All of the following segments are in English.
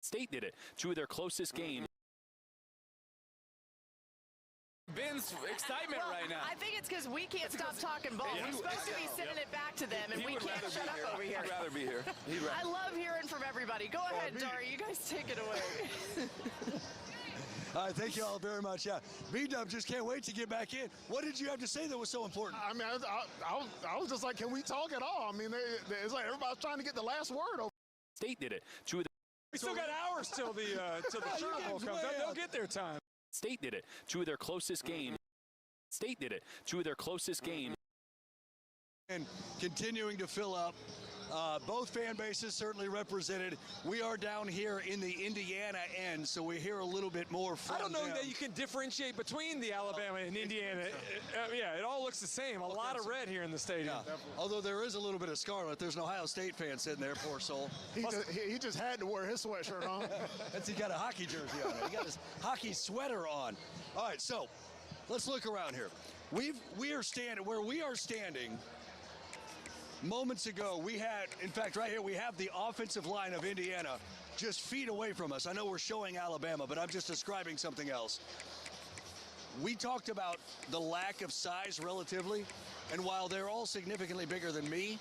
State did it. Two of their closest games. Ben's excitement right now. I think it's because we can't stop talking ball. We're supposed to be sending it back to them, and we can't shut up over here. He'd rather be here. I love hearing from everybody. Go ahead, Dari. You guys take it away. All right, thank you all very much. Yeah, B-Dub just can't wait to get back in. What did you have to say that was so important? I mean, I was just like, can we talk at all? I mean, it's like everybody's trying to get the last word over. State did it. Two of the We still got hours till the Sugar Bowl comes. They'll get their time. State did it. Two of their closest games. State did it. Two of their closest games. And continuing to fill up. Both fan bases certainly represented. We are down here in the Indiana end, so we hear a little bit more from I don't know them. that you can differentiate between the Alabama and Indiana. Yeah, it all looks the same. A lot of red here in the stadium. Yeah. Although there is a little bit of scarlet. There's an Ohio State fan sitting there, poor soul. He just had to wear his sweatshirt on. He got a hockey jersey on. He got his hockey sweater on. All right, so let's look around here. We are standing where we are standing. Moments ago, we had, in fact, right here, we have the offensive line of Indiana just feet away from us. I know we're showing Alabama, but I'm just describing something else. We talked about the lack of size relatively, and while they're all significantly bigger than me,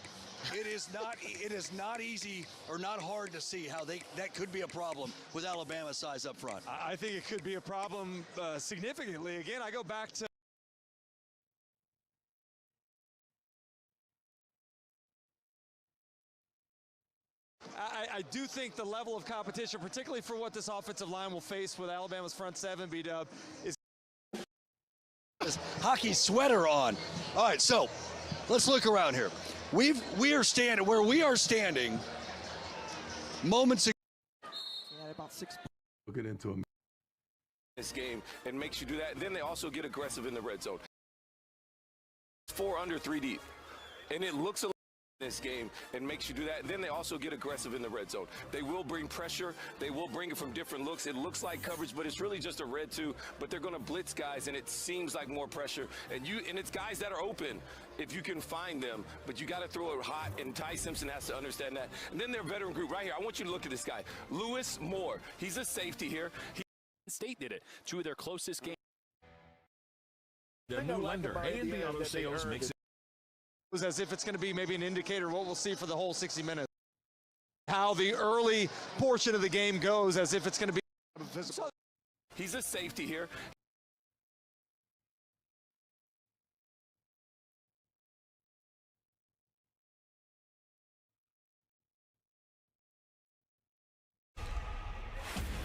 it is not easy or not hard to see how that could be a problem with Alabama's size up front. I think it could be a problem significantly. Again, I go back to I do think the level of competition, particularly for what this offensive line will face with Alabama's front seven, B-Dub, is his hockey sweater on. All right, so let's look around here. We are standing where we are standing. Moments ago. About 6. We'll get into them. This game and makes you do that. And then they also get aggressive in the red zone. 4 under 3 deep, and it looks a this game and makes you do that. And then they also get aggressive in the red zone. They will bring pressure. They will bring it from different looks. It looks like coverage, but it's really just a red 2. But they're going to blitz guys, and it seems like more pressure. And it's guys that are open if you can find them. But you got to throw it hot, and Ty Simpson has to understand that. And then their veteran group right here. I want you to look at this guy, Lewis Moore. He's a safety here. State did it. Two of their closest games. The new lender, A&B Auto Sales makes it as if it's going to be maybe an indicator of what we'll see for the whole 60 minutes. How the early portion of the game goes, as if it's going to be. He's a safety here.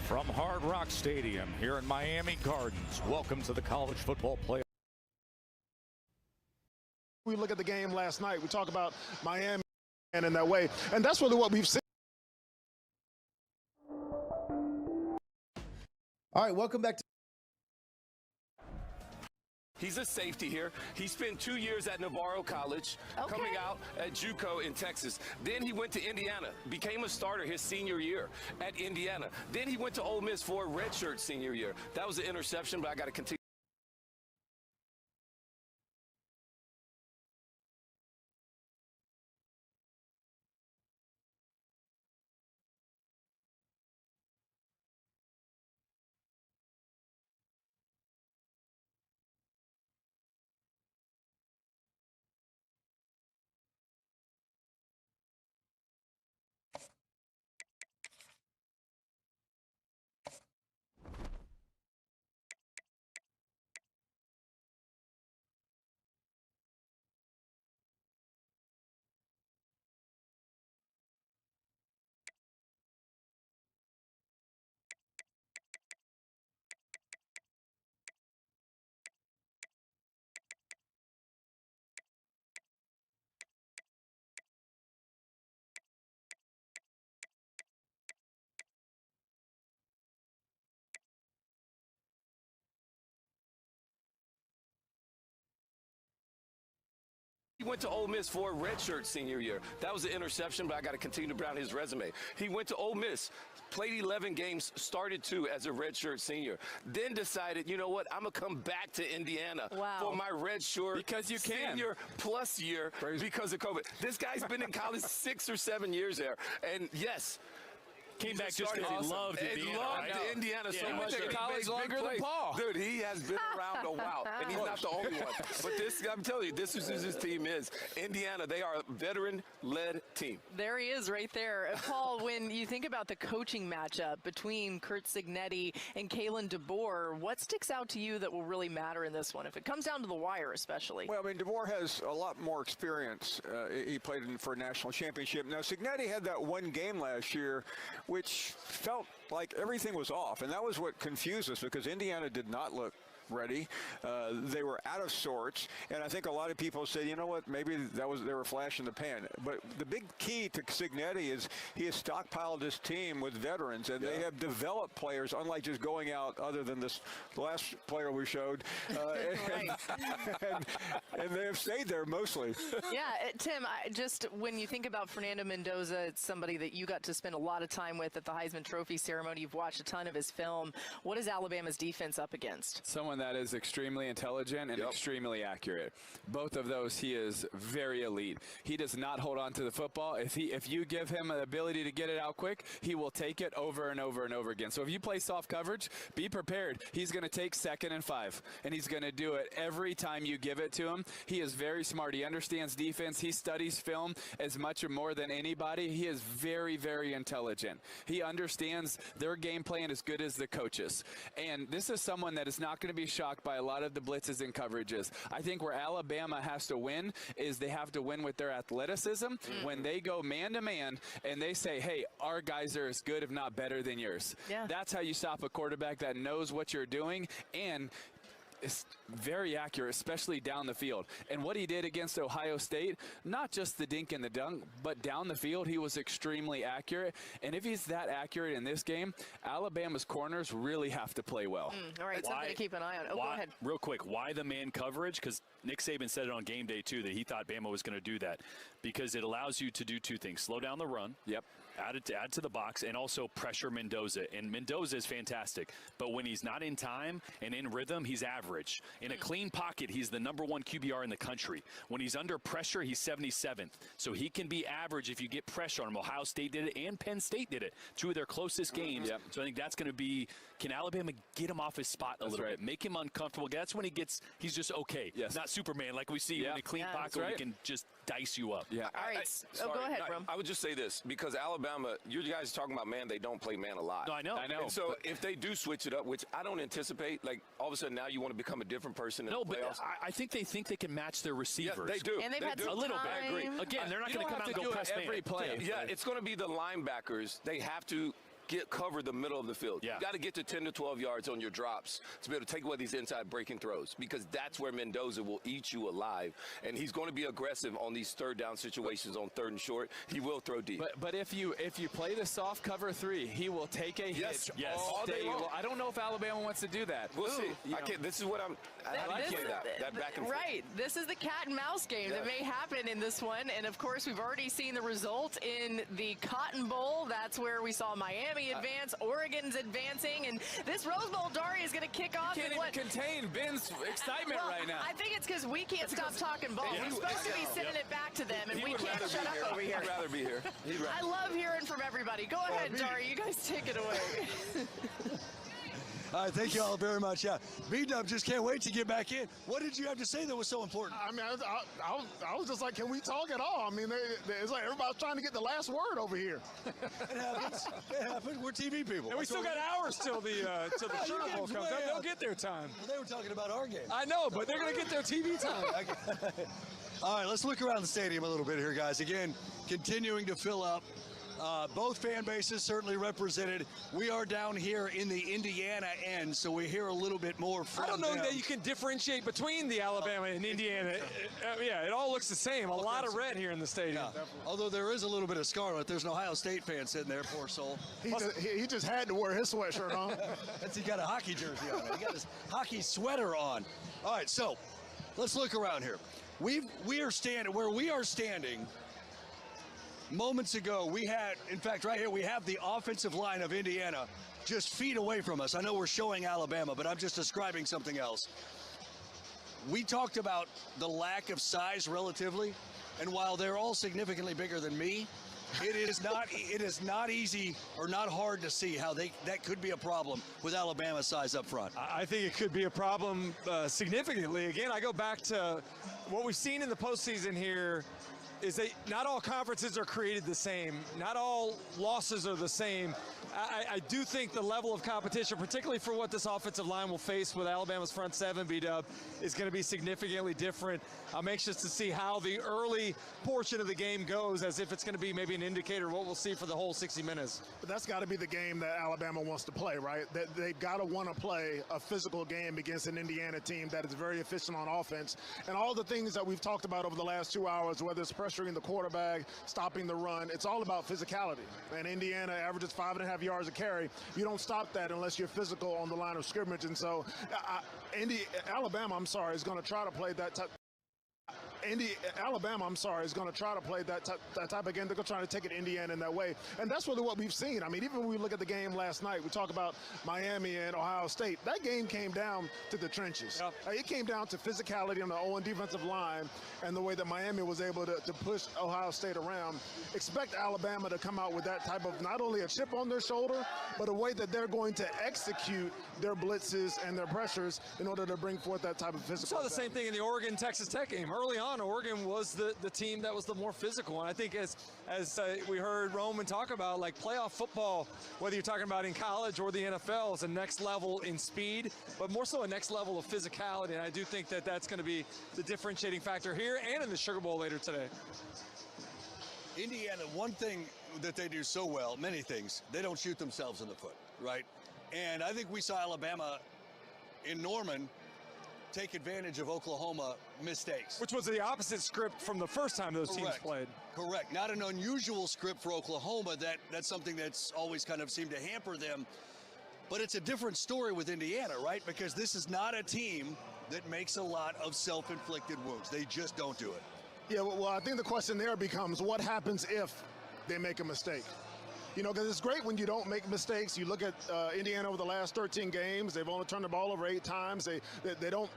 From Hard Rock Stadium here in Miami Gardens, welcome to the College Football Playoff. We look at the game last night. We talk about Miami and in that way, and that's really what we've seen. All right, welcome back to. He's a safety here. He spent 2 years at Navarro College, coming out at JUCO in Texas. Then he went to Indiana, became a starter his senior year at Indiana. Then he went to Ole Miss for a redshirt senior year. That was an interception, but I got to continue. He went to Ole Miss for a redshirt senior year. That was an interception, but I got to continue to brown his resume. He went to Ole Miss, played 11 games, started 2 as a redshirt senior. Then decided, you know what, I'm going to come back to Indiana for my redshirt senior plus year because of COVID. This guy's been in college 6 or 7 years there. And yes, Came back just because he loved Indiana. He loved right? Indiana so Yeah. much. He went to college longer than Paul. Dude, he has been around a while, and he's not the only one. But this, I'm telling you, this is who his team is. Indiana, they are a veteran-led team. There he is right there. Paul, when you think about the coaching matchup between Curt Cignetti and Kalen DeBoer, what sticks out to you that will really matter in this one, if it comes down to the wire especially? Well, I mean, DeBoer has a lot more experience. He played for a national championship. Now, Cignetti had that one game last year, which felt like everything was off, and that was what confused us because Indiana did not look ready. They were out of sorts, and I think a lot of people say, you know what, maybe they were flash in the pan. But the big key to Cignetti is he has stockpiled his team with veterans, and they have developed players, unlike just going out, other than this last player we showed, and they have stayed there mostly. Yeah, Tim, just when you think about Fernando Mendoza, it's somebody that you got to spend a lot of time with at the Heisman Trophy ceremony. You've watched a ton of his film. What is Alabama's defense up against? Someone that is extremely intelligent and extremely accurate. Both of those, he is very elite. He does not hold on to the football. If you give him the ability to get it out quick, he will take it over and over and over again. So if you play soft coverage, be prepared. He's going to take 2nd and 5, and he's going to do it every time you give it to him. He is very smart. He understands defense. He studies film as much or more than anybody. He is very, very intelligent. He understands their game plan as good as the coaches. And this is someone that is not going to be shocked by a lot of the blitzes and coverages. I think where Alabama has to win is they have to win with their athleticism. When they go man-to-man and they say, hey, our guys are as good, if not better than yours. Yeah. That's how you stop a quarterback that knows what you're doing and is very accurate, especially down the field. And what he did against Ohio State, not just the dink and the dunk, but down the field, he was extremely accurate. And if he's that accurate in this game, Alabama's corners really have to play well. All right, something to keep an eye on. Go ahead. Real quick, why the man coverage? Because Nick Saban said it on game day, too, that he thought Bama was going to do that because it allows you to do two things. Slow down the run. Yep. Add to the box, and also pressure Mendoza. And Mendoza is fantastic. But when he's not in time and in rhythm, he's average. In a clean pocket, he's the #1 QBR in the country. When he's under pressure, he's 77th. So he can be average if you get pressure on him. Ohio State did it, and Penn State did it. 2 of their closest games. Yep. So I think that's going to be, can Alabama get him off his spot a little bit? Make him uncomfortable. That's when he's just okay. Yes. Not Superman like we see in a clean pocket where he can just dice you up. Yeah. All right. Sorry, go ahead, Brum. I would just say this, because Alabama, you guys are talking about man, they don't play man a lot. No, I know. And so if they do switch it up, which I don't anticipate, like all of a sudden now you want to become a different person in the playoffs. But I think they can match their receivers. Yeah, they do. And they've had do. some a little time. bit. I agree. Again, they're not going to come out and go press man every play. Yeah, it's going to be the linebackers. They have to cover the middle of the field. Yeah. You got to get to 10 to 12 yards on your drops to be able to take away these inside breaking throws, because that's where Mendoza will eat you alive. And he's going to be aggressive on these 3rd down situations on 3rd and short. He will throw deep. But if you play the soft cover 3, he will take a hit all day long. I don't know if Alabama wants to do that. We'll see. This is what I like that back and forth. Right. This is the cat and mouse game that may happen in this one. And, of course, we've already seen the result in the Cotton Bowl. That's where we saw Miami advance. Oregon's advancing. And this Rose Bowl, Dari, is going to kick off. Can't even contain Ben's excitement right now. I think it's because we can't stop talking ball. We're supposed to be sending it back to them, and we can't shut up over here. He'd rather be here. I love hearing from everybody. Go ahead, Dari. You guys take it away. All right, thank you all very much. Yeah, B-Dub just can't wait to get back in. What did you have to say that was so important? I mean, I was just like, can we talk at all? I mean, it's like everybody's trying to get the last word over here. It happens. It happens. We're TV people. And we still got hours till the Sugar Bowl comes up. They'll get their time. Well, they were talking about our game. I know, but they're going to get their TV time. All right, let's look around the stadium a little bit here, guys. Again, continuing to fill up. Both fan bases certainly represented. We are down here in the Indiana end, so we hear a little bit more from I don't know them. that you can differentiate between the Alabama and Indiana. Yeah, it all looks the same. A lot of red here in the stadium. Yeah. Although there is a little bit of scarlet. There's an Ohio State fan sitting there, poor soul. He just had to wear his sweatshirt on. He got a hockey jersey on. He got his hockey sweater on. All right, so let's look around here. We are standing where we are standing. Moments ago, we had, in fact, right here, we have the offensive line of Indiana just feet away from us. I know we're showing Alabama, but I'm just describing something else. We talked about the lack of size relatively, and while they're all significantly bigger than me, It is not easy or not hard to see how that could be a problem with Alabama's size up front. I think it could be a problem significantly. Again, I go back to what we've seen in the postseason here is that not all conferences are created the same. Not all losses are the same. I do think the level of competition, particularly for what this offensive line will face with Alabama's front seven, B-Dub, is going to be significantly different. I'm anxious to see how the early portion of the game goes, as if it's going to be maybe an indicator of what we'll see for the whole 60 minutes. But that's got to be the game that Alabama wants to play, right? They've got to want to play a physical game against an Indiana team that is very efficient on offense. And all the things that we've talked about over the last 2 hours, whether it's pressuring the quarterback, stopping the run, it's all about physicality. And Indiana averages 5.5 yards a carry. You don't stop that unless you're physical on the line of scrimmage. And so Alabama, is going to try to play that type. Alabama, is going to try to play that type of game. They're going to try to take it Indiana in that way. And that's really what we've seen. I mean, even when we look at the game last night, we talk about Miami and Ohio State. That game came down to the trenches. Yep. It came down to physicality on the Owen defensive line and the way that Miami was able to push Ohio State around. Expect Alabama to come out with that type of not only a chip on their shoulder, but a way that they're going to execute their blitzes and their pressures in order to bring forth that type of physical. We saw the same thing in the Oregon-Texas Tech game. Early on, Oregon was the team that was the more physical. And I think as we heard Roman talk about, like playoff football, whether you're talking about in college or the NFL, is a next level in speed, but more so a next level of physicality. And I do think that that's going to be the differentiating factor here and in the Sugar Bowl later today. Indiana, one thing that they do so well, many things, they don't shoot themselves in the foot, right? And I think we saw Alabama in Norman take advantage of Oklahoma mistakes. Which was the opposite script from the first time those teams played. Correct. Not an unusual script for Oklahoma. That's something that's always kind of seemed to hamper them. But it's a different story with Indiana, right? Because this is not a team that makes a lot of self-inflicted wounds. They just don't do it. Yeah, well, I think the question there becomes, what happens if they make a mistake? You know, because it's great when you don't make mistakes. You look at Indiana over the last 13 games. They've only turned the ball over 8 times. They don't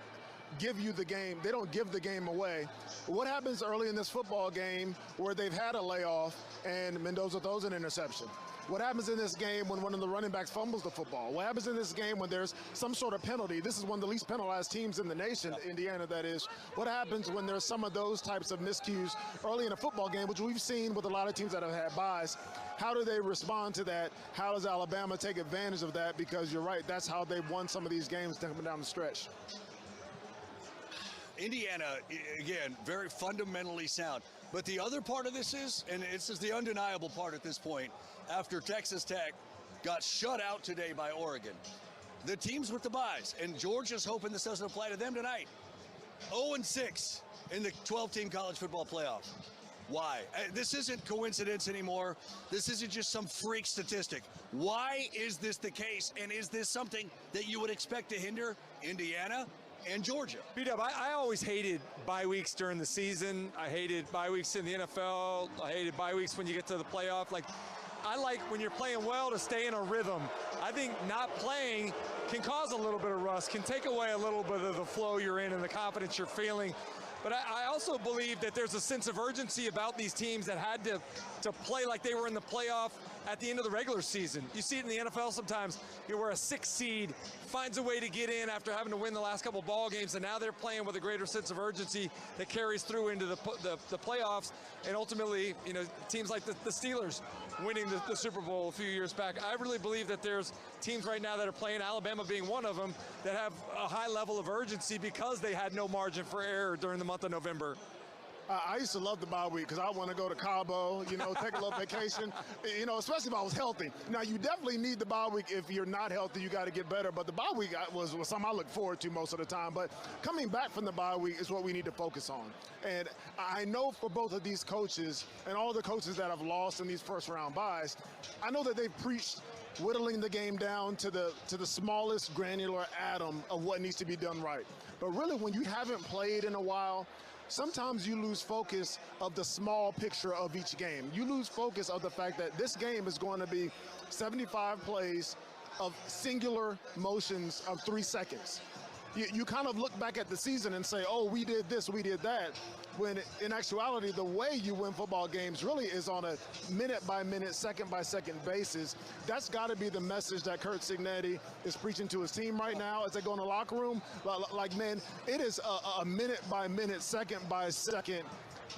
give you the game. They don't give the game away. What happens early in this football game where they've had a layoff and Mendoza throws an interception? What happens in this game when one of the running backs fumbles the football? What happens in this game when there's some sort of penalty? This is one of the least penalized teams in the nation, Indiana, that is. What happens when there's some of those types of miscues early in a football game, which we've seen with a lot of teams that have had byes? How do they respond to that? How does Alabama take advantage of that? Because you're right, that's how they've won some of these games coming down the stretch. Indiana, again, very fundamentally sound. But the other part of this is, and this is the undeniable part at this point, after Texas Tech got shut out today by Oregon, the teams with the byes, and Georgia's hoping this doesn't apply to them tonight, 0-6 in the 12-team college football playoff. Why? This isn't coincidence anymore. This isn't just some freak statistic. Why is this the case, and is this something that you would expect to hinder Indiana and Georgia? B-Dub, I always hated bye weeks during the season. I hated bye weeks in the NFL. I hated bye weeks when you get to the playoff. Like, I like when you're playing well to stay in a rhythm. I think not playing can cause a little bit of rust, can take away a little bit of the flow you're in and the confidence you're feeling. But I also believe that there's a sense of urgency about these teams that had to play like they were in the playoff at the end of the regular season. You see it in the NFL sometimes, where a 6 seed finds a way to get in after having to win the last couple ball games, and now they're playing with a greater sense of urgency that carries through into the playoffs, and ultimately, you know, teams like the Steelers winning the Super Bowl a few years back. I really believe that there's teams right now that are playing, Alabama being one of them, that have a high level of urgency because they had no margin for error during the month of November. I used to love the bye week because I want to go to Cabo, you know, take a little vacation, you know, especially if I was healthy. Now, you definitely need the bye week if you're not healthy. You got to get better. But the bye week was something I look forward to most of the time. But coming back from the bye week is what we need to focus on. And I know for both of these coaches and all the coaches that have lost in these first-round byes, I know that they've preached whittling the game down to the smallest granular atom of what needs to be done right. But really, when you haven't played in a while, sometimes you lose focus of the small picture of each game. You lose focus of the fact that this game is going to be 75 plays of singular motions of 3 seconds. you kind of look back at the season and say, oh, we did this, we did that, when in actuality, the way you win football games really is on a minute-by-minute, second-by-second basis. That's got to be the message that Curt Cignetti is preaching to his team right now as they go in the locker room. Like, man, it is a minute-by-minute, second-by-second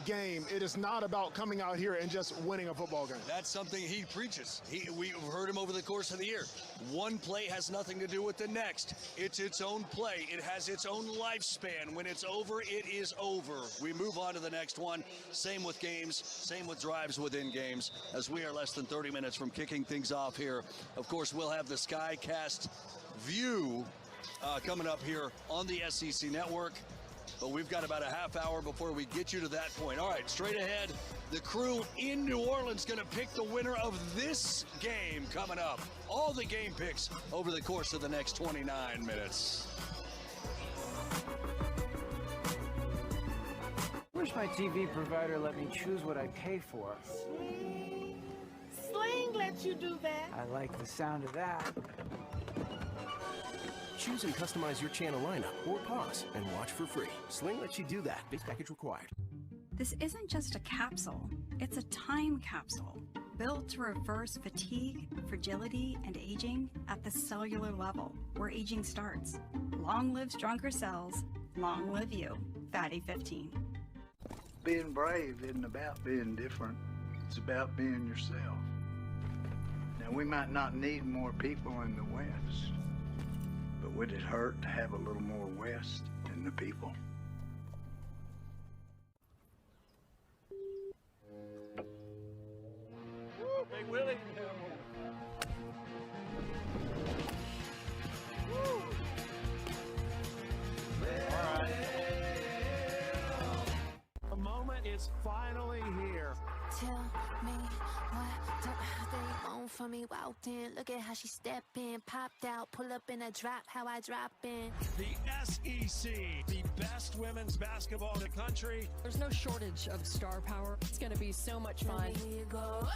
game. It is not about coming out here and just winning a football game. That's something he preaches. We've heard him over the course of the year. One play has nothing to do with the next. It's its own play. It has its own lifespan. When it's over, it is over. We move on to the next one. Same with games, same with drives within games, as we are less than 30 minutes from kicking things off here. Of course, we'll have the SkyCast view coming up here on the SEC Network. But we've got about a half hour before we get you to that point. All right, straight ahead, the crew in New Orleans going to pick the winner of this game coming up. All the game picks over the course of the next 29 minutes. Wish my TV provider let me choose what I pay for. Sling lets you do that. I like the sound of that. Choose and customize your channel lineup or pause and watch for free. Sling lets you do that. Base package required. This isn't just a capsule, it's a time capsule built to reverse fatigue, fragility, and aging at the cellular level where aging starts. Long live stronger cells, long live you. Fatty 15. Being brave isn't about being different, it's about being yourself. Now, we might not need more people in the West, but would it hurt to have a little more West in the people? Big Willie. All right. The moment is finally here. Tell me what they want from me. Walked in, look at how she stepped in, popped out, pull up in a drop, how I drop in. The SEC, the best women's basketball in the country. There's no shortage of star power. It's going to be so much fun. Here you go.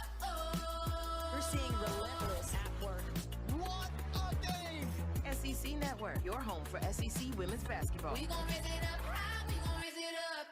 We're seeing relentless at work. What a game! SEC Network, your home for SEC women's basketball. We gon' raise it up high, we gon' raise it up.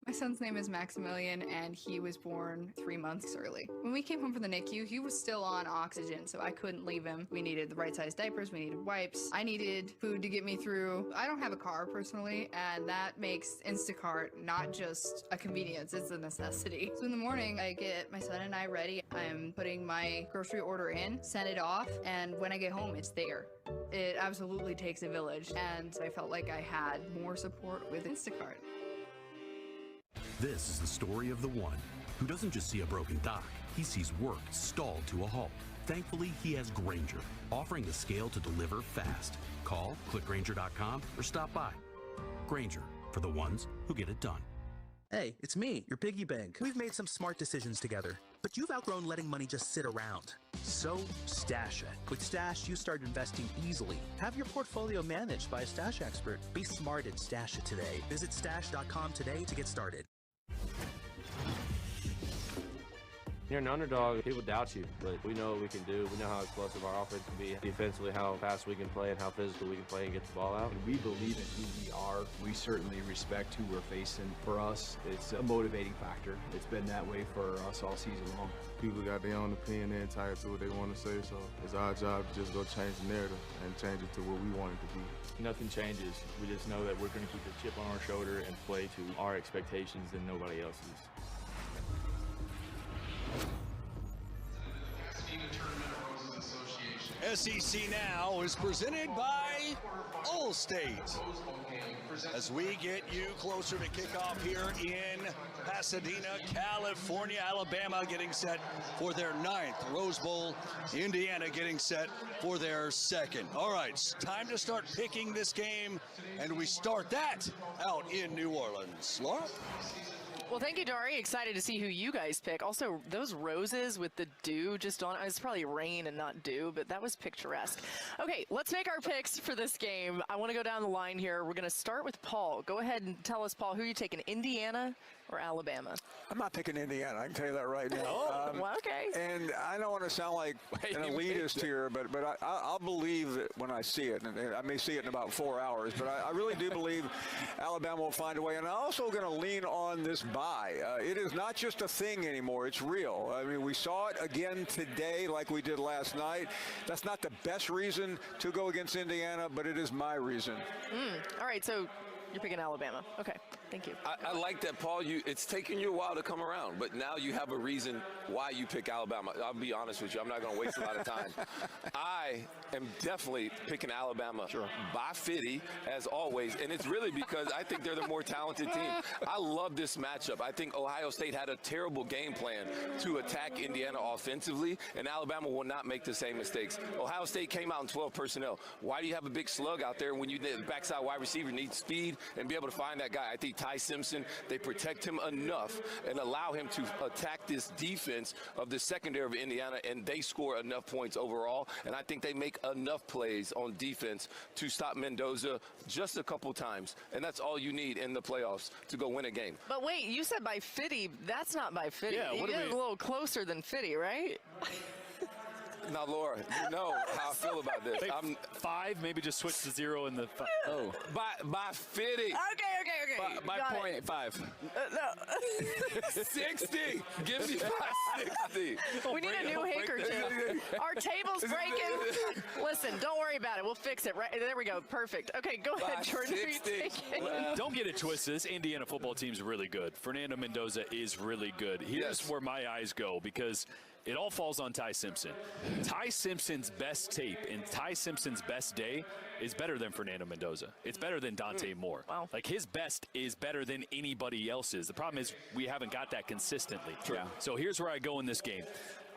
My son's name is Maximilian, and he was born 3 months early. When we came home from the NICU, he was still on oxygen, so I couldn't leave him. We needed the right-sized diapers, we needed wipes. I needed food to get me through. I don't have a car, personally, and that makes Instacart not just a convenience, it's a necessity. So in the morning, I get my son and I ready. I'm putting my grocery order in, send it off, and when I get home, it's there. It absolutely takes a village, and I felt like I had more support with Instacart. This is the story of the one who doesn't just see a broken dock, he sees work stalled to a halt. Thankfully, he has Grainger, offering the scale to deliver fast. Call, click Grainger.com, or stop by. Grainger, for the ones who get it done. Hey, it's me, your piggy bank. We've made some smart decisions together, but you've outgrown letting money just sit around. So, stash it. With Stash, you start investing easily. Have your portfolio managed by a Stash expert. Be smart and stash it today. Visit Stash.com today to get started. You're an underdog, people doubt you, but we know what we can do. We know how explosive our offense can be defensively, how fast we can play, and how physical we can play and get the ball out. We believe in who we are. We certainly respect who we're facing. For us, it's a motivating factor. It's been that way for us all season long. People got their own opinion, they're entitled to what they want to say, so it's our job to just go change the narrative and change it to what we want it to be. Nothing changes. We just know that we're going to keep the chip on our shoulder and play to our expectations and nobody else's. SEC Now is presented by Allstate. As we get you closer to kickoff here in Pasadena, California, Alabama getting set for their 9th Rose Bowl, Indiana getting set for their 2nd. All right, it's time to start picking this game, and we start that out in New Orleans. Laura? Well, thank you, Dari. Excited to see who you guys pick. Also, those roses with the dew just on, it's probably rain and not dew, but that was picturesque. Okay, let's make our picks for this game. I want to go down the line here. We're going to start with Paul. Go ahead and tell us, Paul, who you're taking, Indiana or Alabama? I'm not picking Indiana. I can tell you that right now. Well, okay. And I don't want to sound like an elitist here, but I'll believe it when I see it. And I may see it in about 4 hours, but I really do believe Alabama will find a way. And I'm also going to lean on this bye. It is not just a thing anymore. It's real. I mean, we saw it again today like we did last night. That's not the best reason to go against Indiana, but it is my reason. All right, so you're picking Alabama. Okay, thank you. I like that, Paul. It's taken you a while to come around, but now you have a reason why you pick Alabama. I'll be honest with you. I'm not going to waste a lot of time. I am definitely picking Alabama by 50, as always, and it's really because I think they're the more talented team. I love this matchup. I think Ohio State had a terrible game plan to attack Indiana offensively, and Alabama will not make the same mistakes. Ohio State came out in 12 personnel. Why do you have a big slug out there when you need the backside wide receiver needs speed and be able to find that guy? I think Ty Simpson, they protect him enough and allow him to attack this defense of the secondary of Indiana, and they score enough points overall. And I think they make enough plays on defense to stop Mendoza just a couple times. And that's all you need in the playoffs to go win a game. But wait, you said by 50. That's not by 50. Yeah, you get a little closer than 50, right? Now, Laura, you know how I feel about this. I'm 5, maybe just switch to 0 in the by 50. Okay. By Got point it. 5. No. 60. Give me 60. We need a new handkerchief. Our table's breaking. Listen, don't worry about it. We'll fix it. Right there we go. Perfect. Okay, go ahead, Jordan. Who are you taking? Don't get it twisted. This Indiana football team's really good. Fernando Mendoza is really good. Here's where my eyes go, because it all falls on Ty Simpson. Ty Simpson's best tape and Ty Simpson's best day is better than Fernando Mendoza. It's better than Dante Moore. Wow. Like, his best is better than anybody else's. The problem is we haven't got that consistently. Yeah. So here's where I go in this game.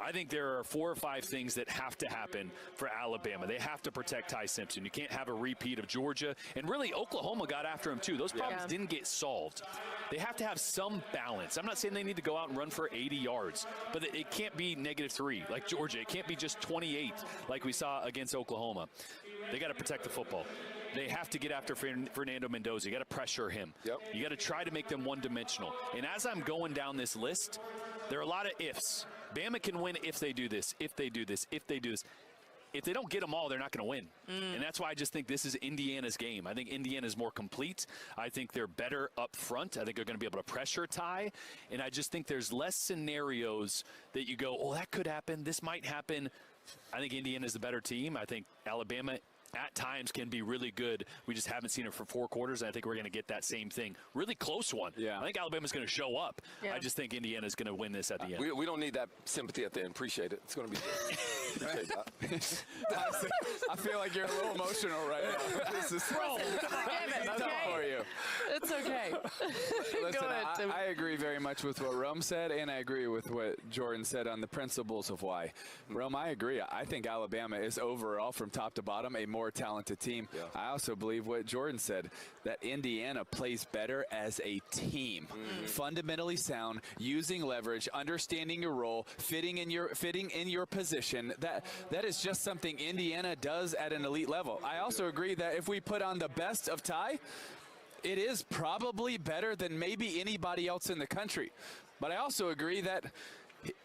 I think there are 4 or 5 things that have to happen for Alabama. They have to protect Ty Simpson. You can't have a repeat of Georgia. And really, Oklahoma got after him, too. Those problems didn't get solved. They have to have some balance. I'm not saying they need to go out and run for 80 yards, but it can't be -3 like Georgia. It can't be just 28 like we saw against Oklahoma. They got to protect the football. They have to get after Fernando Mendoza. You got to pressure him. You got to try to make them one-dimensional. And as I'm going down this list, there are a lot of ifs. Bama can win if they do this, if they do this, if they do this. If they don't get them all, they're not going to win. And that's why I just think this is Indiana's game. I think Indiana's more complete. I think they're better up front. I think they're going to be able to pressure Ty. And I just think there's less scenarios that you go, oh, that could happen. This might happen. I think Indiana's the better team. I think Alabama at times can be really good. We just haven't seen it for 4 quarters. And I think we're going to get that same thing. Really close one. I think Alabama's going to show up. I just think Indiana's going to win this at the end. We don't need that sympathy at the end. Appreciate it. It's going to be good. I feel like you're a little emotional right now. This is tough for you. It's okay. Listen, Go ahead. I agree very much with what Rome said, and I agree with what Jordan said on the principles of why. Rome, I agree. I think Alabama is overall, from top to bottom, a more talented team. I also believe what Jordan said, that Indiana plays better as a team. Fundamentally sound, using leverage, understanding your role, fitting in your position. That is just something Indiana does at an elite level. I also agree that if we put on the best of Ty, it is probably better than maybe anybody else in the country. But I also agree that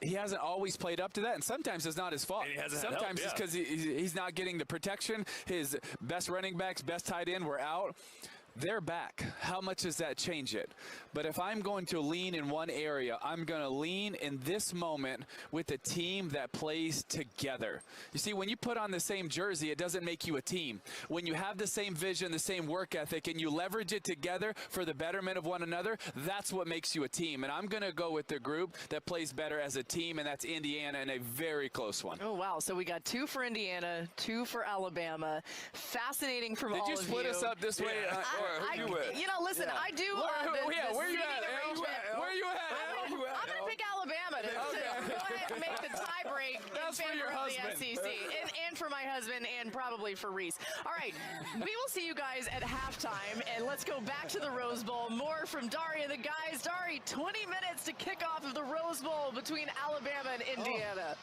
he hasn't always played up to that, and sometimes it's not his fault. Sometimes it's because he's not getting the protection. His best running backs, best tight end were out. They're back. How much does that change it? But if I'm going to lean in one area, I'm going to lean in this moment with a team that plays together. You see, when you put on the same jersey, it doesn't make you a team. When you have the same vision, the same work ethic, and you leverage it together for the betterment of one another, that's what makes you a team. And I'm going to go with the group that plays better as a team, and that's Indiana, in a very close one. Oh, wow. So we got 2 for Indiana, 2 for Alabama. Fascinating from all of you. Did you split us up this way? Listen, I do. Where you at? Where you at? I'm going to pick Alabama to go ahead and make the tie break in favor of the SEC. And for my husband, and probably for Reese. All right, we will see you guys at halftime, and let's go back to the Rose Bowl. More from Dari and the guys. Dari, 20 minutes to kick off of the Rose Bowl between Alabama and Indiana.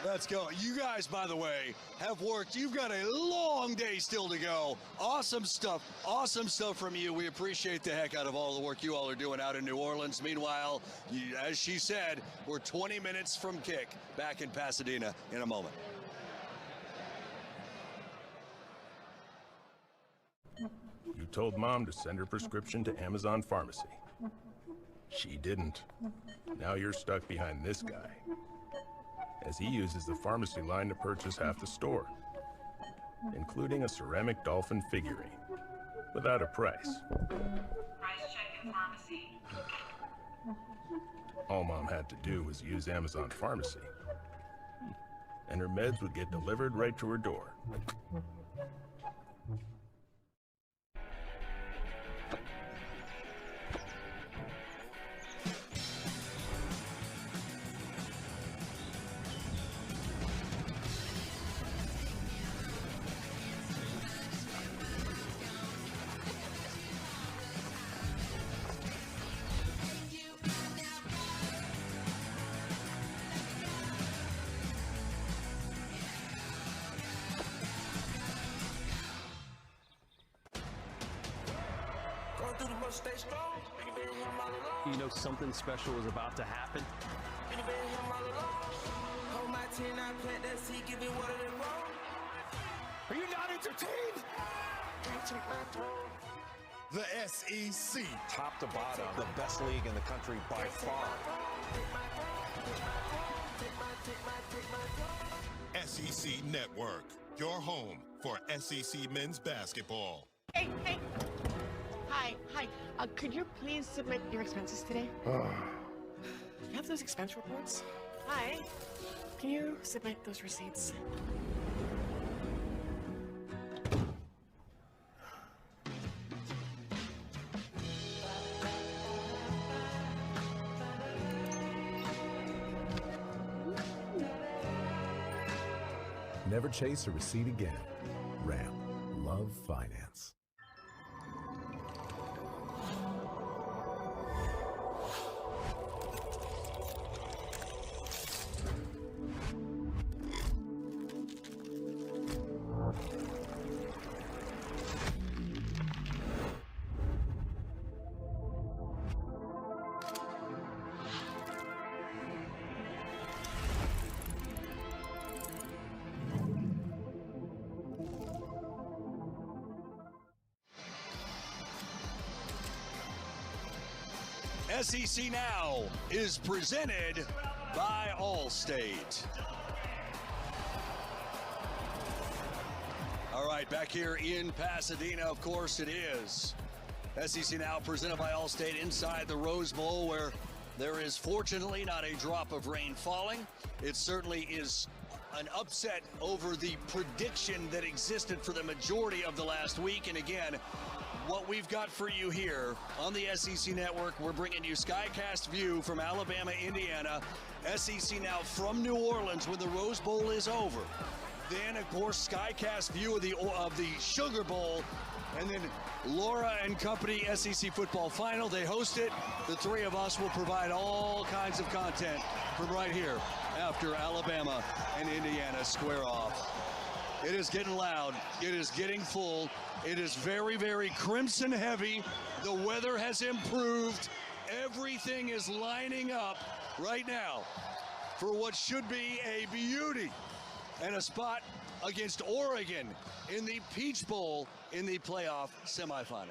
Let's go. You guys, by the way, have worked. You've got a long day still to go. Awesome stuff. Awesome stuff from you. We appreciate the heck out of all the work you all are doing out in New Orleans. Meanwhile, as she said, we're 20 minutes from kick back in Pasadena in a moment. You told Mom to send her prescription to Amazon Pharmacy. She didn't. Now you're stuck behind this guy, as he uses the pharmacy line to purchase half the store, including a ceramic dolphin figurine, without a price. Price check at pharmacy. All Mom had to do was use Amazon Pharmacy, and her meds would get delivered right to her door. You know something special is about to happen? Are you not entertained? The SEC, top to bottom, the best league in the country by far. SEC Network, your home for SEC men's basketball. Hey. Hi. Could you please submit your expenses today? You have those expense reports? Hi. Can you submit those receipts? Never chase a receipt again. Ram. Love finance. SEC Now is presented by Allstate. All right, back here in Pasadena, of course it is. SEC Now presented by Allstate inside the Rose Bowl, where there is fortunately not a drop of rain falling. It certainly is an upset over the prediction that existed for the majority of the last week. And again, what we've got for you here on the SEC Network, we're bringing you Skycast View from Alabama, Indiana, SEC Now from New Orleans when the Rose Bowl is over. Then, of course, Skycast View of the Sugar Bowl, and then Laura and Company SEC Football Final. They host it. The three of us will provide all kinds of content from right here after Alabama and Indiana square off. It is getting loud. It is getting full. It is very, very crimson heavy. The weather has improved. Everything is lining up right now for what should be a beauty and a spot against Oregon in the Peach Bowl in the playoff semifinal.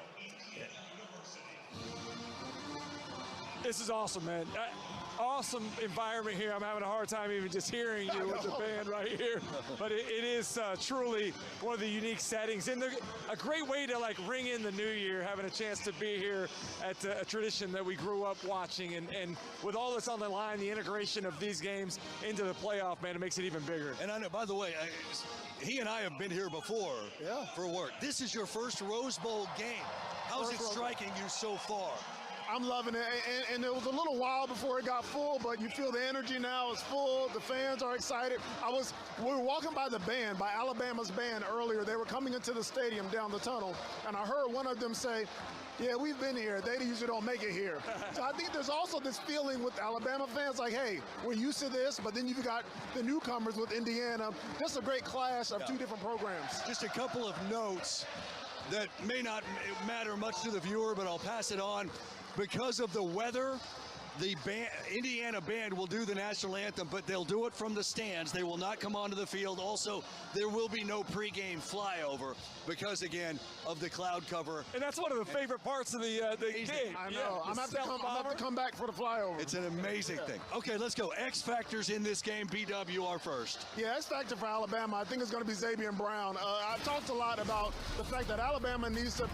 This is awesome, man. Awesome environment here. I'm having a hard time even just hearing you with the band right here. But it is truly one of the unique settings and a great way to like ring in the new year, having a chance to be here at a tradition that we grew up watching. And with all that's on the line, the integration of these games into the playoff, man, it makes it even bigger. And I know, by the way, he and I have been here before for work. This is your first Rose Bowl game. How's it striking you so far? I'm loving it, and it was a little while before it got full, but you feel the energy now. It's full. The fans are excited. We were walking by the band, by Alabama's band earlier. They were coming into the stadium down the tunnel, and I heard one of them say, yeah, we've been here. They usually don't make it here. So I think there's also this feeling with Alabama fans like, hey, we're used to this, but then you've got the newcomers with Indiana. Just a great clash of two different programs. Just a couple of notes that may not matter much to the viewer, but I'll pass it on. Because of the weather, the Indiana band will do the national anthem, but they'll do it from the stands. They will not come onto the field. Also, there will be no pregame flyover because, again, of the cloud cover. And that's one of the favorite parts of the game. I know. I'm going to have to come back for the flyover. It's an amazing thing. Okay, let's go. X factors in this game. BW are first. Yeah, X factor for Alabama, I think it's going to be Xavier Brown. I've talked a lot about the fact that Alabama needs to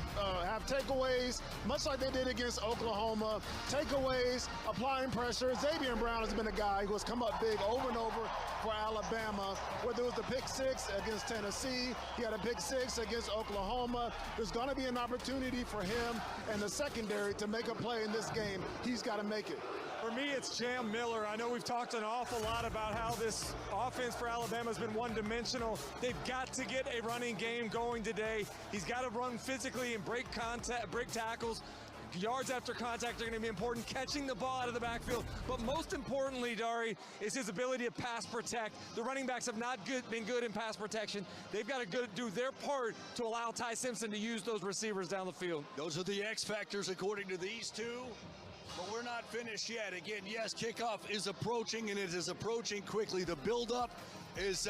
have takeaways, much like they did against Oklahoma. Takeaways, applying pressure. Xavier Brown has been a guy who has come up big over and over for Alabama, whether it was the pick six against Tennessee, he had a pick six against Oklahoma. There's going to be an opportunity for him and the secondary to make a play in this game. He's got to make it. For me, it's Jam Miller. I know we've talked an awful lot about how this offense for Alabama has been one-dimensional. They've got to get a running game going today. He's got to run physically and break tackles. Yards after contact are going to be important, catching the ball out of the backfield. But most importantly, Dari, is his ability to pass protect. The running backs have not been good in pass protection. They've got to do their part to allow Ty Simpson to use those receivers down the field. Those are the X factors according to these two. But we're not finished yet. Again, yes, kickoff is approaching, and it is approaching quickly. The buildup is,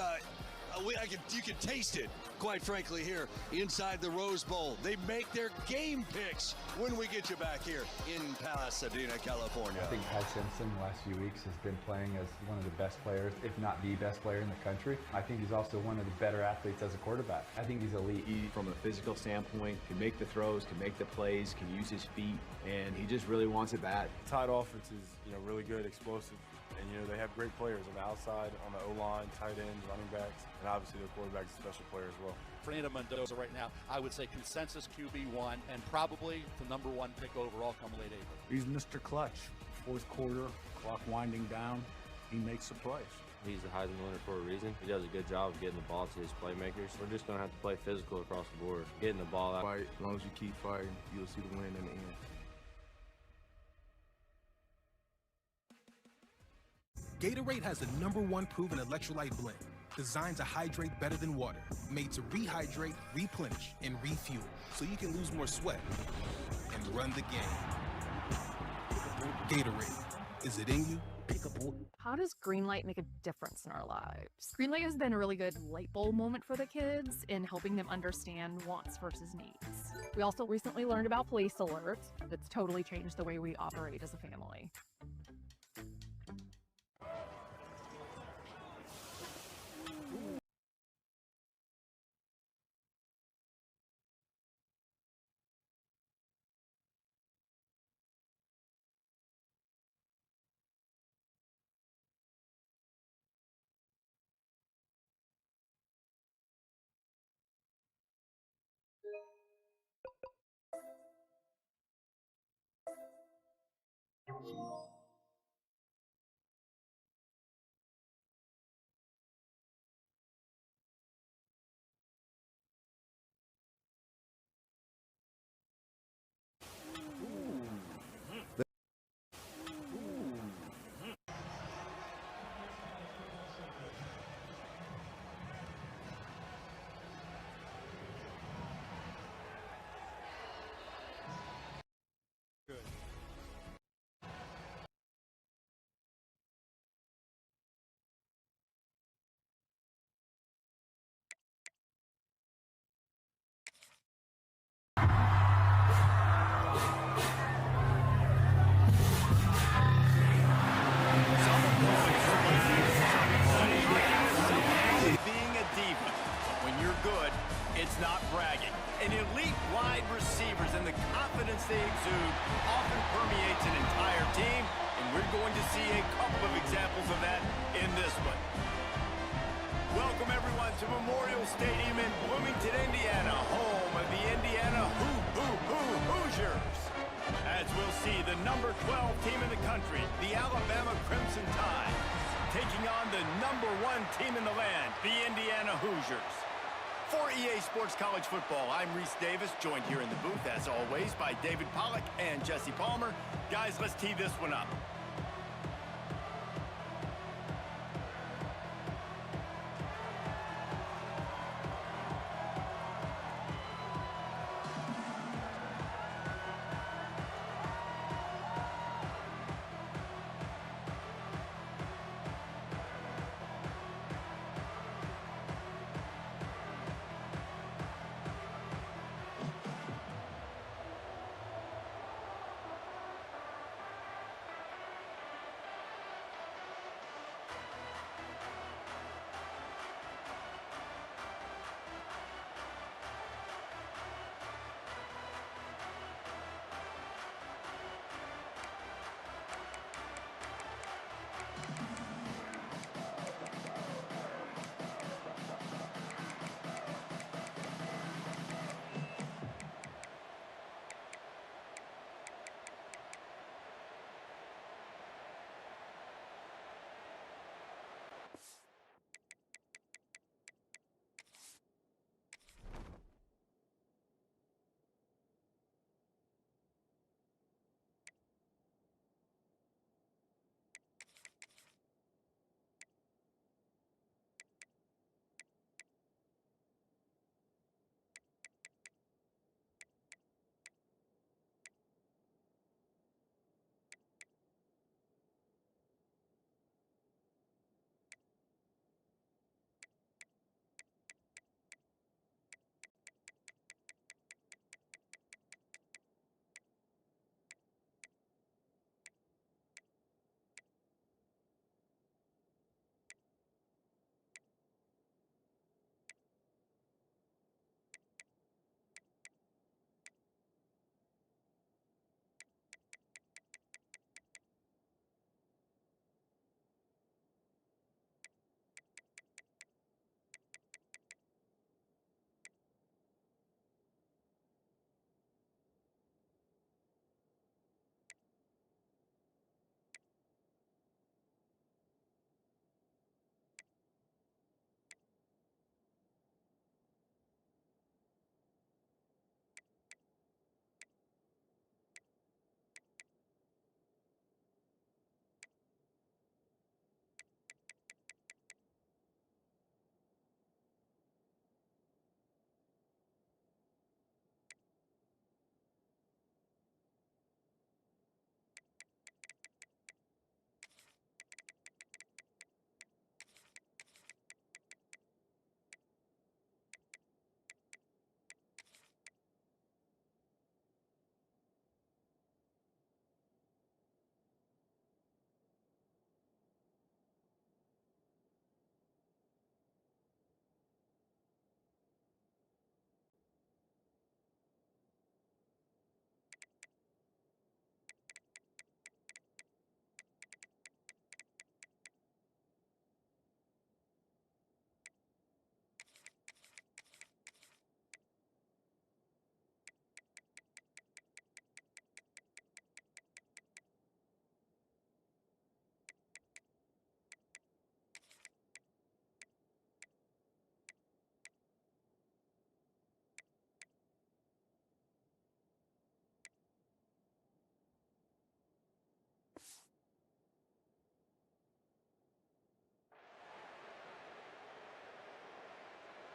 you can taste it, quite frankly, here inside the Rose Bowl. They make their game picks when we get you back here in Pasadena, California. I think Ty Simpson the last few weeks has been playing as one of the best players, if not the best player in the country. I think he's also one of the better athletes as a quarterback. I think he's elite. He, from a physical standpoint, can make the throws, can make the plays, can use his feet, and he just really wants it bad. Tide offense is, really good, explosive. And, they have great players on the outside, on the O-line, tight ends, running backs, and obviously their quarterback's a special player as well. Fernando Mendoza right now, I would say consensus QB1 and probably the number one pick overall come late April. He's Mr. Clutch. Fourth quarter, clock winding down, he makes the plays. He's the Heisman winner for a reason. He does a good job of getting the ball to his playmakers. We're just going to have to play physical across the board, getting the ball out. Fight. As long as you keep fighting, you'll see the win in the end. Gatorade has the #1 proven electrolyte blend, designed to hydrate better than water, made to rehydrate, replenish, and refuel, so you can lose more sweat and run the game. Gatorade, is it in you? How does Greenlight make a difference in our lives? Greenlight has been a really good light bulb moment for the kids in helping them understand wants versus needs. We also recently learned about police alerts. That's totally changed the way we operate as a family. It's not bragging. And elite wide receivers and the confidence they exude often permeates an entire team, and we're going to see a couple of examples of that in this one. Welcome, everyone, to Memorial Stadium in Bloomington, Indiana, home of the Indiana Hoosiers. as we'll see the number 12 team in the country, the Alabama Crimson Tide, taking on the number 1 team in the land, the Indiana Hoosiers. For EA Sports College Football, I'm Reese Davis, joined here in the booth, as always, by David Pollack and Jesse Palmer. Guys, let's tee this one up.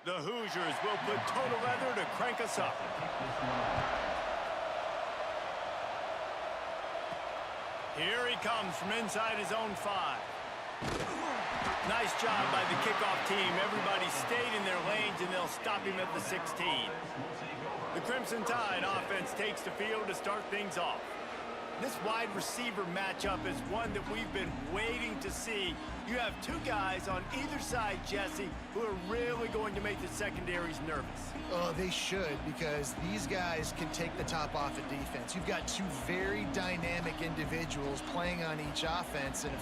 The Hoosiers will put total leather to crank us up. Here he comes from inside his own 5. Nice job by the kickoff team. Everybody stayed in their lanes, and they'll stop him at the 16. The Crimson Tide offense takes the field to start things off. This wide receiver matchup is one that we've been waiting to see. You have 2 guys on either side, Jesse, who are really going to make the secondaries nervous. Oh, they should, because these guys can take the top off of defense. You've got 2 very dynamic individuals playing on each offense, and if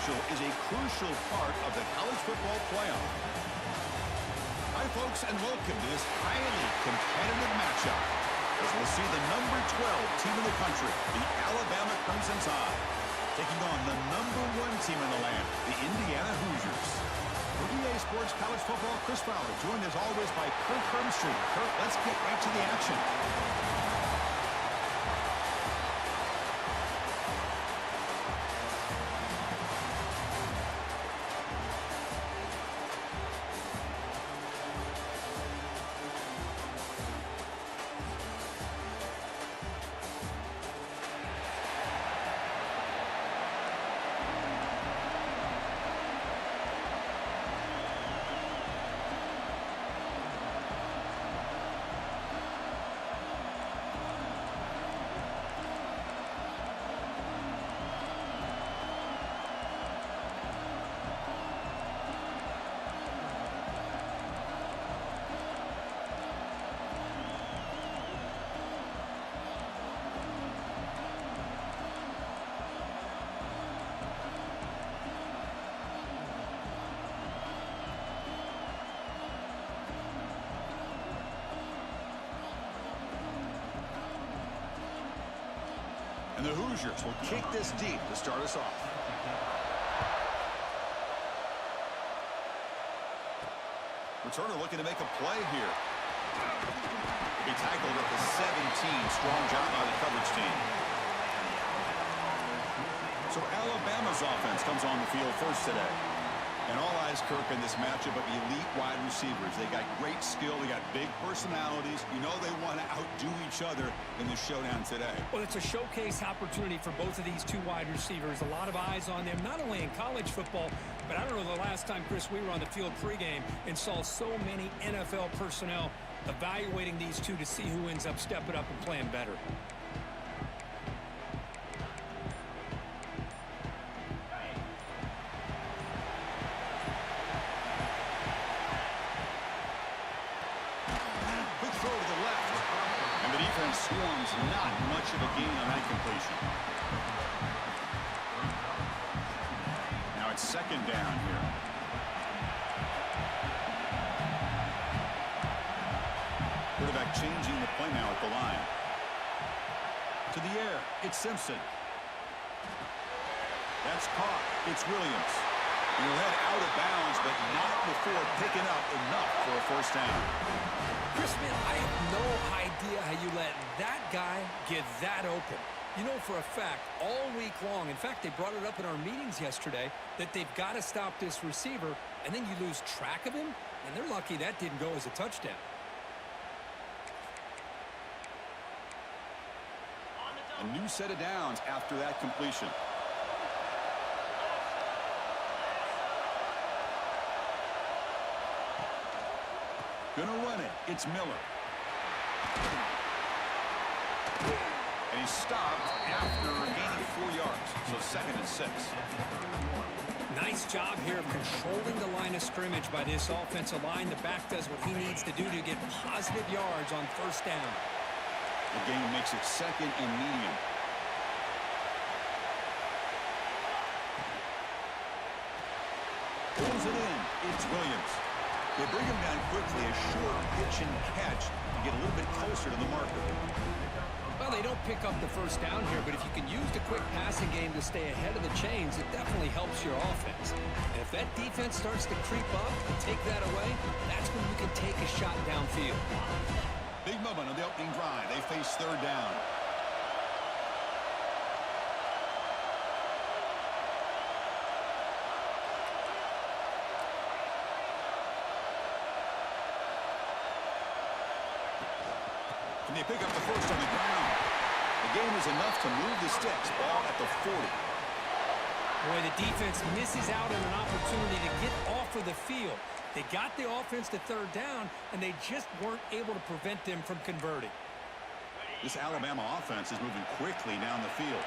differential is a crucial part of the college football playoff. Hi, folks, and welcome to this highly competitive matchup as we'll see the number 12 team in the country, the Alabama Crimson Tide, taking on the number 1 team in the land, the Indiana Hoosiers. For EA Sports College Football, Chris Fowler, joined as always by Kirk Hermstreet. Kirk, let's get right to the action. And the Hoosiers will kick this deep to start us off. Returner looking to make a play here. He tackled at the 17. Strong job by the coverage team. So Alabama's offense comes on the field first today. And all eyes, Kirk, in this matchup of elite wide receivers. They got great skill. They got big personalities. You know they want to outdo each other in the showdown today. Well, it's a showcase opportunity for both of these two wide receivers. A lot of eyes on them, not only in college football, but I don't know the last time, Chris, we were on the field pregame and saw so many NFL personnel evaluating these two to see who ends up stepping up and playing better. Swarms, not much of a gain on that completion. Now it's second down here. Quarterback changing the play now at the line. To the air, it's Simpson. That's caught. It's Williams. He'll head out of bounds, but not before picking up enough for a first down. Chris, man, I have no idea how you let that guy get that open. You know for a fact, all week long, in fact, they brought it up in our meetings yesterday, that they've got to stop this receiver, and then you lose track of him, and they're lucky that didn't go as a touchdown. A new set of downs after that completion. Gonna run it. It's Miller. And he's stopped after gaining 4 yards. So 2nd and 6. Nice job here of controlling the line of scrimmage by this offensive line. The back does what he needs to do to get positive yards on first down. The game makes it 2nd and medium. Pulls it in. It's Williams. They bring him down quickly, a short pitch and catch to get a little bit closer to the marker. Well, they don't pick up the first down here, but if you can use the quick passing game to stay ahead of the chains, it definitely helps your offense. And if that defense starts to creep up and take that away, that's when you can take a shot downfield. Big moment on the opening drive. They face 3rd down. And they pick up the first on the ground. The game is enough to move the sticks. Ball at the 40. Boy, the defense misses out on an opportunity to get off of the field. They got the offense to 3rd down, and they just weren't able to prevent them from converting. This Alabama offense is moving quickly down the field.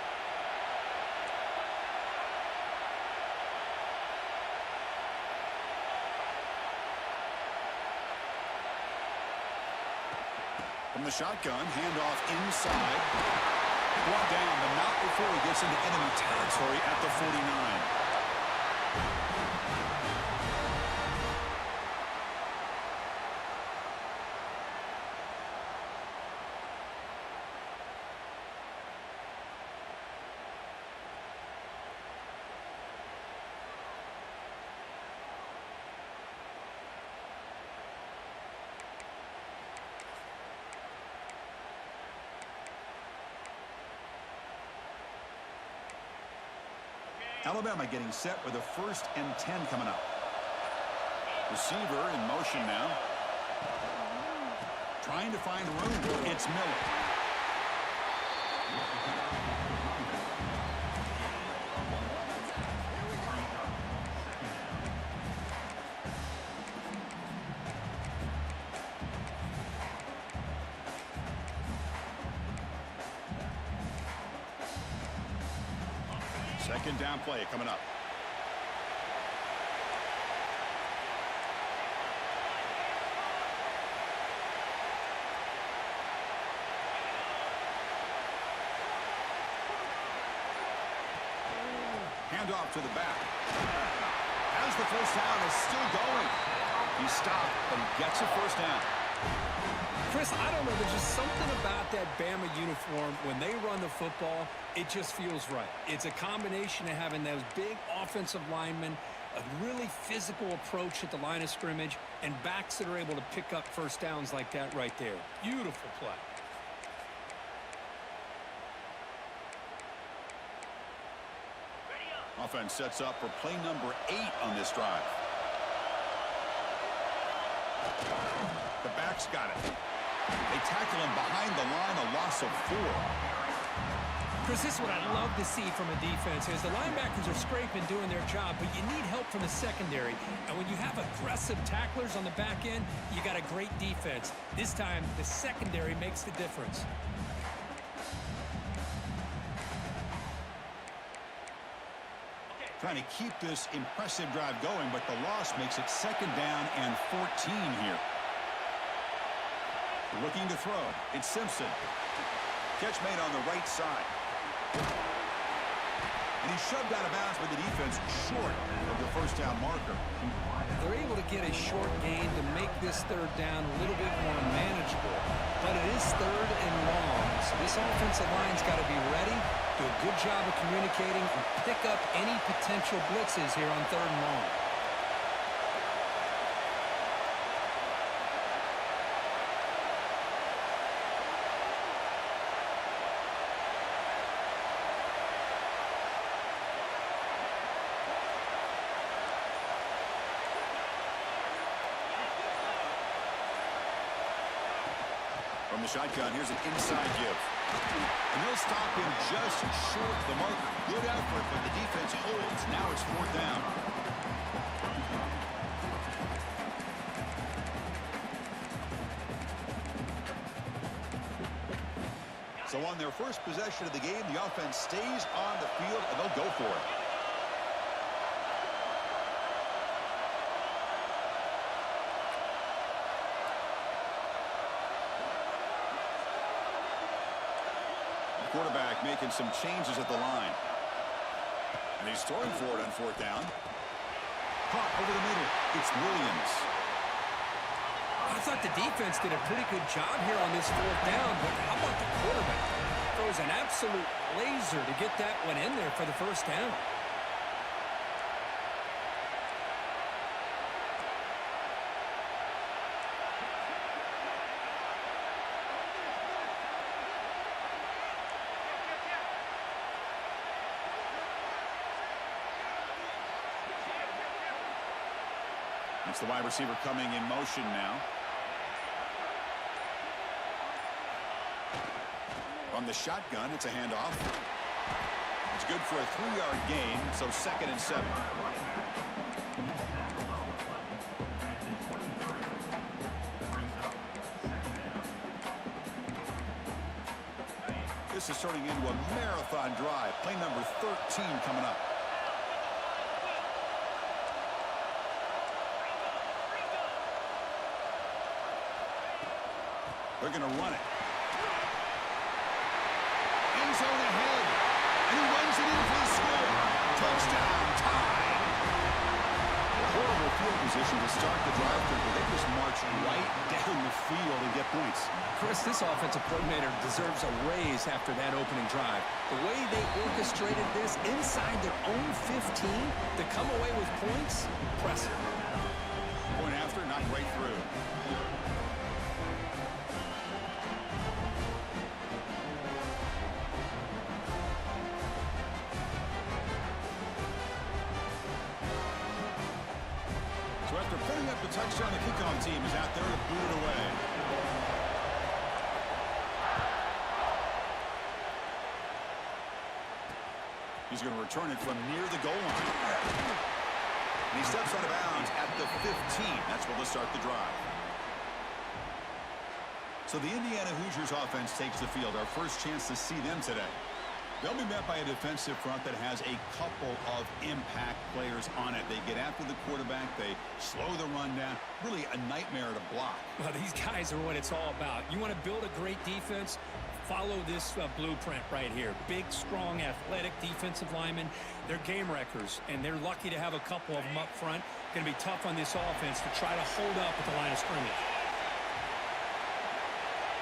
From the shotgun, handoff inside. Brought down, but not before he gets into enemy territory at the 49. Alabama getting set with a 1st and 10 coming up. Receiver in motion now. Trying to find room. It's Miller. Second down play coming up. Handoff to the back. As the first down is still going. He stopped, but he gets a first down. Chris, I don't know. There's just something about that Bama uniform. When they run the football, it just feels right. It's a combination of having those big offensive linemen, a really physical approach at the line of scrimmage, and backs that are able to pick up first downs like that right there. Beautiful play. Offense sets up for play number 8 on this drive. The back's got it. They tackle him behind the line, a loss of 4. Chris, this is what I love to see from a defense is the linebackers are scraping, doing their job, but you need help from the secondary. And when you have aggressive tacklers on the back end, you got a great defense. This time, the secondary makes the difference. Trying to keep this impressive drive going, but the loss makes it 2nd down and 14 here. Looking to throw. It's Simpson. Catch made on the right side. And he's shoved out of bounds by the defense short of the first down marker. They're able to get a short gain to make this 3rd down a little bit more manageable. But it is 3rd and long. So this offensive line's got to be ready, do a good job of communicating, and pick up any potential blitzes here on 3rd and long. From the shotgun, here's an inside give. And they'll stop him just short of the marker. Good effort, but the defense holds. Now it's 4th down. So on their first possession of the game, the offense stays on the field, and they'll go for it. Quarterback making some changes at the line. And he's throwing for it on 4th down. Caught over the middle. It's Williams. I thought the defense did a pretty good job here on this 4th down, but how about the quarterback? Throws an absolute laser to get that one in there for the first down. It's the wide receiver coming in motion now. On the shotgun, it's a handoff. It's good for a 3-yard gain, so 2nd and 7. This is turning into a marathon drive. Play number 13 coming up. They're going to run it. End zone ahead. And he runs it in for the score. Touchdown, tie. Horrible field position to start the drive through, but they just march right down the field and get points. Chris, this offensive coordinator deserves a raise after that opening drive. The way they orchestrated this inside their own 15 to come away with points, impressive. Point after, not right through. touchdown. The kickoff team is out there to boot it away. He's going to return it from near the goal line. And he steps out of bounds at the 15. That's where they'll start the drive. So the Indiana Hoosiers offense takes the field. Our first chance to see them today. They'll be met by a defensive front that has a couple of impact players on it. They get after the quarterback. They slow the run down. Really a nightmare to block. Well, these guys are what it's all about. You want to build a great defense? Follow this blueprint right here. Big, strong, athletic defensive linemen. They're game wreckers, and they're lucky to have a couple of them up front. Going to be tough on this offense to try to hold up at the line of scrimmage.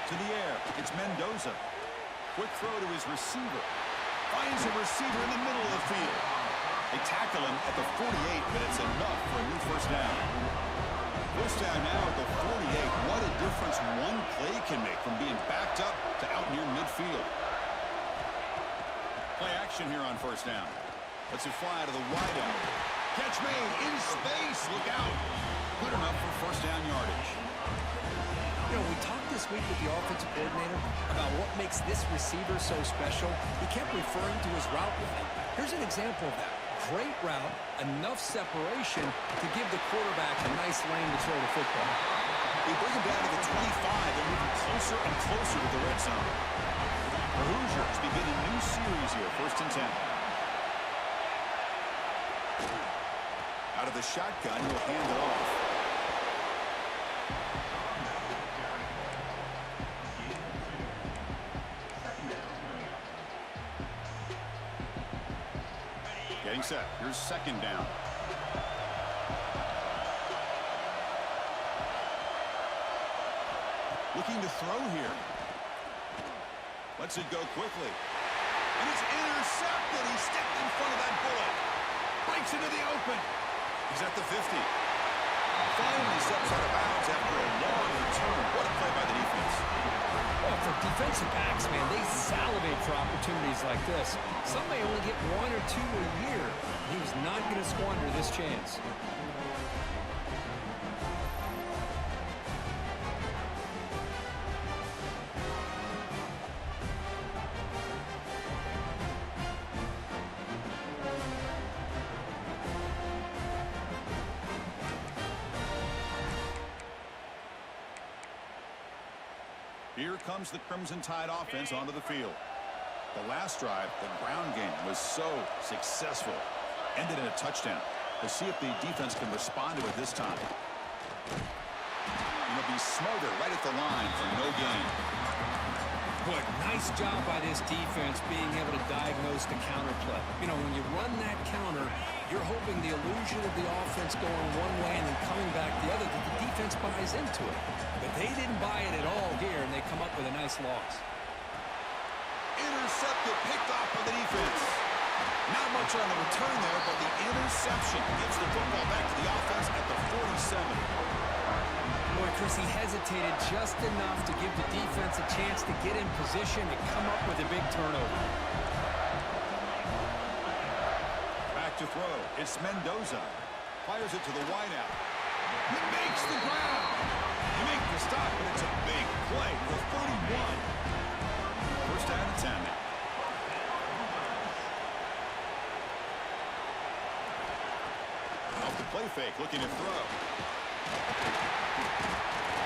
To the air, it's Mendoza. Quick throw to his receiver. Finds a receiver in the middle of the field. They tackle him at the 48, but it's enough for a new first down. First down now at the 48. What a difference one play can make from being backed up to out near midfield. Play action here on first down. Lets it fly to the wideout. Catch made in space. Look out. Good enough for first down yardage. You know, we talked this week with the offensive coordinator about what makes this receiver so special. He kept referring to his route with him. Here's an example of that. Great route, enough separation to give the quarterback a nice lane to throw the football. They bring him down to the 25 and moving closer and closer to the red zone. The Hoosiers begin a new series here, 1st and 10. Out of the shotgun, he'll hand it off. Getting set. Here's second down. Looking to throw here. Lets it go quickly. And it's intercepted. He stepped in front of that bullet. Breaks into the open. He's at the 50. Finally steps out of bounds after a long return. What a play by the defense. Well, for defensive backs, man, they salivate for opportunities like this. Some may only get 1 or 2 a year. He was not going to squander this chance. Here comes the Crimson Tide offense onto the field. The last drive, the ground game, was so successful. Ended in a touchdown. We'll see if the defense can respond to it this time. And they'll be smothered right at the line for no gain. Boy, nice job by this defense being able to diagnose the counter play. You know, when you run that counter, you're hoping the illusion of the offense going one way and then coming back the other, that the defense buys into it. But they didn't buy it at all here, and they come up with a nice loss. Intercepted, picked off by the defense. Not much on the return there, but the interception gives the football back to the offense at the 47. Boy, Chris, he hesitated just enough to give the defense a chance to get in position and come up with a big turnover. Back to throw. It's Mendoza. Fires it to the wideout. He makes the ground. He makes the stop, but it's a big play for 31. First down and 10 now. Off the play fake, looking to throw.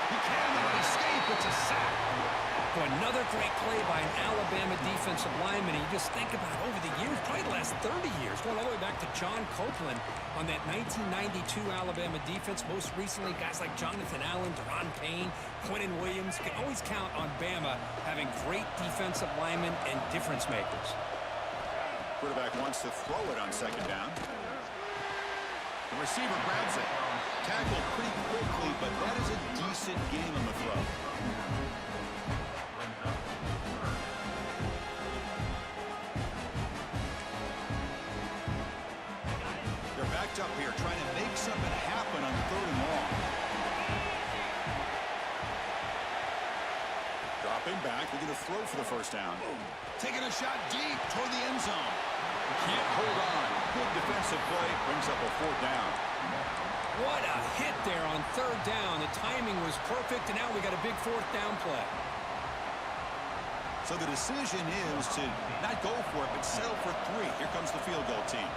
He cannot escape. It's a sack. Boy, another great play by an Alabama defensive lineman. You just think about over the years, probably the last 30 years, going all the way back to John Copeland on that 1992 Alabama defense. Most recently, guys like Jonathan Allen, Deron Payne, Quentin Williams. You can always count on Bama having great defensive linemen and difference makers. Quarterback wants to throw it on second down. The receiver grabs it. Tackled pretty quickly, but that is a decent game on the throw. They're backed up here, trying to make something happen on 3rd and long. Dropping back, looking to throw for the first down. Taking a shot deep toward the end zone. Can't hold on. Good defensive play, brings up a 4th down. What a hit there on third down. The timing was perfect, and now we got a big fourth down play. So the decision is to not go for it, but settle for 3. Here comes the field goal team.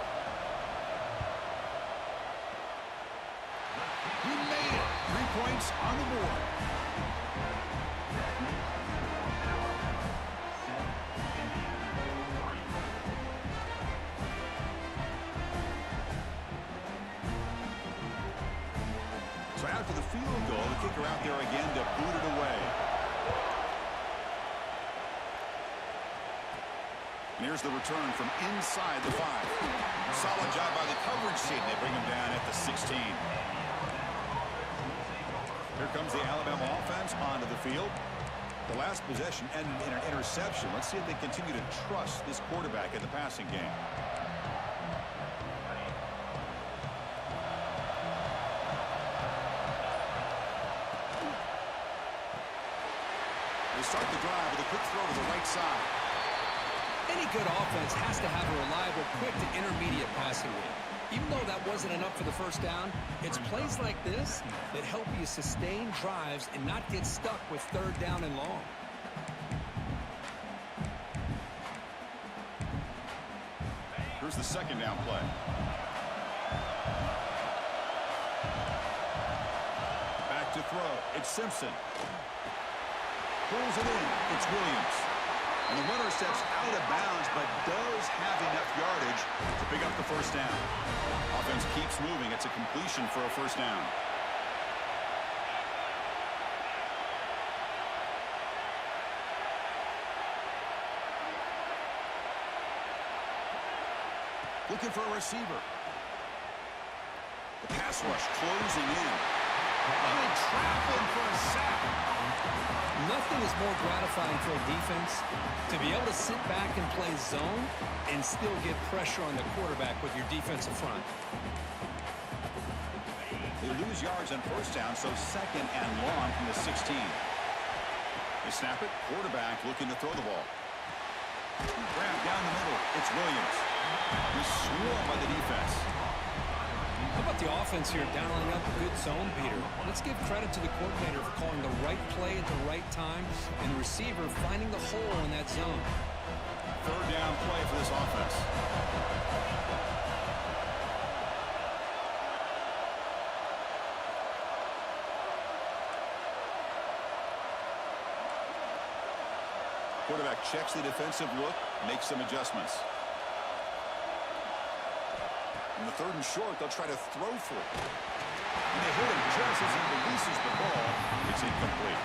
He made it. 3 points on the board. So after the field goal, the kicker out there again to boot it away. And here's the return from inside the 5. Solid job by the coverage team. They bring him down at the 16. Here comes the Alabama offense onto the field. The last possession ended in an interception. Let's see if they continue to trust this quarterback in the passing game. They start the drive with a quick throw to the right side. Any good offense has to have a reliable, quick to intermediate passing game. Even though that wasn't enough for the first down, it's plays like this that help you sustain drives and not get stuck with third down and long. Here's the second down play. Back to throw. It's Simpson. Pulls it in. It's Williams. And the runner steps out of bounds, but does have enough yardage to pick up the first down. Offense keeps moving. It's a completion for a first down. Looking for a receiver. The pass rush closing in. And they trap him for a sack. Nothing is more gratifying for a defense to be able to sit back and play zone and still get pressure on the quarterback with your defensive front. They lose yards on first down, so second and long from the 16. They snap it. Quarterback looking to throw the ball. Grab down the middle. It's Williams. He's swarmed by the defense. How about the offense here dialing up a good zone beater? Let's give credit to the coordinator for calling the right play at the right time and the receiver finding the hole in that zone. Third down play for this offense. Quarterback checks the defensive look, makes some adjustments. In the third and short, they'll try to throw for it. And they hit him just as he releases the ball. It's incomplete.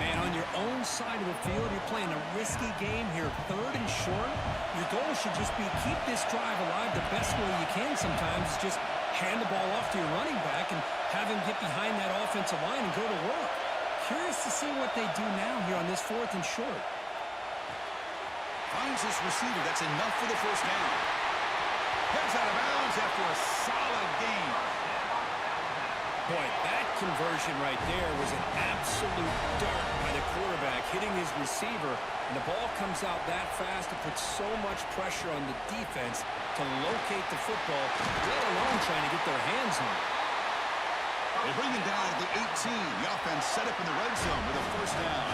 Man, on your own side of the field, you're playing a risky game here. Third and short, your goal should just be keep this drive alive the best way you can sometimes. Just hand the ball off to your running back and have him get behind that offensive line and go to work. Curious to see what they do now here on this fourth and short. Finds his receiver. That's enough for the first down. Heads out of bounds after a solid gain. Boy, that conversion right there was an absolute dart by the quarterback, hitting his receiver, and the ball comes out that fast. It puts so much pressure on the defense to locate the football, let alone trying to get their hands on it. They bring him down at the 18. The offense set up in the red zone with a first down.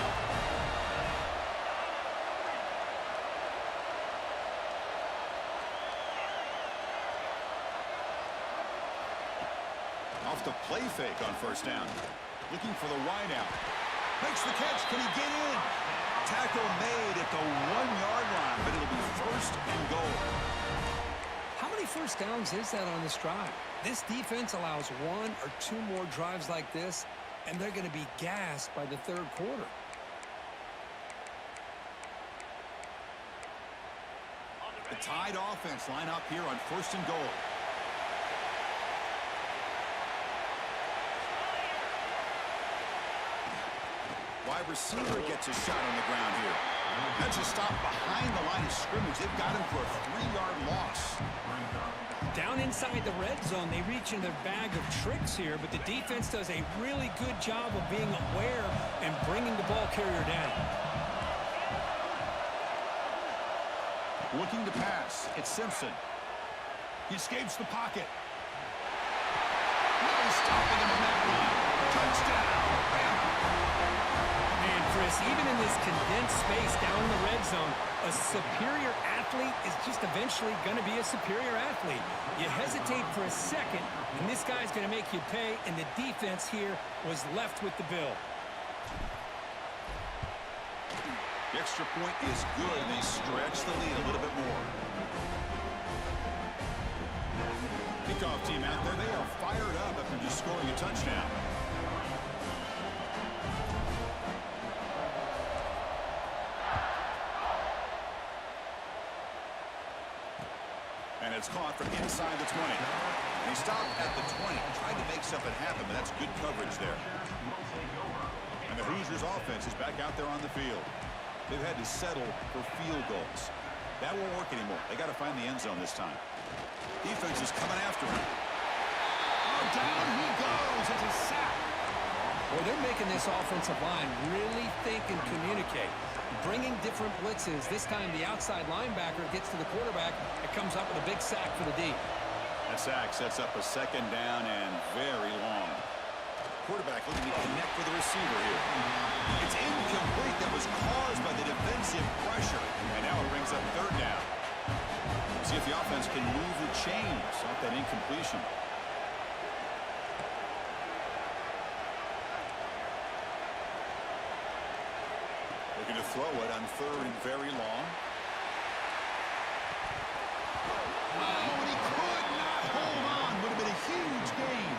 Off the play fake on first down. Looking for the wideout. Makes the catch. Can he get in? Tackle made at the 1-yard line, but it'll be first and goal. How many first downs is that on this drive? This defense allows 1 or 2 more drives like this, and they're going to be gassed by the third quarter. The Tide offense line up here on first and goal. Wide receiver gets a shot on the ground here. That's a stop behind the line of scrimmage. They've got him for a 3-yard loss. Down inside the red zone, they reach in their bag of tricks here, but the defense does a really good job of being aware and bringing the ball carrier down. Looking to pass. It's Simpson. He escapes the pocket. No stopping him on that run. Touchdown, Bama. And Chris, even in this condensed space down in the red zone, a superior athlete is just eventually going to be a superior athlete. You hesitate for a second, and this guy's going to make you pay, and the defense here was left with the bill. The extra point is good, and they stretch the lead a little bit more. Kickoff team out there, they are fired up after just scoring a touchdown. And it's caught from inside the 20. He stopped at the 20, tried to make something happen, but that's good coverage there. And the Hoosiers offense is back out there on the field. They've had to settle for field goals. That won't work anymore. They got to find the end zone this time. Defense is coming after him. Oh, down he goes. It's a sack. Well, they're making this offensive line really think and communicate. Bringing different blitzes. This time the outside linebacker gets to the quarterback. It comes up with a big sack for the D. That sack sets up a second down and very long. Quarterback looking to connect with the receiver here. It's incomplete. That was caused by the defensive pressure. And now it brings up third down. See if the offense can move the chains off that incompletion. Looking to throw it on third and very long. Oh, and he could not hold on. Would have been a huge gain.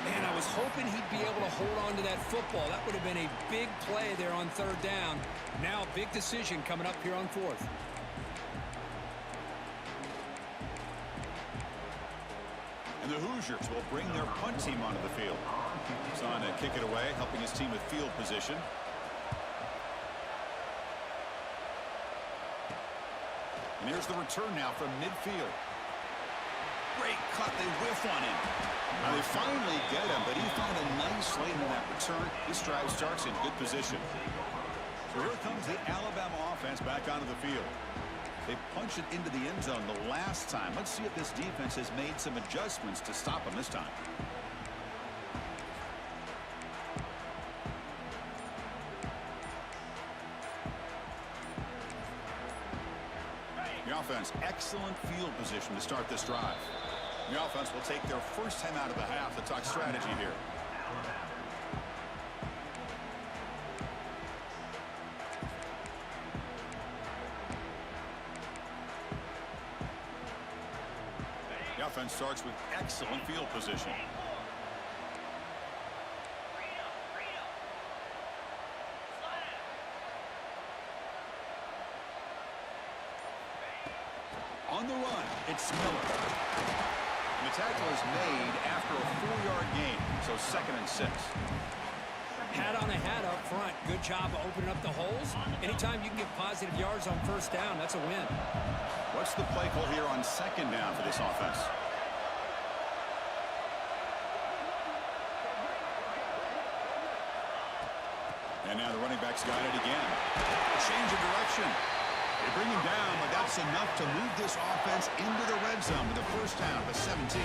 Man, I was hoping he'd be able to hold on to that football. That would have been a big play there on third down. Now, big decision coming up here on fourth. And the Hoosiers will bring their punt team onto the field. He's on to kick it away, helping his team with field position. And here's the return now from midfield. Great cut. They whiff on him. Now they finally get him, but he found a nice lane in that return. This drive starts in good position. So here comes the Alabama offense back onto the field. They punched it into the end zone the last time. Let's see if this defense has made some adjustments to stop them this time. The offense, excellent field position to start this drive. The offense will take their first time out of the half to talk strategy here. The offense starts with excellent field position. On the run, it's Miller. And the tackle is made after a 4-yard gain, so 2nd and 6. Hat on a hat up front. Good job of opening up the holes. Anytime you can get positive yards on first down, that's a win. What's the play call here on 2nd down for this offense? And now the running back's got it again. Change of direction. They bring him down, but that's enough to move this offense into the red zone with a first down at 17.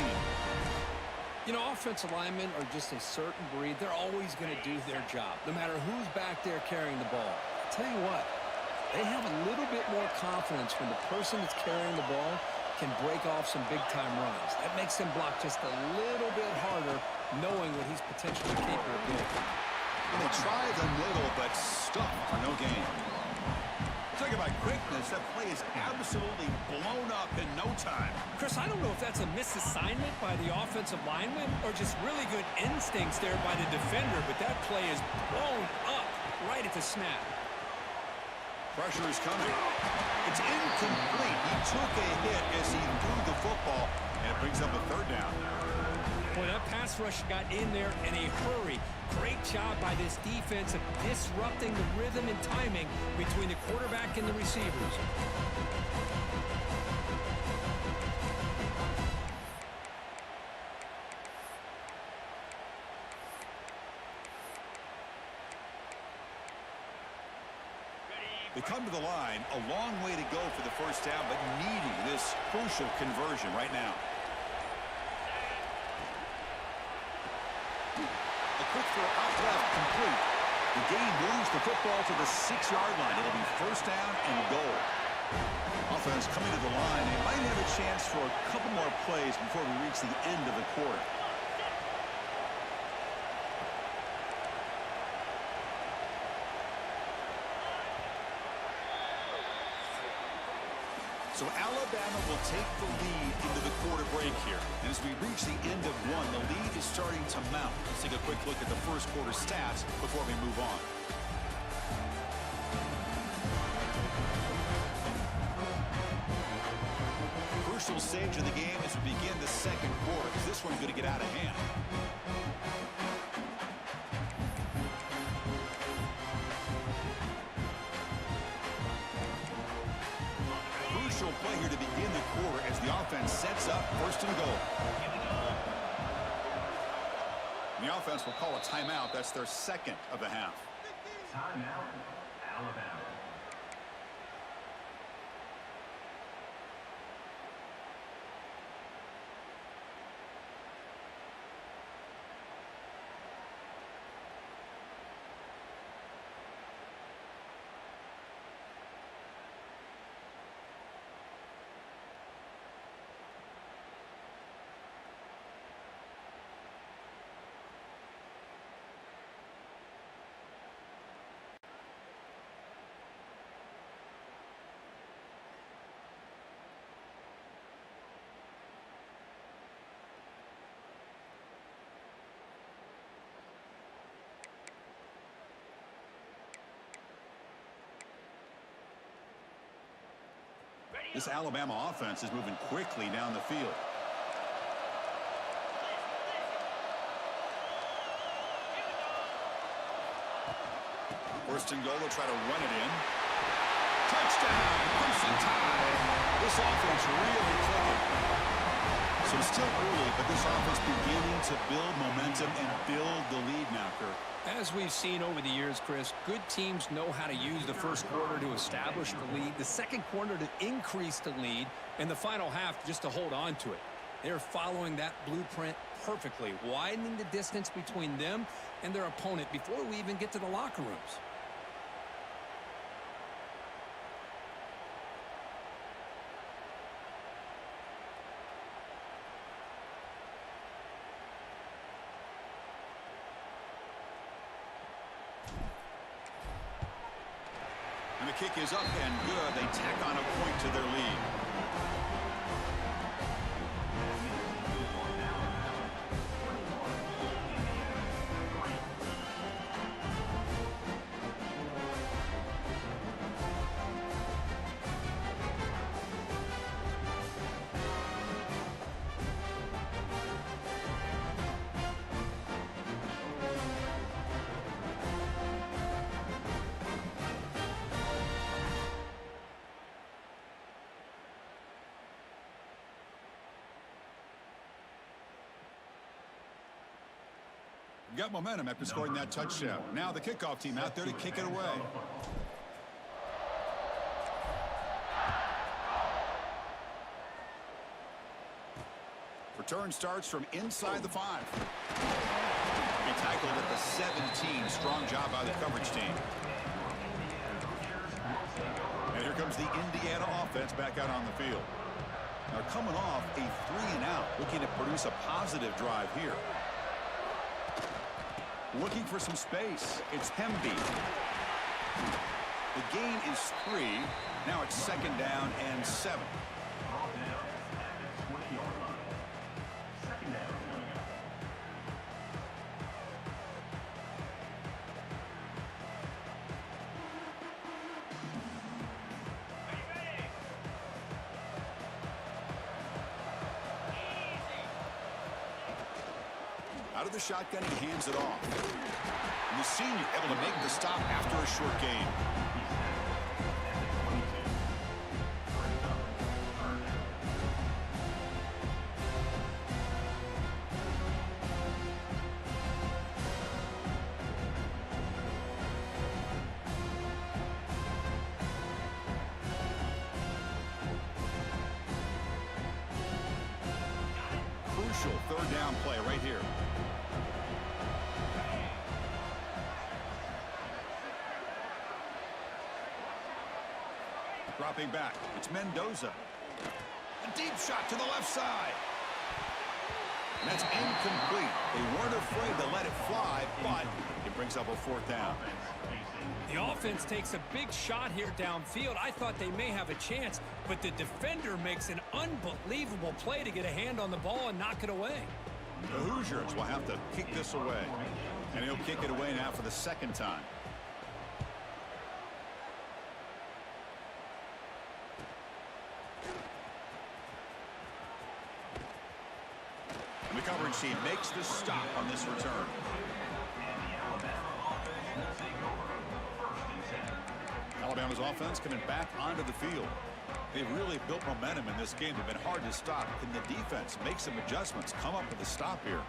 You know, offensive linemen are just a certain breed. They're always going to do their job, no matter who's back there carrying the ball. I'll tell you what, they have a little bit more confidence when the person that's carrying the ball can break off some big-time runs. That makes them block just a little bit harder, knowing what he's potentially capable of doing. And they try the middle, but stuck for no gain. Talk about quickness. That play is absolutely blown up in no time. Chris, I don't know if that's a misassignment by the offensive lineman or just really good instincts there by the defender, but that play is blown up right at the snap. Pressure is coming. It's incomplete. He took a hit as he threw the football, and it brings up a third down. Boy, that pass rush got in there in a hurry. Great job by this defense of disrupting the rhythm and timing between the quarterback and the receivers. They come to the line, a long way to go for the first down, but needing this crucial conversion right now. throw out left, complete. The gain moves the football to the 6-yard line. It'll be first down and goal. Offense coming to the line. They might have a chance for a couple more plays before we reach the end of the quarter. So Alabama will take the lead into the quarter break here. And as we reach the end of one, the lead is starting to mount. Let's take a quick look at the first quarter stats before we move on. Crucial stage of the game as we begin the second quarter. Is this one going to get out of hand? Play here to begin the quarter as the offense sets up first and goal. The offense will call a timeout. That's their second of the half. Timeout, Alabama. This Alabama offense is moving quickly down the field. First and goal, they'll try to run it in. Touchdown! Crimson Tide! This offense really clicking. So it's still early, but this offense beginning to build momentum and build the lead now, Kirk. As we've seen over the years, Chris, good teams know how to use the first quarter to establish the lead, the second quarter to increase the lead, and the final half just to hold on to it. They're following that blueprint perfectly, widening the distance between them and their opponent before we even get to the locker rooms. And the kick is up and good. They tack on a point to their lead. Got momentum after scoring that touchdown. Now the kickoff team out there to kick it away. Return starts from inside the 5. He tackled at the 17. Strong job by the coverage team. And here comes the Indiana offense back out on the field. They're coming off a 3-and-out, looking to produce a positive drive here. Looking for some space. It's Hemby. The gain is 3. Now it's second down and 7. Out of the shotgun, he hands it off. And the senior able to make the stop after a short gain. Crucial third down play right here. Dropping back. It's Mendoza. A deep shot to the left side. And that's incomplete. They weren't afraid to let it fly, but it brings up a 4th down. The offense takes a big shot here downfield. I thought they may have a chance, but the defender makes an unbelievable play to get a hand on the ball and knock it away. The Hoosiers will have to kick this away. And he'll kick it away now for the 2nd time. And the coverage team makes the stop on this return. Alabama's offense coming back onto the field. They've really built momentum in this game. They've been hard to stop. Can the defense make some adjustments, come up with a stop here?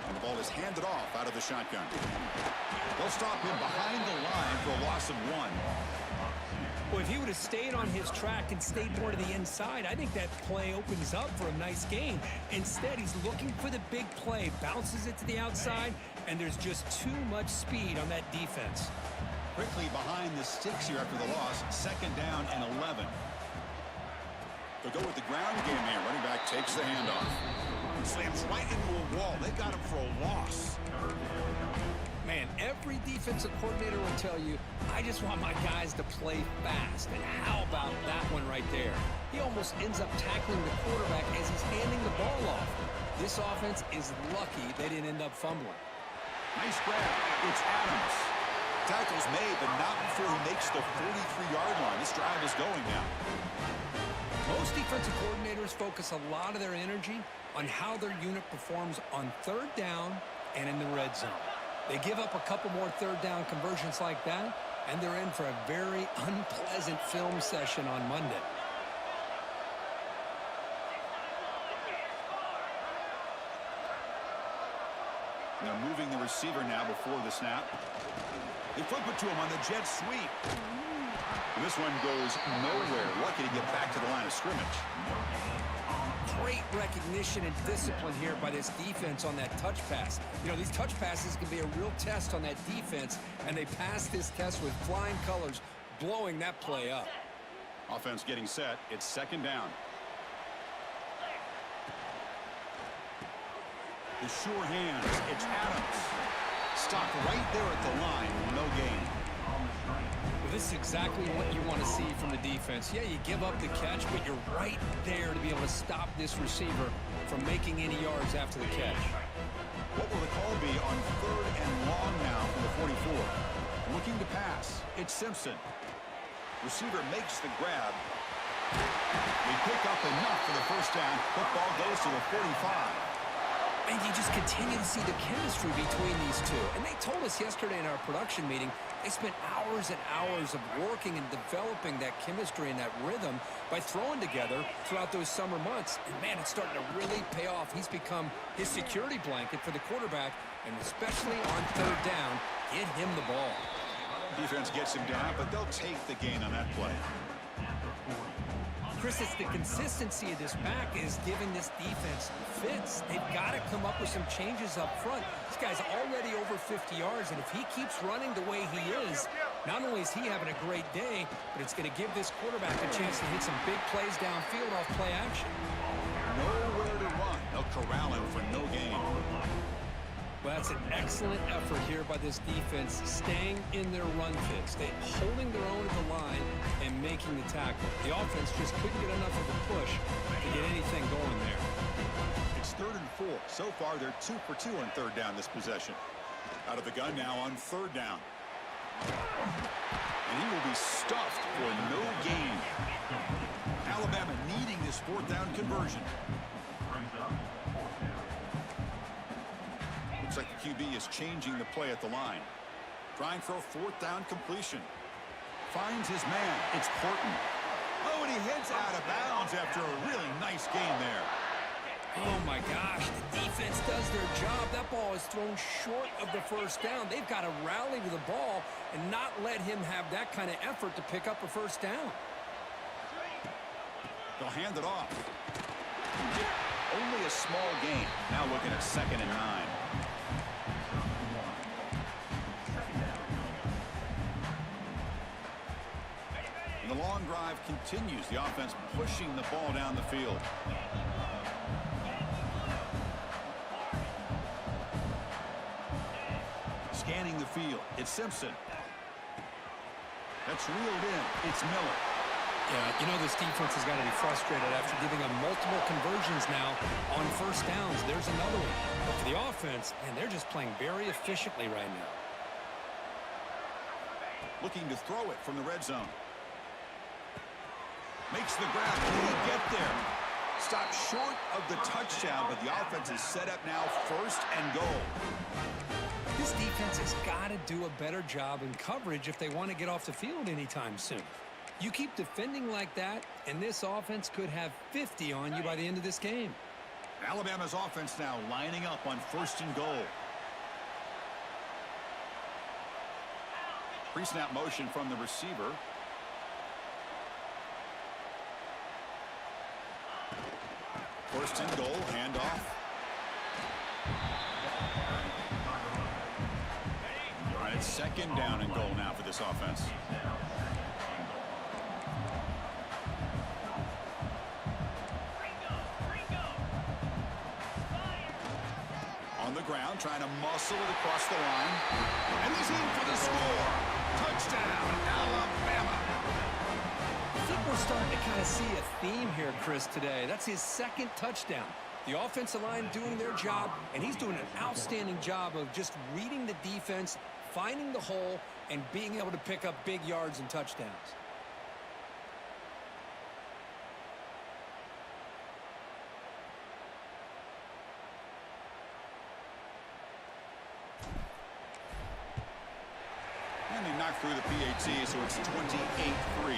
And the ball is handed off out of the shotgun. They'll stop him behind the line for a loss of 1. Well, if he would have stayed on his track and stayed more to the inside, I think that play opens up for a nice gain. Instead, he's looking for the big play, bounces it to the outside, and there's just too much speed on that defense. Quickly behind the sticks here after the loss. 2nd down and 11. They'll go with the ground game here. Running back takes the handoff. Slams right into a wall. They got him for a loss. Man, every defensive coordinator will tell you, I just want my guys to play fast. And how about that one right there? He almost ends up tackling the quarterback as he's handing the ball off. This offense is lucky they didn't end up fumbling. Nice grab. It's Adams. Tackle's made, but not before he makes the 43-yard line. This drive is going now. Most defensive coordinators focus a lot of their energy on how their unit performs on 3rd down and in the red zone. They give up a couple more 3rd down conversions like that, and they're in for a very unpleasant film session on Monday. They're moving the receiver now before the snap. They flip it to him on the jet sweep. And this one goes nowhere. Lucky to get back to the line of scrimmage. Great recognition and discipline here by this defense on that touch pass. You know, these touch passes can be a real test on that defense, and they passed this test with flying colors, blowing that play up. Offense getting set. It's 2nd down. The sure hands. It's Adams. Stopped right there at the line. No gain. Well, this is exactly what you want to see from the defense. Yeah, you give up the catch, but you're right there to be able to stop this receiver from making any yards after the catch. What will the call be on 3rd and long now from the 44? Looking to pass. It's Simpson. Receiver makes the grab. They pick up enough for the 1st down. Football goes to the 45. And you just continue to see the chemistry between these two. And they told us yesterday in our production meeting, they spent hours and hours of working and developing that chemistry and that rhythm by throwing together throughout those summer months. And, man, it's starting to really pay off. He's become his security blanket for the quarterback, and especially on 3rd down, get him the ball. Defense gets him down, but they'll take the gain on that play. Chris, it's the consistency of this back is giving this defense fits. They've got to come up with some changes up front. This guy's already over 50 yards, and if he keeps running the way he is, not only is he having a great day, but it's going to give this quarterback a chance to hit some big plays downfield off play action. Nowhere to run. They'll corral him for no gain. Well, that's an excellent effort here by this defense, staying in their run fits, holding their own at the line and making the tackle. The offense just couldn't get enough of a push to get anything going there. It's 3rd and 4. So far, they're 2 for 2 on 3rd down this possession. Out of the gun now on 3rd down. And he will be stuffed for no gain. Alabama needing this 4th down conversion. Looks like the QB is changing the play at the line. Trying for a 4th down completion. Finds his man. It's Horton. Oh, and he heads out of bounds after a really nice gain there. Oh, my gosh. The defense does their job. That ball is thrown short of the 1st down. They've got to rally to the ball and not let him have that kind of effort to pick up a 1st down. They'll hand it off. Only a small gain. Now looking at 2nd and 9. continues. The offense pushing the ball down the field. Scanning the field. It's Simpson. That's reeled in. It's Miller. Yeah, you know this defense has got to be frustrated after giving them multiple conversions now on first downs. There's another one. But for the offense, man, they're just playing very efficiently right now. Looking to throw it from the red zone. Makes the grab. Can he get there? Stopped short of the touchdown, but the offense is set up now, 1st and goal. This defense has got to do a better job in coverage if they want to get off the field anytime soon. You keep defending like that, and this offense could have 50 on you by the end of this game. Alabama's offense now lining up on 1st and goal. Pre-snap motion from the receiver. First and goal, handoff. All right, it's 2nd down and goal now for this offense. On the ground, trying to muscle it across the line. And he's in for the score. Touchdown, Alabama. I think we're starting to kind of see a theme here, Chris, today. That's his 2nd touchdown. The offensive line doing their job, and he's doing an outstanding job of just reading the defense, finding the hole, and being able to pick up big yards and touchdowns. And they knocked through the PAT, so it's 28-3.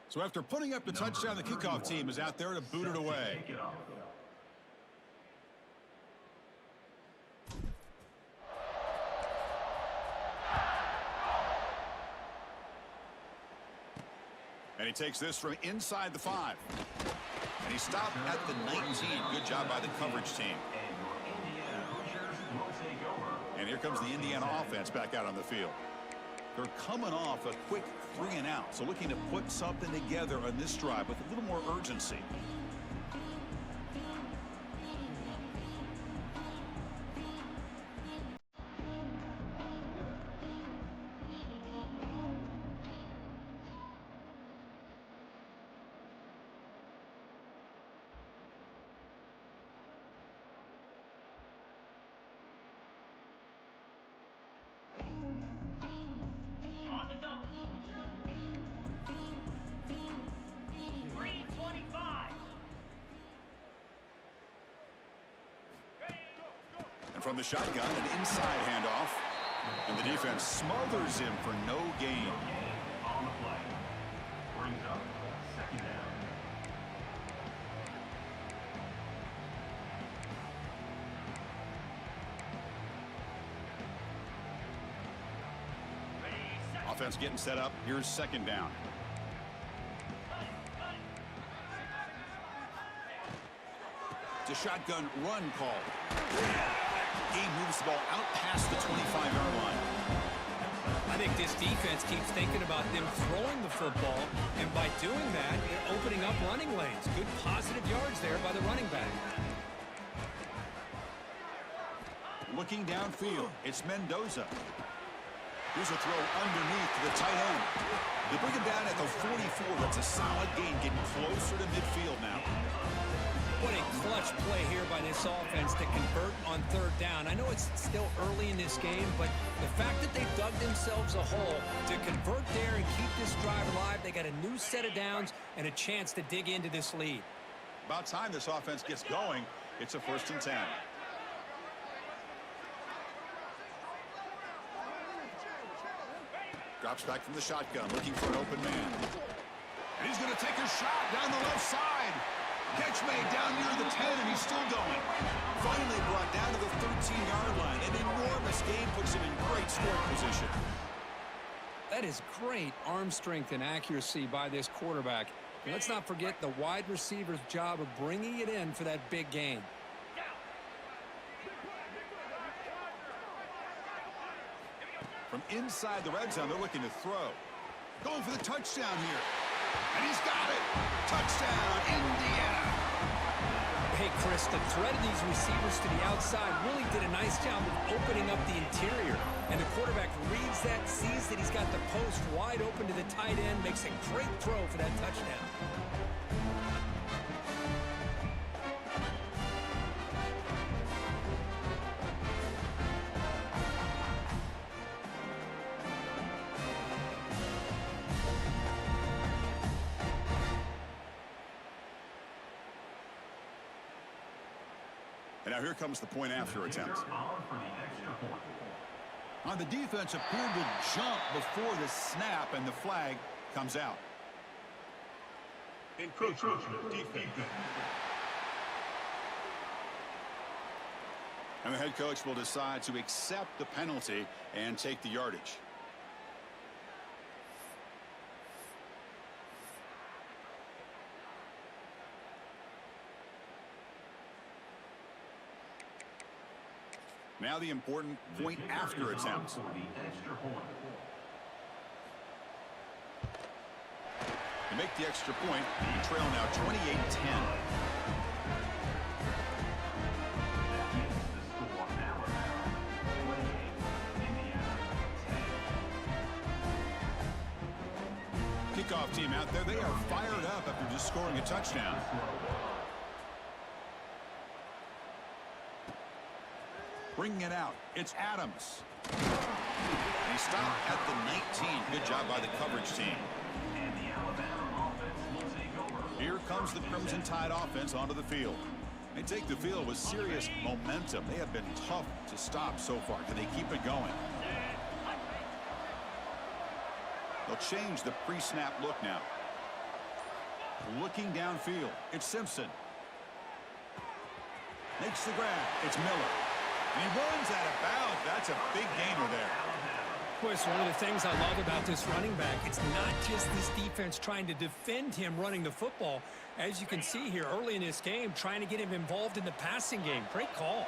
So after putting up the touchdown, the kickoff team is out there to boot it away. And he takes this from inside the 5. And he stopped at the 19. Good job by the coverage team. And here comes the Indiana offense back out on the field. They're coming off a quick 3-and-out, so looking to put something together on this drive with a little more urgency. From the shotgun, an inside handoff, and the defense smothers him for no gain. On the play, brings up 2nd down. Offense getting set up. Here's 2nd down. It's a shotgun run call. He moves the ball out past the 25-yard line. I think this defense keeps thinking about them throwing the football, and by doing that, they're opening up running lanes. Good positive yards there by the running back. Looking downfield, it's Mendoza. Here's a throw underneath to the tight end. They bring him down at the 44. That's a solid gain, getting closer to midfield now. What a clutch play here by this offense to convert on third down. I know it's still early in this game, but the fact that they dug themselves a hole to convert there and keep this drive alive, they got a new set of downs and a chance to dig into this lead. About time this offense gets going. It's a 1st and 10. Drops back from the shotgun, looking for an open man. And he's going to take a shot down the left side. Catch made down near the 10, and he's still going. Finally brought down to the 13-yard line. An enormous gain puts him in great scoring position. That is great arm strength and accuracy by this quarterback. And let's not forget the wide receiver's job of bringing it in for that big gain. From inside the red zone, they're looking to throw. Going for the touchdown here. And he's got it. Touchdown, Indiana. Hey, Chris, the threat of these receivers to the outside really did a nice job of opening up the interior. And the quarterback reads that, sees that he's got the post wide open to the tight end, makes a great throw for that touchdown. And now here comes the point after attempt. On the defense appeared to jump before the snap, and the flag comes out. Encroachment defense. And the head coach will decide to accept the penalty and take the yardage. Now the important point after attempt. To make the extra point, the trail now 28-10. Kickoff team out there, they are fired up after just scoring a touchdown. Bringing it out, it's Adams. And he stopped at the 19. Good job by the coverage team. Here comes the Crimson Tide offense onto the field. They take the field with serious momentum. They have been tough to stop so far. Can they keep it going? They'll change the pre-snap look now. Looking downfield, it's Simpson. Makes the grab, it's Miller. And he runs out of bounds. That's a big gainer there. Boy, it's one of the things I love about this running back. It's not just this defense trying to defend him running the football. As you can see here early in this game, trying to get him involved in the passing game. Great call.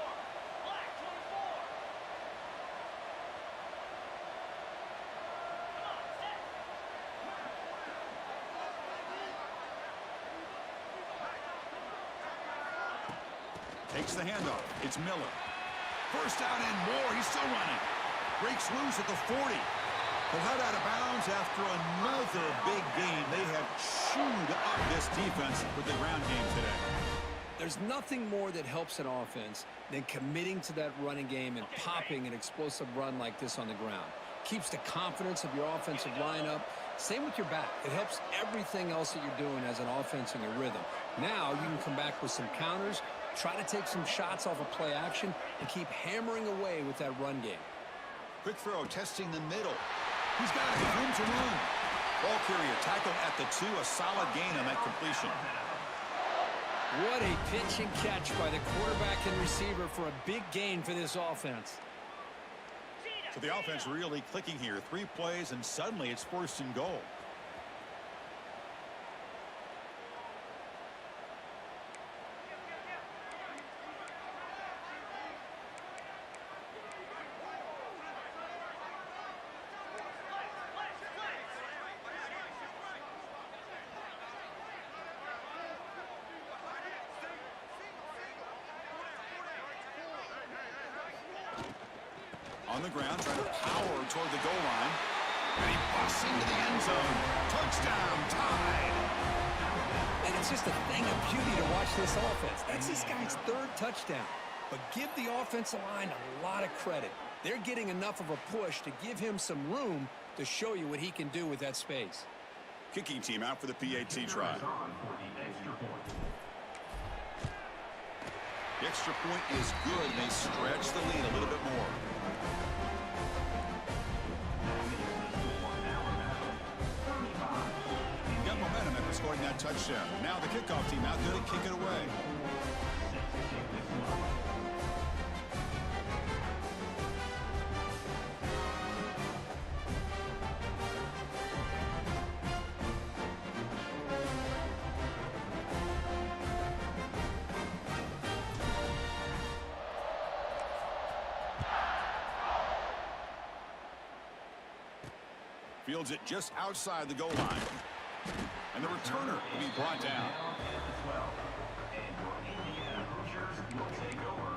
Takes the handoff. It's Miller. First down and more. He's still running. Breaks loose at the 40. But head out of bounds after another big gain. They have chewed up this defense with the ground game today. There's nothing more that helps an offense than committing to that running game and popping an explosive run like this on the ground. Keeps the confidence of your offensive lineup. Same with your back. It helps everything else that you're doing as an offense in your rhythm. Now you can come back with some counters, try to take some shots off of play action, and keep hammering away with that run game. Quick throw, testing the middle. He's got it. Room to run. Ball carrier tackle at the 2. A solid gain on that completion. What a pitch and catch by the quarterback and receiver for a big gain for this offense. So the offense really clicking here. 3 plays, and suddenly it's 1st and goal. On the ground, trying to power toward the goal line. And he busts into the end zone. Touchdown, Tide. And it's just a thing of beauty to watch this offense. That's this guy's third touchdown. But give the offensive line a lot of credit. They're getting enough of a push to give him some room to show you what he can do with that space. Kicking team out for the PAT try. The extra point is good, and they stretch the lead a little bit more. Got momentum after scoring that touchdown. Now the kickoff team out there to kick it away. Fields it just outside the goal line. And the returner will be brought down.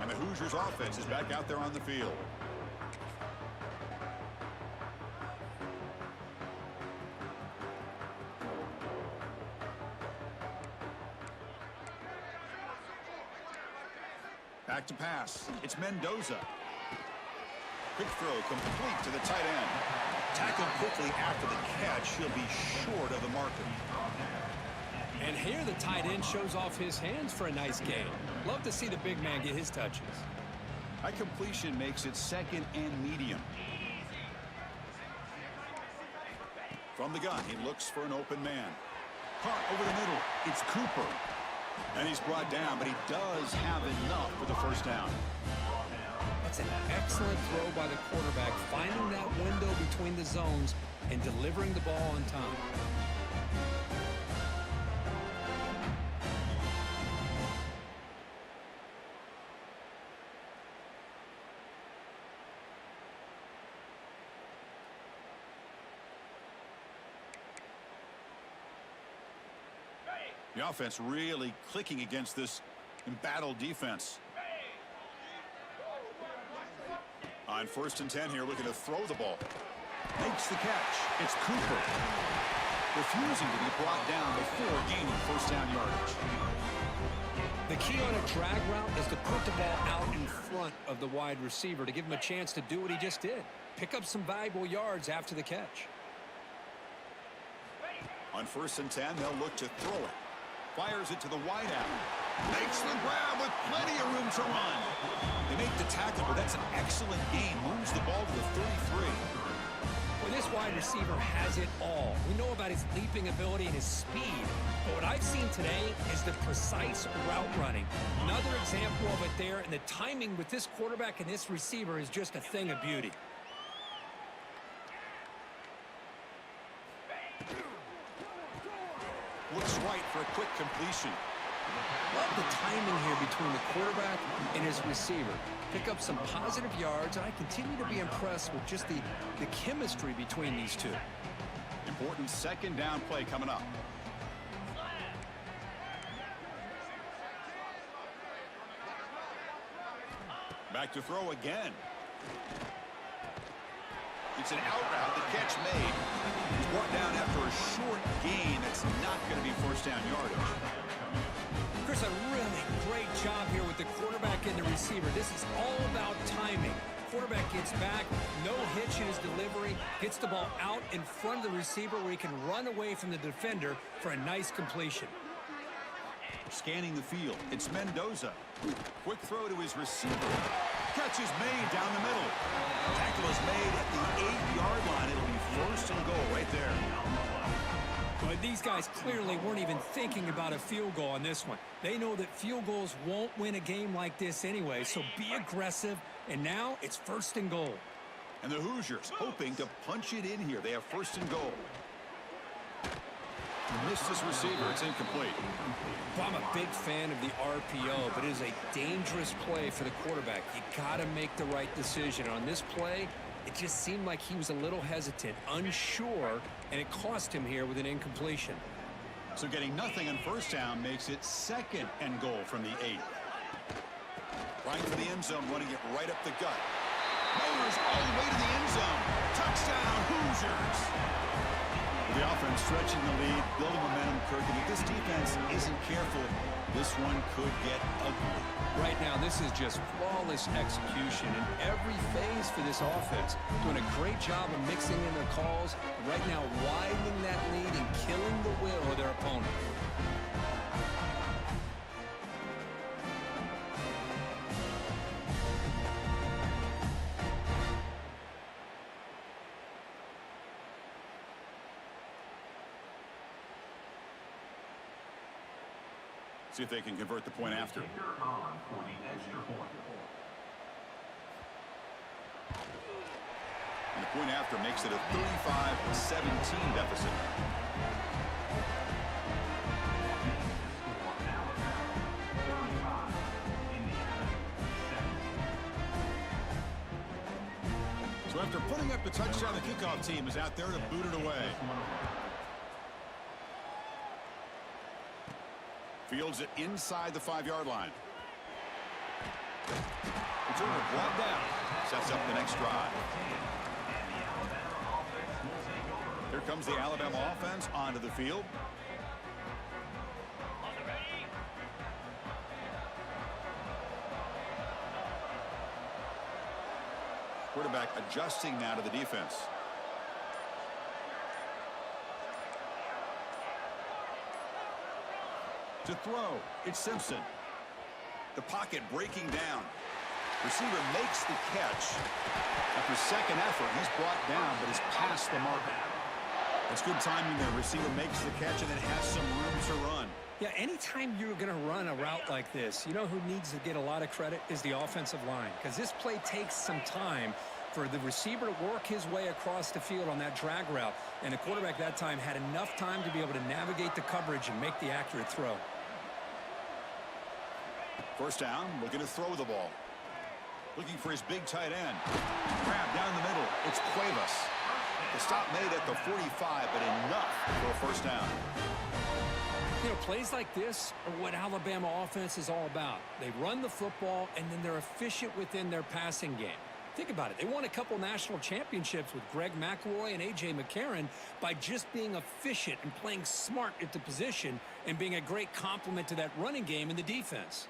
And the Hoosiers offense is back out there on the field. Back to pass. It's Mendoza. Quick throw complete to the tight end. Tackled quickly after the catch. He'll be short of the marker. And here the tight end shows off his hands for a nice gain. Love to see the big man get his touches. That completion makes it second and medium. From the gun, he looks for an open man. Caught over the middle. It's Cooper. And he's brought down, but he does have enough for the first down. That's an excellent throw by the quarterback, finding that window between the zones and delivering the ball on time. The offense really clicking against this embattled defense. On 1st and 10 here, looking to throw the ball. Makes the catch. It's Cooper. Refusing to be brought down before gaining first down yardage. The key on a drag route is to put the ball out in front of the wide receiver to give him a chance to do what he just did. Pick up some valuable yards after the catch. On 1st and 10, they'll look to throw it. Fires it to the wideout. Makes the grab with plenty of room to run. They make the tackle, but that's an excellent gain. Moves the ball to the 33. Well, this wide receiver has it all. We know about his leaping ability and his speed. But what I've seen today is the precise route running. Another example of it there, and the timing with this quarterback and this receiver is just a thing of beauty. Looks right for a quick completion. Love the timing here between the quarterback and his receiver. Pick up some positive yards, and I continue to be impressed with just the chemistry between these two. Important second down play coming up. Back to throw again. It's an out route. The catch made. He's brought down after a short gain. That's not going to be first down yardage. Chris, a really great job here with the quarterback and the receiver. This is all about timing. Quarterback gets back, no hitch in his delivery, gets the ball out in front of the receiver where he can run away from the defender for a nice completion. Scanning the field. It's Mendoza. Quick throw to his receiver. Catch is made down the middle. Tackle is made at the 8-yard line. It'll be first and goal right there. But these guys clearly weren't even thinking about a field goal on this one. They know that field goals won't win a game like this anyway, so be aggressive, and now it's first and goal. And the Hoosiers hoping to punch it in here. They have first and goal. Missed his receiver. It's incomplete. Well, I'm a big fan of the RPO, but it is a dangerous play for the quarterback. You got to make the right decision. On this play, it just seemed like he was a little hesitant, unsure, and it cost him here with an incompletion. So getting nothing on first down makes it second and goal from the 8. Trying for the end zone, running it right up the gut. Motors all the way to the end zone. Touchdown, Hoosiers. The offense stretching the lead, building momentum, Kirk. And if this defense isn't careful, this one could get ugly. Right now, this is just flawless execution in every phase for this offense. Doing a great job of mixing in their calls. Right now, widening that lead and killing the will of their opponent. See if they can convert the point after. And the point after makes it a 35-17 deficit. So after putting up the touchdown, the kickoff team is out there to boot it away. Fields it inside the 5-yard line. Returner brought down. Sets up the next drive. Here comes the Alabama offense onto the field. Quarterback adjusting now to the defense. To throw, it's Simpson. The pocket breaking down. Receiver makes the catch. After second effort, he's brought down, but is past the marker. That's good timing there. Receiver makes the catch and then has some room to run. Yeah, anytime you're going to run a route like this, you know who needs to get a lot of credit is the offensive line. Because this play takes some time for the receiver to work his way across the field on that drag route. And the quarterback that time had enough time to be able to navigate the coverage and make the accurate throw. First down, looking to throw the ball. Looking for his big tight end. Grab down the middle. It's Cuevas. The stop made at the 45, but enough for a first down. You know, plays like this are what Alabama offense is all about. They run the football, and then they're efficient within their passing game. Think about it. They won a couple national championships with Greg McElroy and A.J. McCarron by just being efficient and playing smart at the position and being a great complement to that running game in the defense.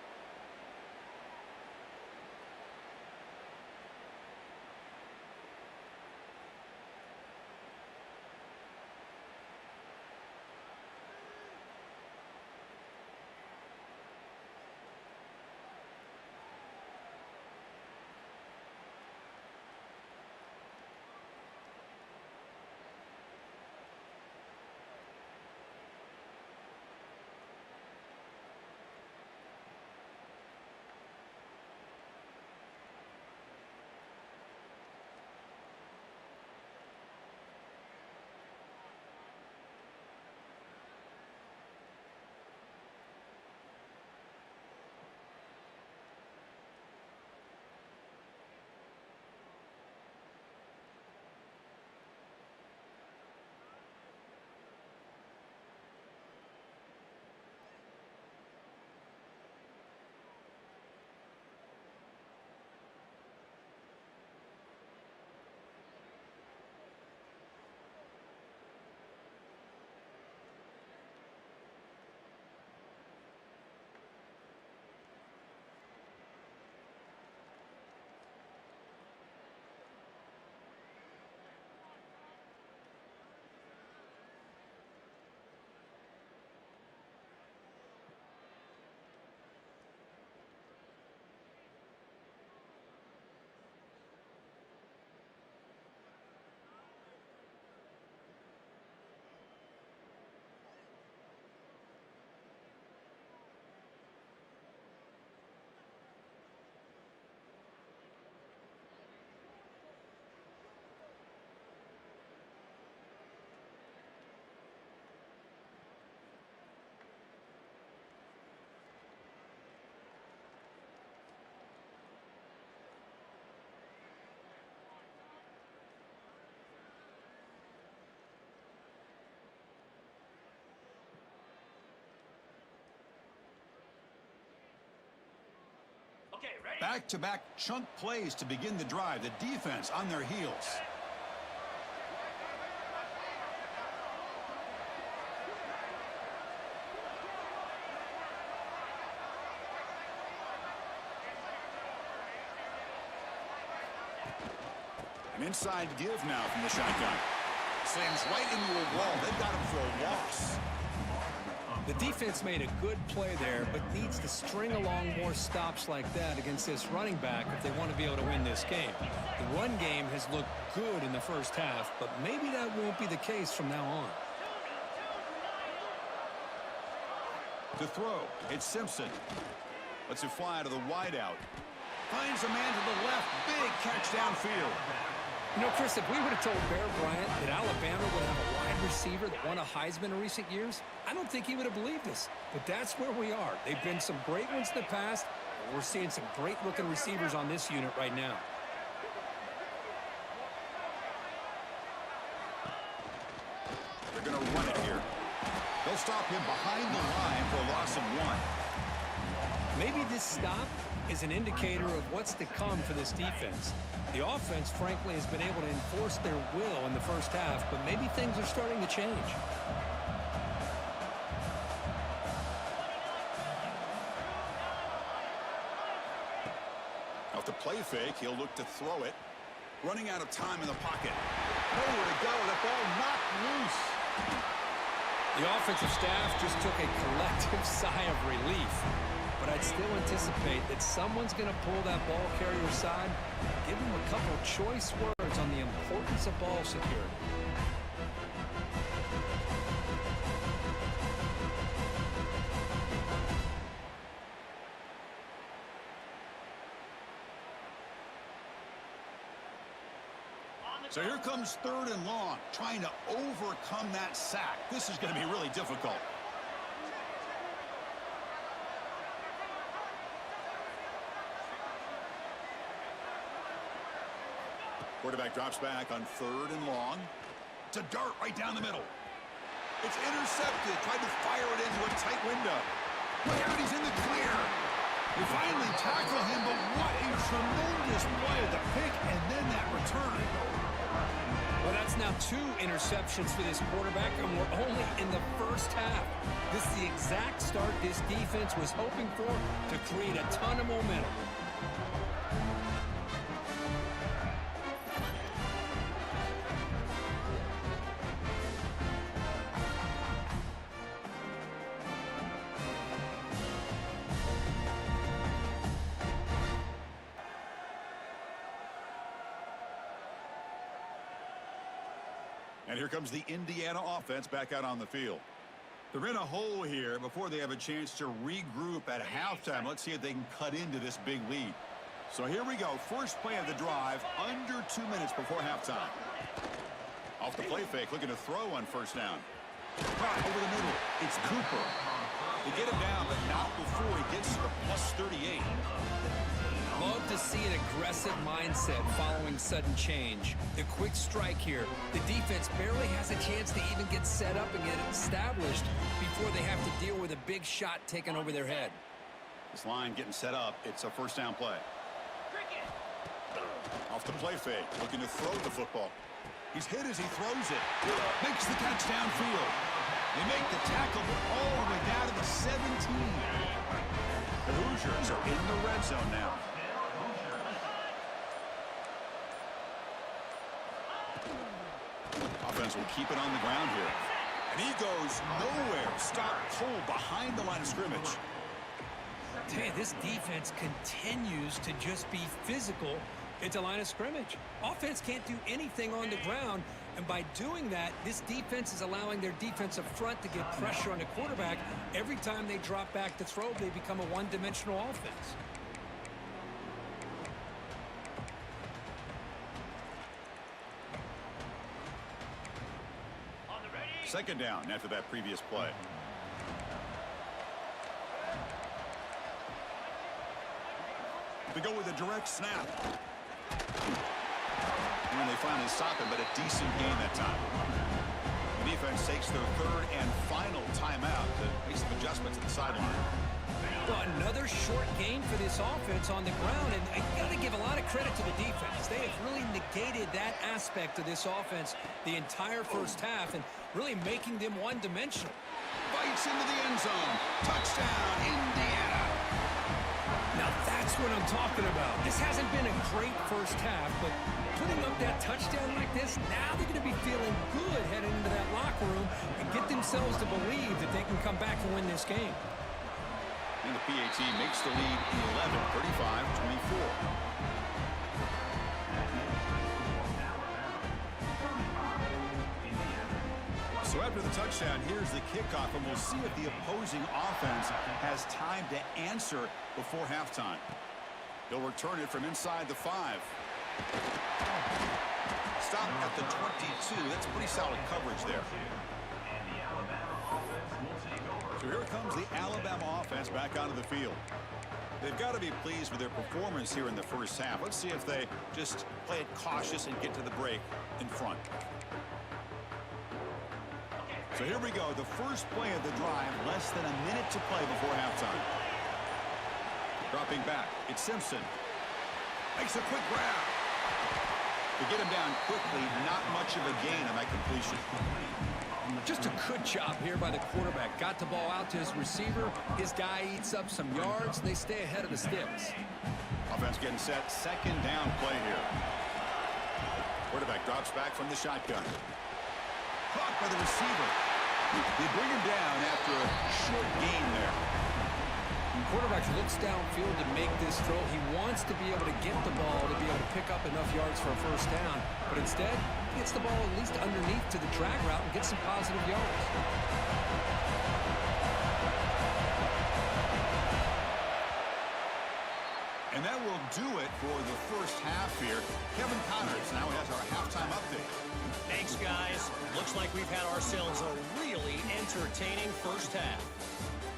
Back-to-back chunk plays to begin the drive. The defense on their heels. An inside give now from the shotgun. Slams right into a wall. They've got him for a loss. The defense made a good play there, but needs to string along more stops like that against this running back if they want to be able to win this game. The run game has looked good in the first half, but maybe that won't be the case from now on. To throw, it's Simpson. Lets it fly to the wideout. Finds a man to the left. Big catch downfield. You know, Chris, if we would have told Bear Bryant that Alabama would have a wide receiver that won a Heisman in recent years, I don't think he would have believed us. But that's where we are. They've been some great ones in the past, and we're seeing some great-looking receivers on this unit right now. They're going to run it here. They'll stop him behind the line for a loss of 1. Maybe this stop is an indicator of what's to come for this defense. The offense, frankly, has been able to enforce their will in the first half, but maybe things are starting to change. Off the play fake, he'll look to throw it. Running out of time in the pocket. Nowhere to go. The ball knocked loose. The offensive staff just took a collective sigh of relief. But I'd still anticipate that someone's going to pull that ball carrier side, give him a couple choice words on the importance of ball security. So here comes 3rd and long, trying to overcome that sack. This is going to be really difficult. Quarterback drops back on 3rd and long. It's a dart right down the middle. It's intercepted. Tried to fire it into a tight window. Look out, he's in the clear. We finally tackle him, but what a tremendous play. The pick and then that return. Well, that's now 2 interceptions for this quarterback, and we're only in the first half. This is the exact start this defense was hoping for to create a ton of momentum. And here comes the Indiana offense back out on the field. They're in a hole here before they have a chance to regroup at halftime. Let's see if they can cut into this big lead. So here we go. First play of the drive, under 2 minutes before halftime. Off the play fake, looking to throw on first down. Caught over the middle. It's Cooper. They get him down, but not before he gets to the plus 38. Love to see an aggressive mindset following sudden change. The quick strike here. The defense barely has a chance to even get set up and get established before they have to deal with a big shot taken over their head. This line getting set up. It's a first down play. Off the play fake, looking to throw the football. He's hit as he throws it. Makes the catch downfield. They make the tackle, but all the way down to the 17. The Hoosiers are in the red zone now. Offense will keep it on the ground here. And he goes nowhere. Stop cold behind the line of scrimmage. Tell you, this defense continues to just be physical at the line of scrimmage. Offense can't do anything on the ground, and by doing that, this defense is allowing their defensive front to get pressure on the quarterback. Every time they drop back to throw, they become a one-dimensional offense. Second down after that previous play. They go with a direct snap. And they finally stop him, but a decent gain that time. The defense offense takes their third and final timeout to make some adjustments at the sideline. Well, another short game for this offense on the ground, and I got to give a lot of credit to the defense. They have really negated that aspect of this offense the entire first half and really making them one-dimensional. Bites into the end zone. Touchdown, Indiana. Now that's what I'm talking about. This hasn't been a great first half, but putting up that touchdown like this, now they're going to be feeling good heading into that locker room and get themselves to believe that they can come back and win this game. And the PAT makes the lead 11, 35-24. So after the touchdown, here's the kickoff, and we'll see if the opposing offense has time to answer before halftime. They'll return it from inside the 5. Stop at the 22. That's pretty solid coverage there. So here comes the Alabama offense back onto the field. They've got to be pleased with their performance here in the first half. Let's see if they just play it cautious and get to the break in front. So here we go, the first play of the drive, less than a minute to play before halftime. Dropping back, it's Simpson. Makes a quick grab. To get him down quickly, not much of a gain on that completion. Just a good job here by the quarterback. Got the ball out to his receiver. His guy eats up some yards. They stay ahead of the sticks. Offense getting set, second down play here. Quarterback drops back from the shotgun. Caught by the receiver. They bring him down after a short gain there. The quarterback looks downfield to make this throw. He wants to be able to get the ball to be able to pick up enough yards for a first down. But instead, he gets the ball at least underneath to the drag route and gets some positive yards. And that will do it for the first half here. Kevin Connors now has our halftime update. Thanks, guys. Looks like we've had ourselves a really entertaining first half.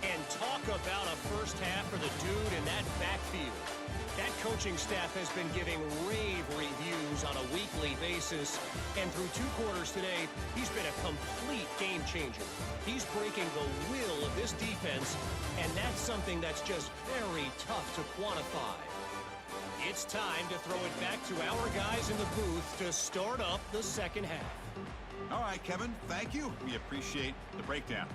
And talk about a first half for the dude in that backfield. That coaching staff has been giving rave reviews on a weekly basis. And through 2 quarters today, he's been a complete game changer. He's breaking the will of this defense, and that's something that's just very tough to quantify. It's time to throw it back to our guys in the booth to start up the second half. All right, Kevin, thank you. We appreciate the breakdown.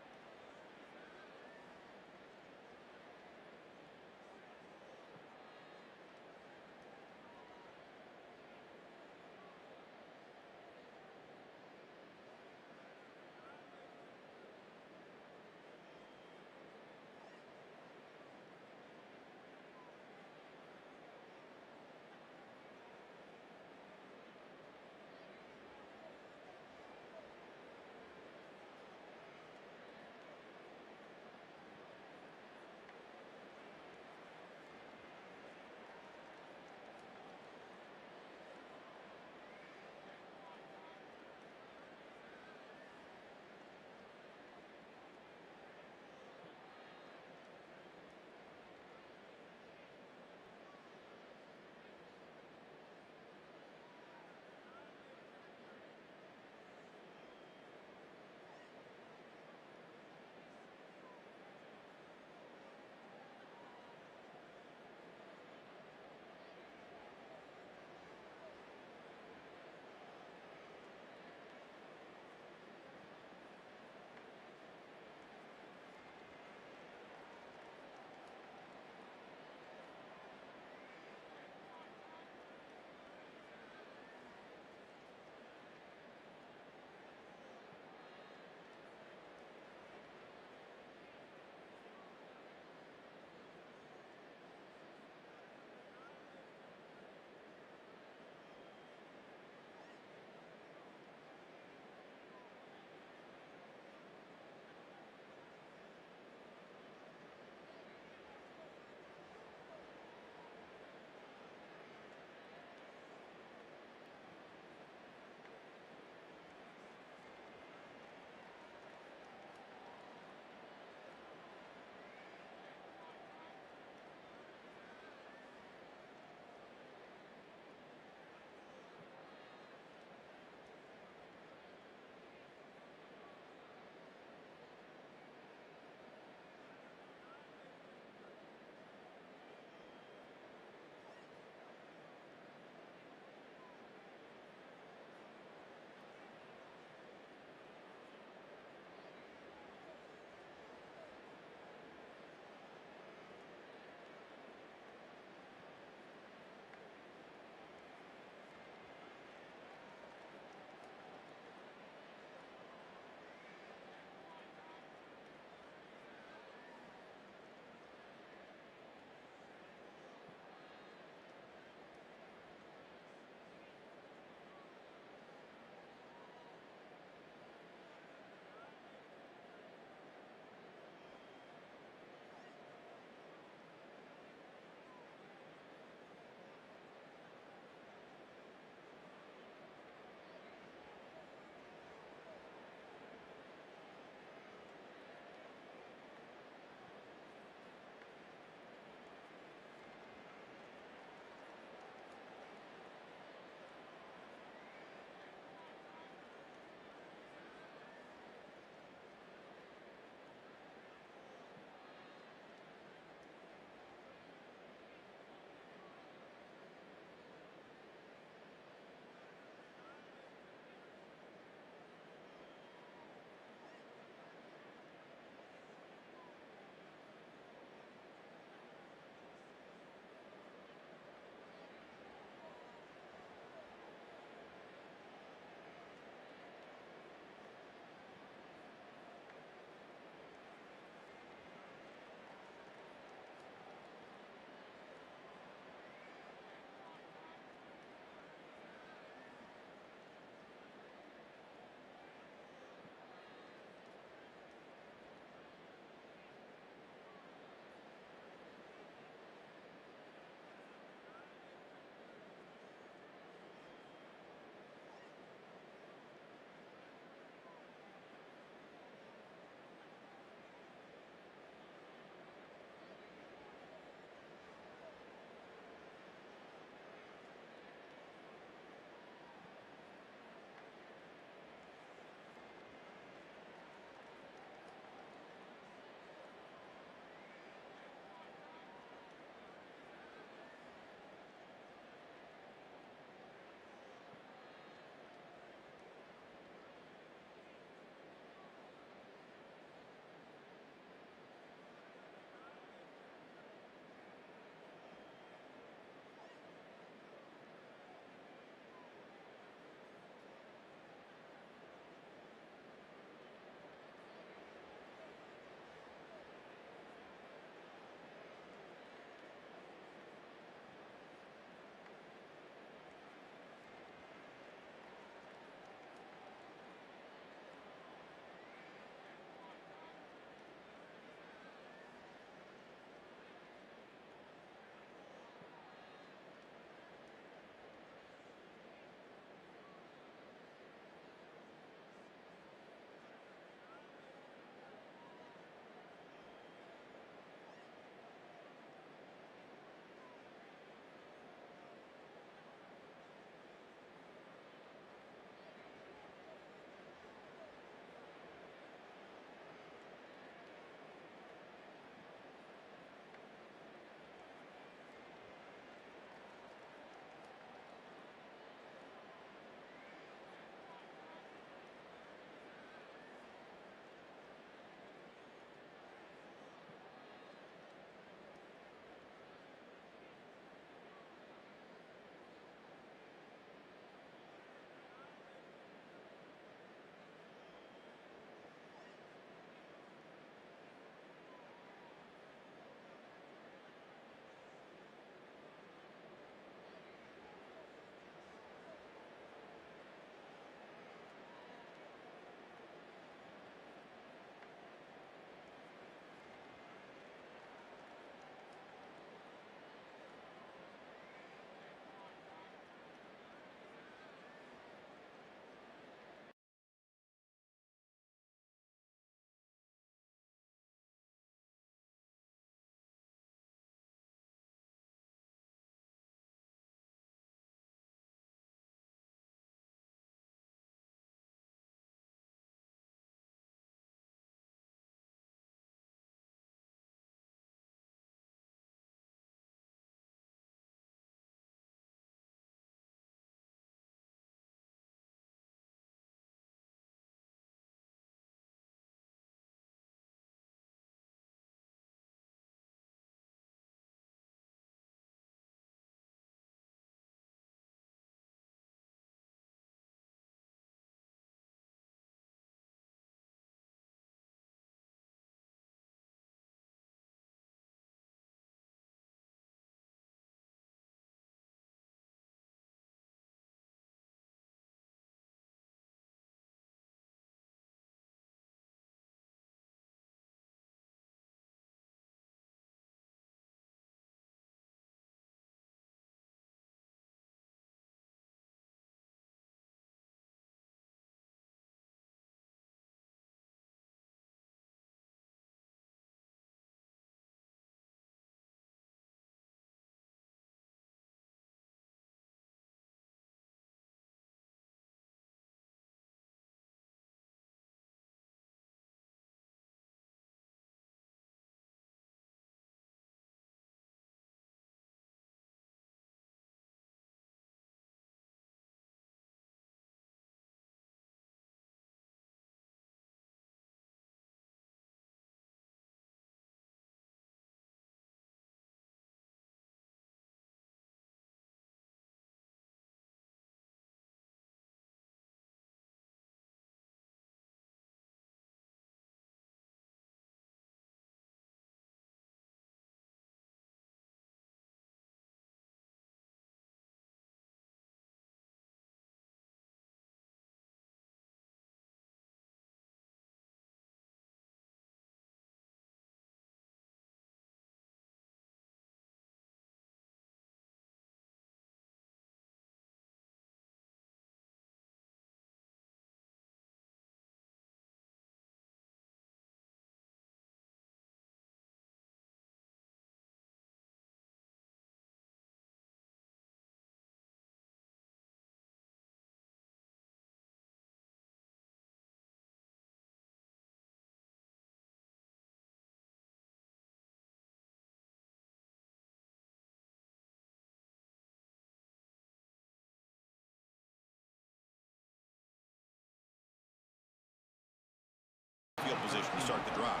position to start the drive.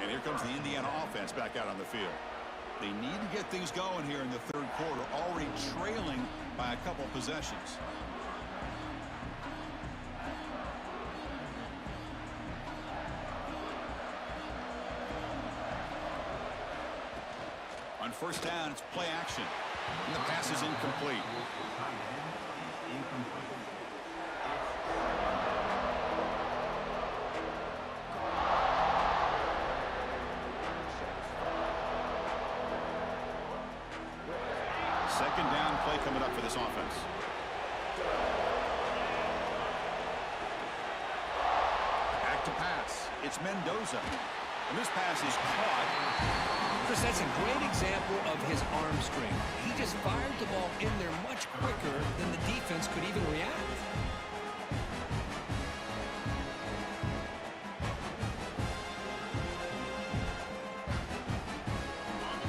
And here comes the Indiana offense back out on the field. They need to get things going here in the third quarter, already trailing by a couple possessions. On first down, it's play action. And the pass is incomplete. Second down play coming up for this offense. Back to pass. It's Mendoza. And this pass is caught. Chris, that's a great example of his arm strength. He just fired the ball in there much quicker than the defense could even react.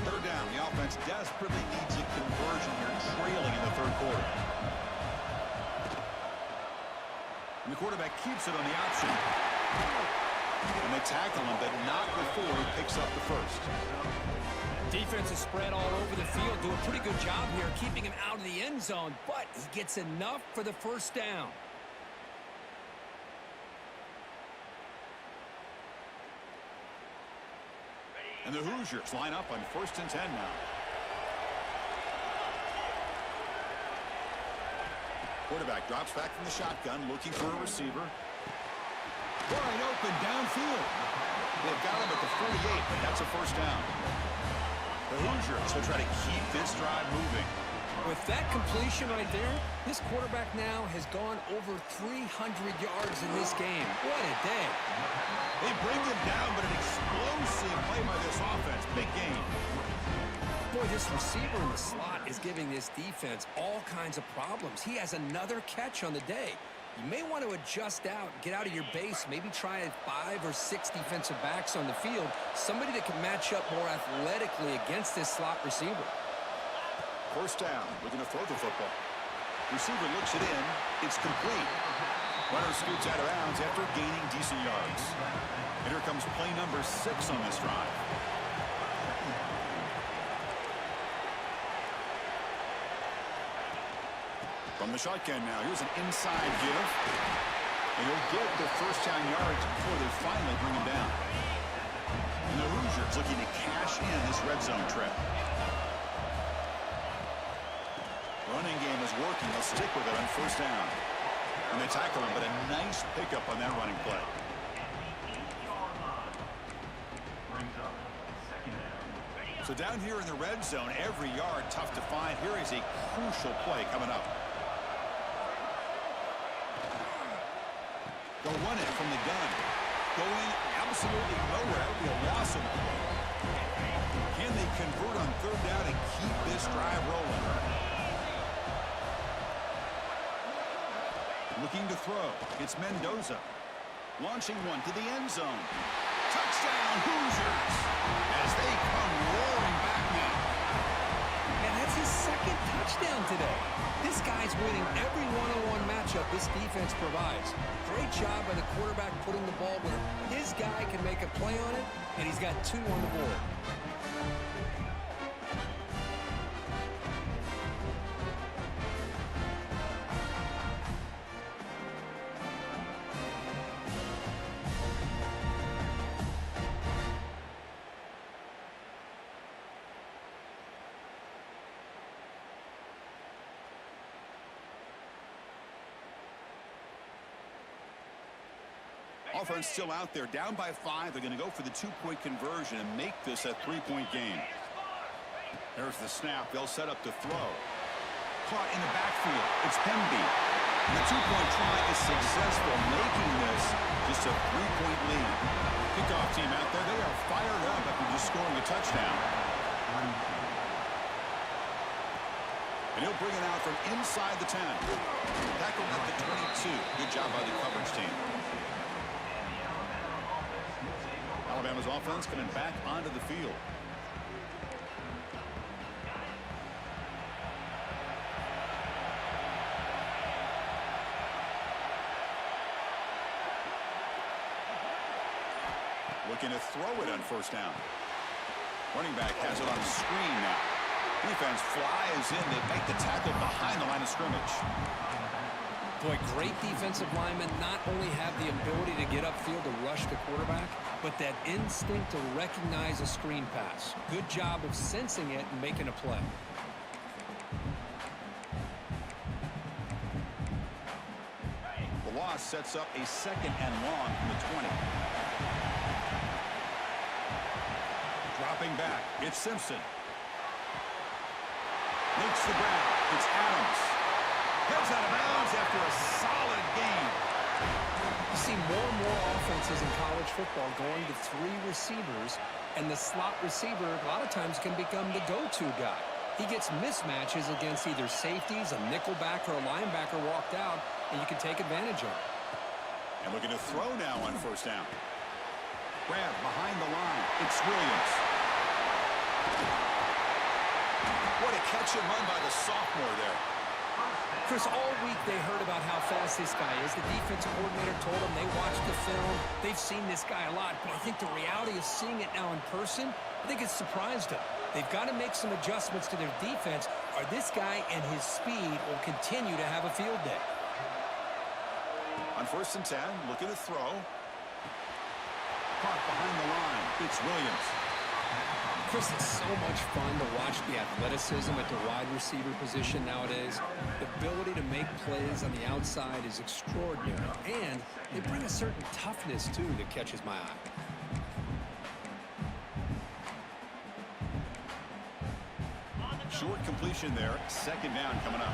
Third down. The offense desperately needs a conversion here, trailing in the third quarter. And the quarterback keeps it on the option. And they tackle him, but not before he picks up the first. Defense is spread all over the field, do a pretty good job here keeping him out of the end zone, but he gets enough for the first down. And the Hoosiers line up on 1st and 10 now. Quarterback drops back from the shotgun, looking for a receiver. Wide open downfield. They've got him at the 48, but that's a first down. The Hoosiers will try to keep this drive moving. With that completion right there, this quarterback now has gone over 300 yards in this game. What a day. They bring him down, but an explosive play by this offense. Big game. Boy, this receiver in the slot is giving this defense all kinds of problems. He has another catch on the day. You may want to adjust out, get out of your base, maybe try 5 or 6 defensive backs on the field, somebody that can match up more athletically against this slot receiver. First down, looking to throw the football. Receiver looks it in, it's complete. Runner scoots out of bounds after gaining decent yards. And here comes play number 6 on this drive. From the shotgun now, here's an inside give. And he'll get the first down yards before they finally bring him down. And the Hoosiers looking to cash in this red zone trip. Running game is working. They'll stick with it on first down. And they tackle him, but a nice pickup on that running play. So down here in the red zone, every yard tough to find. Here is a crucial play coming up. They'll run it from the gun. Going absolutely nowhere. That would be a loss of the play. Can they convert on third down and keep this drive rolling? Looking to throw. It's Mendoza. Launching one to the end zone. Touchdown, Hoosiers! As they come roaring back now. And that's his second touchdown today. This guy's winning every one-on-one matchup this defense provides. Great job by the quarterback putting the ball where his guy can make a play on it, and he's got 2 on the board. Offense still out there, down by 5. They're going to go for the 2-point conversion and make this a 3-point game. There's the snap. They'll set up to throw. Caught in the backfield. It's Pemby. And the 2-point try is successful, making this just a 3-point lead. Kickoff team out there. They are fired up after just scoring a touchdown. And he'll bring it out from inside the 10. Tackled at the 22. Good job by the coverage team. Alabama's offense coming back onto the field. Looking to throw it on first down. Running back has it on the screen now. Defense flies in. They make the tackle behind the line of scrimmage. Boy, great defensive linemen not only have the ability to get upfield to rush the quarterback, but that instinct to recognize a screen pass. Good job of sensing it and making a play. The loss sets up a 2nd and long from the 20. Dropping back, it's Simpson. Makes the grab, it's Adams. Heads out of bounds after a solid game. You see more and more offenses in college football going to 3 receivers, and the slot receiver a lot of times can become the go-to guy. He gets mismatches against either safeties, a nickelback, or a linebacker walked out, and you can take advantage of it. And looking to throw now on first down. Grab behind the line. It's Williams. What a catch and run by the sophomore there. Chris, all week they heard about how fast this guy is. The defensive coordinator told them they watched the film. They've seen this guy a lot, but I think the reality of seeing it now in person, I think it's surprised them. They've got to make some adjustments to their defense, or this guy and his speed will continue to have a field day. On 1st and 10, looking to throw. Caught behind the line. It's Williams. Chris, it's so much fun to watch the athleticism at the wide receiver position nowadays. The ability to make plays on the outside is extraordinary, and they bring a certain toughness, too, that catches my eye. Short completion there. 2nd down coming up.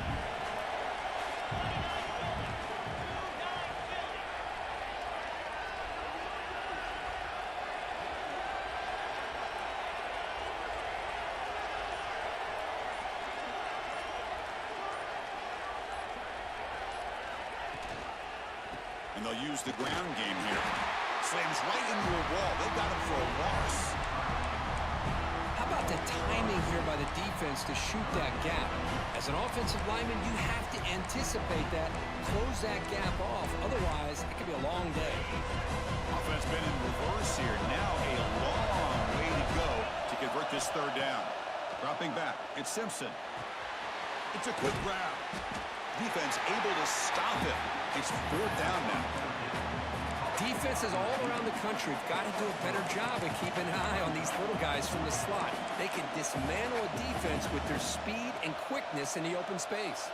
And they'll use the ground game here. Slams right into a wall. They got him for a loss. How about the timing here by the defense to shoot that gap? As an offensive lineman, you have to anticipate that, close that gap off. Otherwise, it could be a long day. Offense been in reverse here. Now a long way to go to convert this 3rd down. Dropping back, it's Simpson. It's a quick grab. Defense able to stop him. It's 4th down now. Defenses all around the country have got to do a better job of keeping an eye on these little guys from the slot. They can dismantle a defense with their speed and quickness in the open space.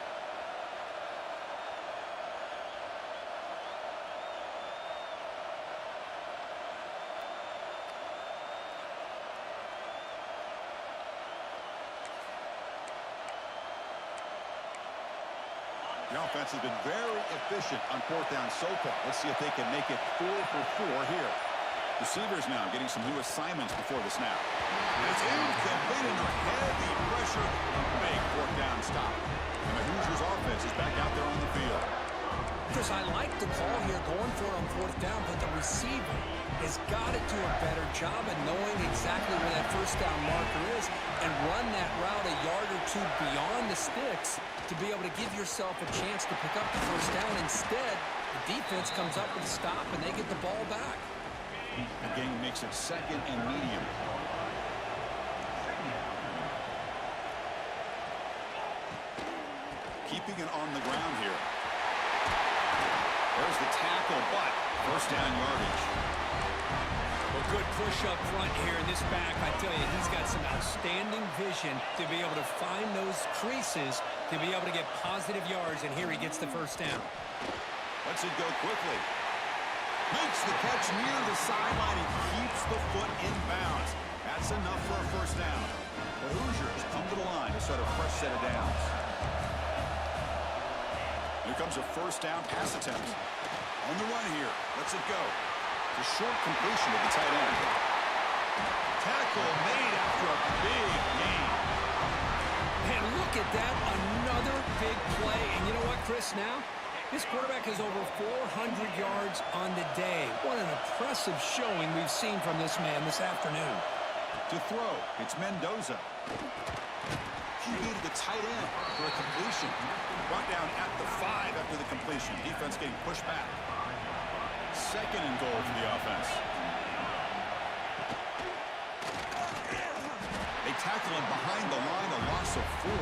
The offense has been very efficient on 4th down so far. Let's see if they can make it 4 for 4 here. Receivers now getting some new assignments before the snap. It's incomplete under heavy pressure. Big 4th down stop. And the Hoosiers offense is back out there on the field. Chris, I like the call here going for it on 4th down, but the receiver has got to do a better job of knowing exactly where that 1st down marker is and run that route a yard or 2 beyond the sticks to be able to give yourself a chance to pick up the 1st down. Instead, the defense comes up with a stop and they get the ball back. The game makes it 2nd and medium. Keeping it on the ground here. There's the tackle, but 1st down yardage. Well, good push up front here in this back. I tell you, he's got some outstanding vision to be able to find those creases to be able to get positive yards, and here he gets the 1st down. Lets it go quickly. Makes the catch near the sideline. He keeps the foot in bounds. That's enough for a 1st down. The Hoosiers come to the line to start a fresh set of downs. Here comes a 1st down pass attempt. On the run here. Lets it go. A short completion to the tight end. Tackle made after a big gain. And look at that, another big play. And you know what, Chris, now? This quarterback has over 400 yards on the day. What an impressive showing we've seen from this man this afternoon. To throw, it's Mendoza. He needed the tight end for a completion. Brought down at the 5 after the completion. Defense getting pushed back. 2nd and goal for the offense. tackle him behind the line, a loss of 4.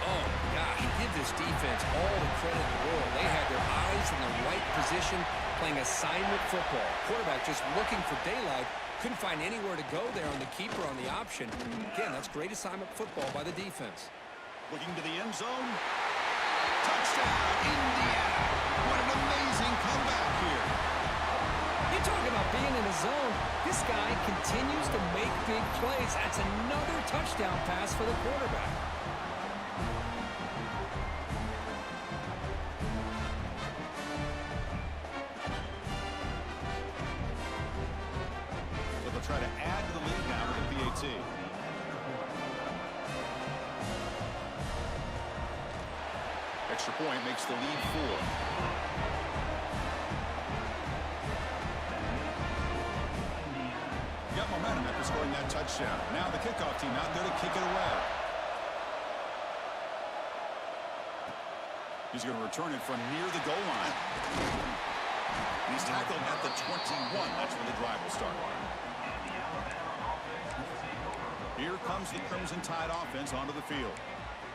Oh, gosh, give this defense all the credit in the world. They had their eyes in the right position, playing assignment football. Quarterback just looking for daylight. Couldn't find anywhere to go there on the keeper on the option. Again, that's great assignment football by the defense. Looking to the end zone. Touchdown, Indiana. What an amazing comeback here. You talk about being in a zone. This guy continues to make big plays. That's another touchdown pass for the quarterback. So they'll try to add to the lead now with the PAT. Extra point makes the lead 4. Got momentum after scoring that touchdown. Now the kickoff team out there to kick it away. He's going to return it from near the goal line. He's tackled at the 21. That's where the drive will start. Here comes the Crimson Tide offense onto the field.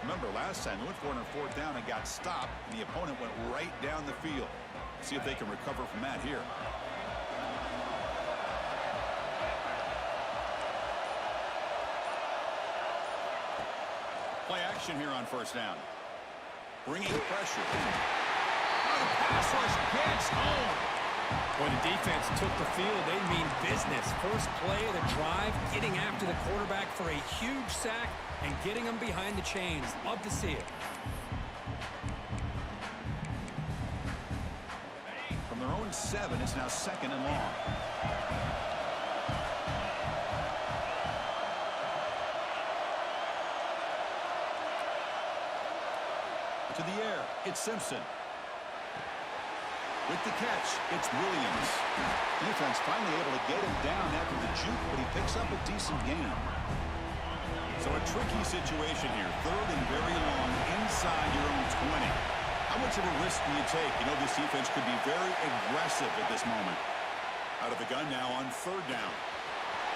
Remember, last time they went for it on 4th down and got stopped, and the opponent went right down the field. See if they can recover from that here. Play action here on 1st down. Bringing pressure. Oh, the pass rush gets home. When the defense took the field, they mean business. First play of the drive, getting after the quarterback for a huge sack and getting him behind the chains. Love to see it. From their own 7, it's now 2nd and long. To the air, it's Simpson. With the catch, it's Williams. Defense finally able to get him down after the juke, but he picks up a decent gain. So a tricky situation here. 3rd and very long inside your own 20. How much of a risk do you take? You know, this defense could be very aggressive at this moment. Out of the gun now on 3rd down.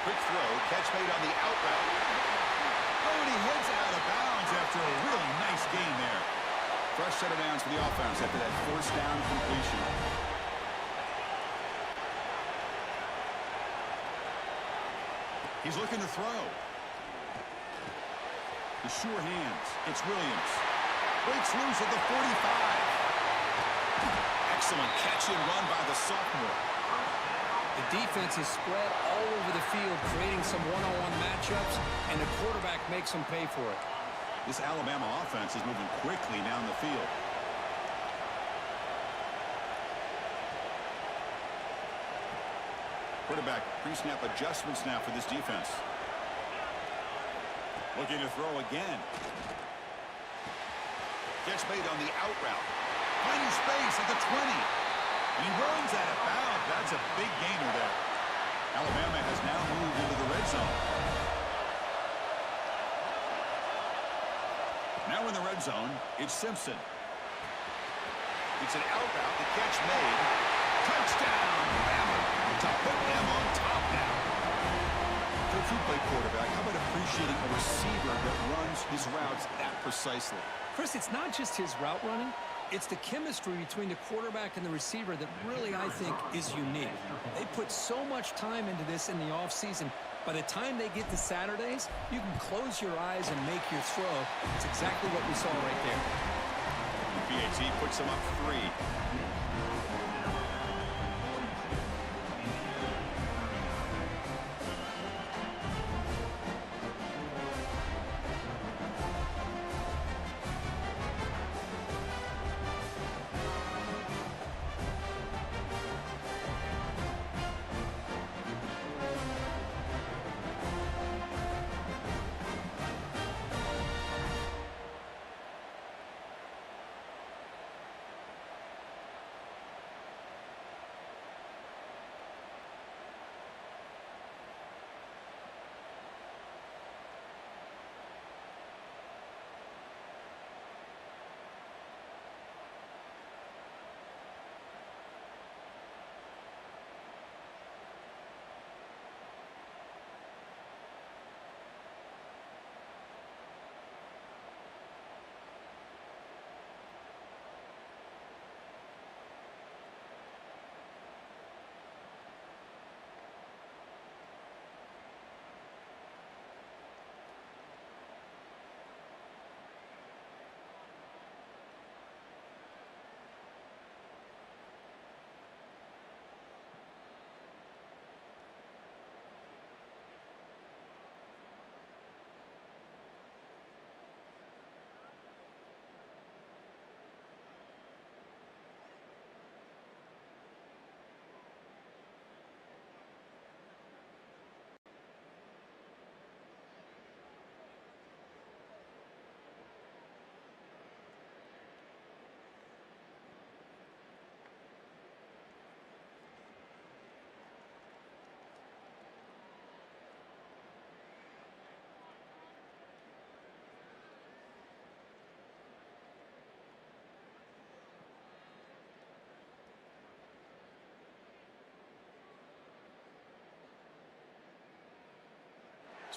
Quick throw, catch made on the out route. Oh, and he heads out of bounds after a really nice gain there. Fresh set of downs for the offense after that 1st down completion. He's looking to throw. The sure hands. It's Williams. Breaks loose at the 45. Excellent catch and run by the sophomore. The defense is spread all over the field, creating some one-on-one matchups, and the quarterback makes them pay for it. This Alabama offense is moving quickly down the field. Quarterback pre-snap adjustments now for this defense. Looking to throw again. Catch made on the out route. Finding space at the 20. And he runs out of bounds. That's a big gainer there. Alabama has now moved into the red zone. Now in the red zone, it's Simpson. It's an out route, the catch made. Touchdown, Alabama, to put them on top now. Coach, you play quarterback. How about appreciating a receiver that runs his routes that precisely? Chris, it's not just his route running. It's the chemistry between the quarterback and the receiver that really, I think, is unique. They put so much time into this in the offseason. By the time they get to Saturdays, you can close your eyes and make your throw. It's exactly what we saw right there. Pate puts them up 3.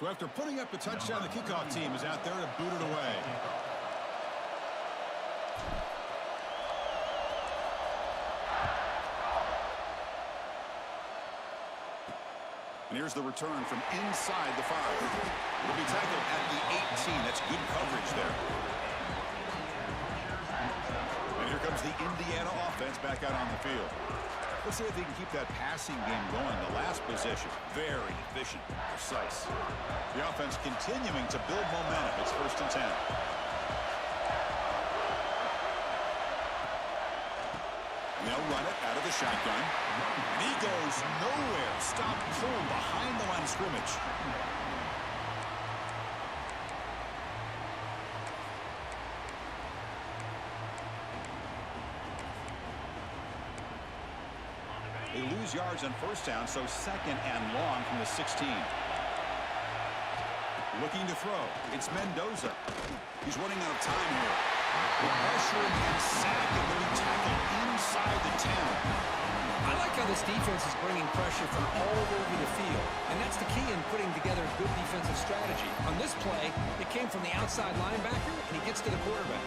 So after putting up the touchdown, the kickoff team is out there to boot it away. And here's the return from inside the 5. It'll be tackled at the 18. That's good coverage there. And here comes the Indiana offense back out on the field. Let's see if they can keep that passing game going. The last possession, very efficient, precise. The offense continuing to build momentum. It's 1st and 10. They'll run it out of the shotgun. And he goes nowhere. Stop cold behind the line of scrimmage. They lose yards on 1st down, so 2nd and long from the 16. Looking to throw. It's Mendoza. He's running out of time here. Pressure and sack, and will be tackled inside the 10. I like how this defense is bringing pressure from all over the field, and that's the key in putting together a good defensive strategy. On this play, it came from the outside linebacker, and he gets to the quarterback.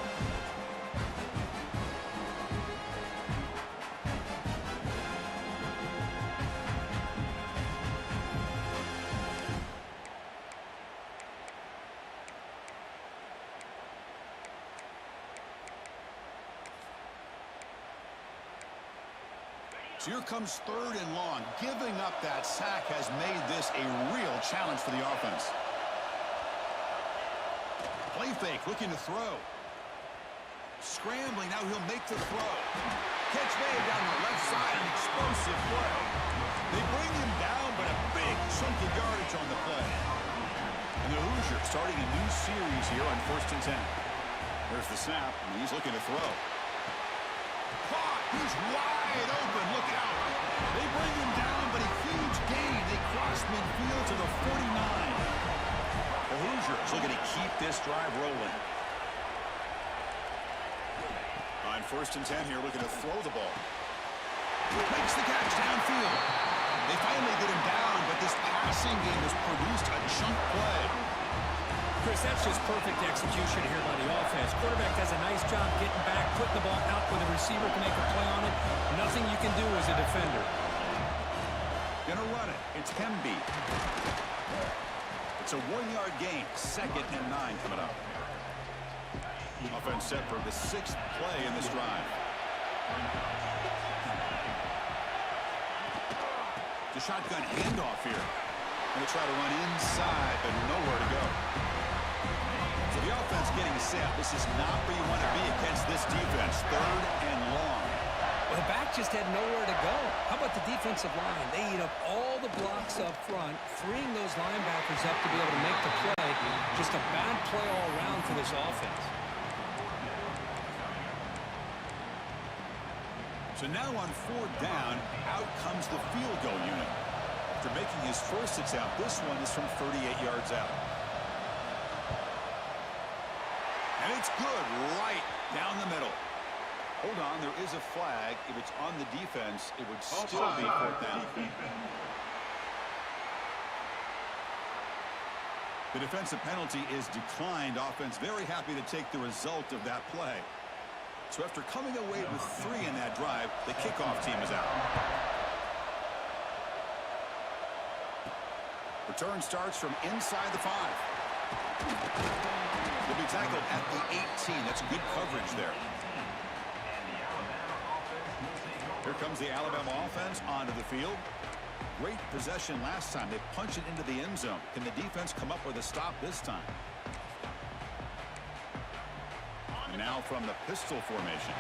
So here comes 3rd and long. Giving up that sack has made this a real challenge for the offense. Play fake, looking to throw. Scrambling, now he'll make the throw. Catch made down the left side, an explosive play. They bring him down, but a big chunk of yardage on the play. And the Hoosiers starting a new series here on 1st and 10. There's the snap, and he's looking to throw. Caught, he's wide open, look out. They bring him down, but a huge gain. They cross midfield to the 49. The Hoosiers looking to keep this drive rolling. On 1st and 10 here, looking to throw the ball. Makes the catch downfield. They finally get him down, but this passing game has produced a chunk play. Chris, that's just perfect execution here by the offense. Quarterback does a nice job getting back, putting the ball out where the receiver can make a play on it. Nothing you can do as a defender. Gonna run it. It's Hemby. It's a 1-yard gain. 2nd and 9 coming up. Offense set for the 6th play in this drive. The shotgun handoff here. Going to try to run inside, but nowhere to go. So the offense getting set. This is not where you want to be against this defense. 3rd and long. Well, the back just had nowhere to go. How about the defensive line? They eat up all the blocks up front, freeing those linebackers up to be able to make the play. Just a bad play all around for this offense. So now on 4th down, out comes the field goal unit. After making his first attempt, this one is from 38 yards out. And it's good right down the middle. Hold on, there is a flag. If it's on the defense, it would still be 4th down. The defensive penalty is declined. Offense very happy to take the result of that play. So after coming away with 3 in that drive, the kickoff team is out. Return starts from inside the 5. Will be tackled at the 18. That's good coverage there. Here comes the Alabama offense onto the field. Great possession last time. They punch it into the end zone. Can the defense come up with a stop this time? And now from the pistol formation.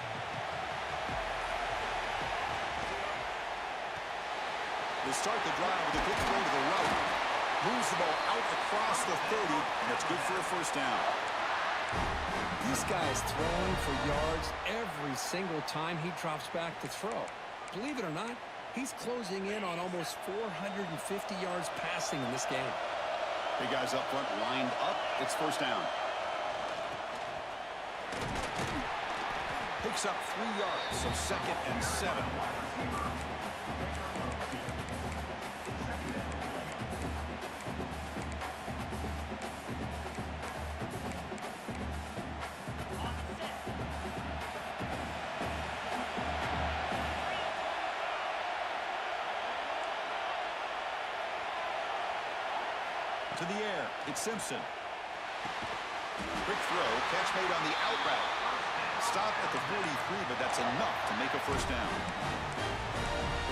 They start the drive with a quick throw to the right. Moves the ball out across the 30, and it's good for a 1st down. This guy is throwing for yards every single time he drops back to throw. Believe it or not, he's closing in on almost 450 yards passing in this game. Big guys up front lined up. It's 1st down. Picks up 3 yards, so 2nd and 7. To the air. It's Simpson. Quick throw. Catch made on the out route. Stop at the 43, but that's enough to make a first down.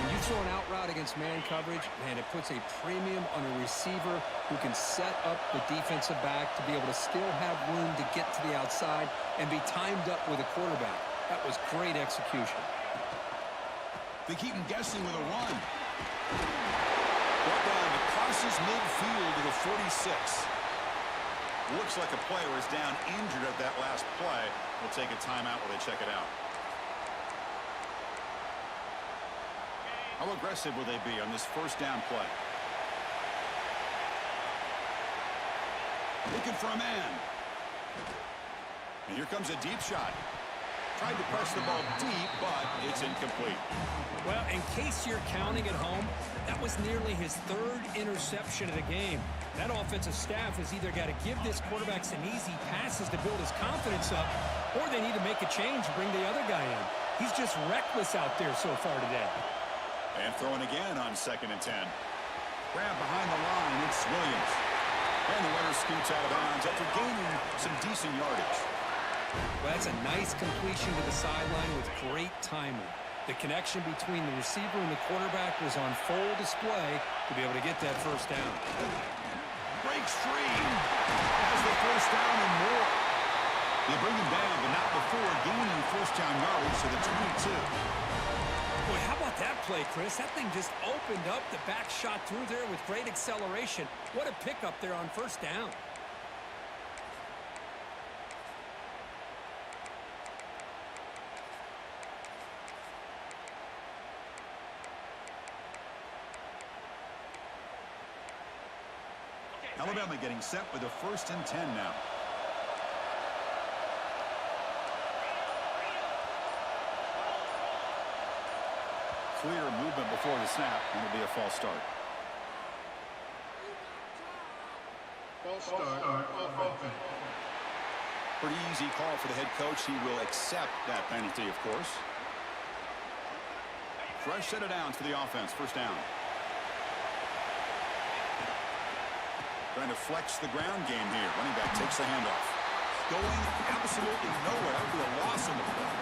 When you throw an out route against man coverage, man, it puts a premium on a receiver who can set up the defensive back to be able to still have room to get to the outside and be timed up with a quarterback. That was great execution. They keep him guessing with a run. Brought down, it crosses midfield to the 46. Looks like a player is down injured at that last play. We'll take a timeout while they check it out. How aggressive will they be on this first down play? Looking for a man. And here comes a deep shot. Tried to press the ball deep, but it's incomplete. Well, in case you're counting at home, that was nearly his third interception of the game. That offensive staff has either got to give this quarterback some easy passes to build his confidence up, or they need to make a change and bring the other guy in. He's just reckless out there so far today. And throwing again on 2nd and 10. Grab behind the line, it's Williams. And the runner scoots out of bounds after gaining some decent yardage. Well, that's a nice completion to the sideline with great timing. The connection between the receiver and the quarterback was on full display to be able to get that first down. Breaks free. Has the first down and more. They bring him down, but not before gaining first down yardage to the 22. Boy, how about that play, Chris? That thing just opened up. The back shot through there with great acceleration. What a pickup there on first down. Alabama getting set with a 1st and 10 now. Clear movement before the snap, and it'll be a false start. False start. Pretty easy call for the head coach. He will accept that penalty, of course. Fresh set of downs for the offense. First down. Trying to flex the ground game here. Running back takes the handoff. Going absolutely nowhere. That would be a loss in the play.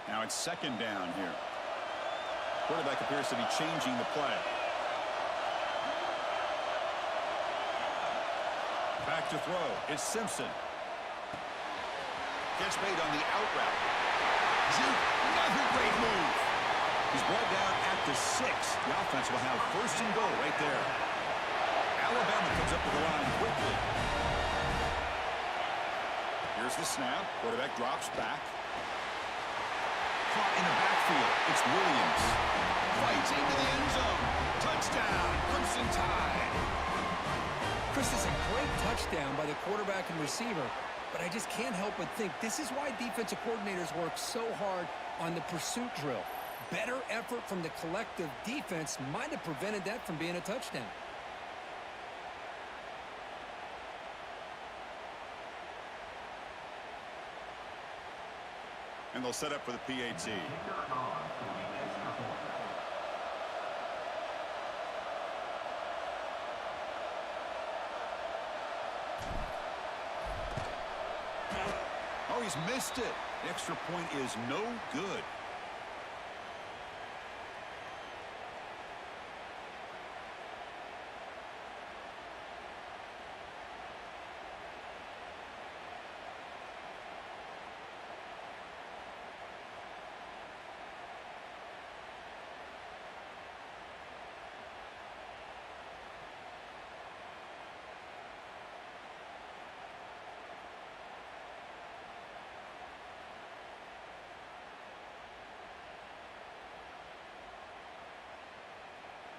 Now it's 2nd down here. Quarterback appears to be changing the play. Back to throw. It's Simpson. Catch made on the out route. Juke, another great move. He's brought down at the 6. The offense will have 1st and goal right there. Alabama comes up to the line quickly. Here's the snap. Quarterback drops back. Caught in the backfield. It's Williams. Fights into the end zone. Touchdown, Crimson Tide. Chris, is a great touchdown by the quarterback and receiver, but I just can't help but think this is why defensive coordinators work so hard on the pursuit drill. Better effort from the collective defense might have prevented that from being a touchdown. And they'll set up for the PAT. Oh, he's missed it. The extra point is no good.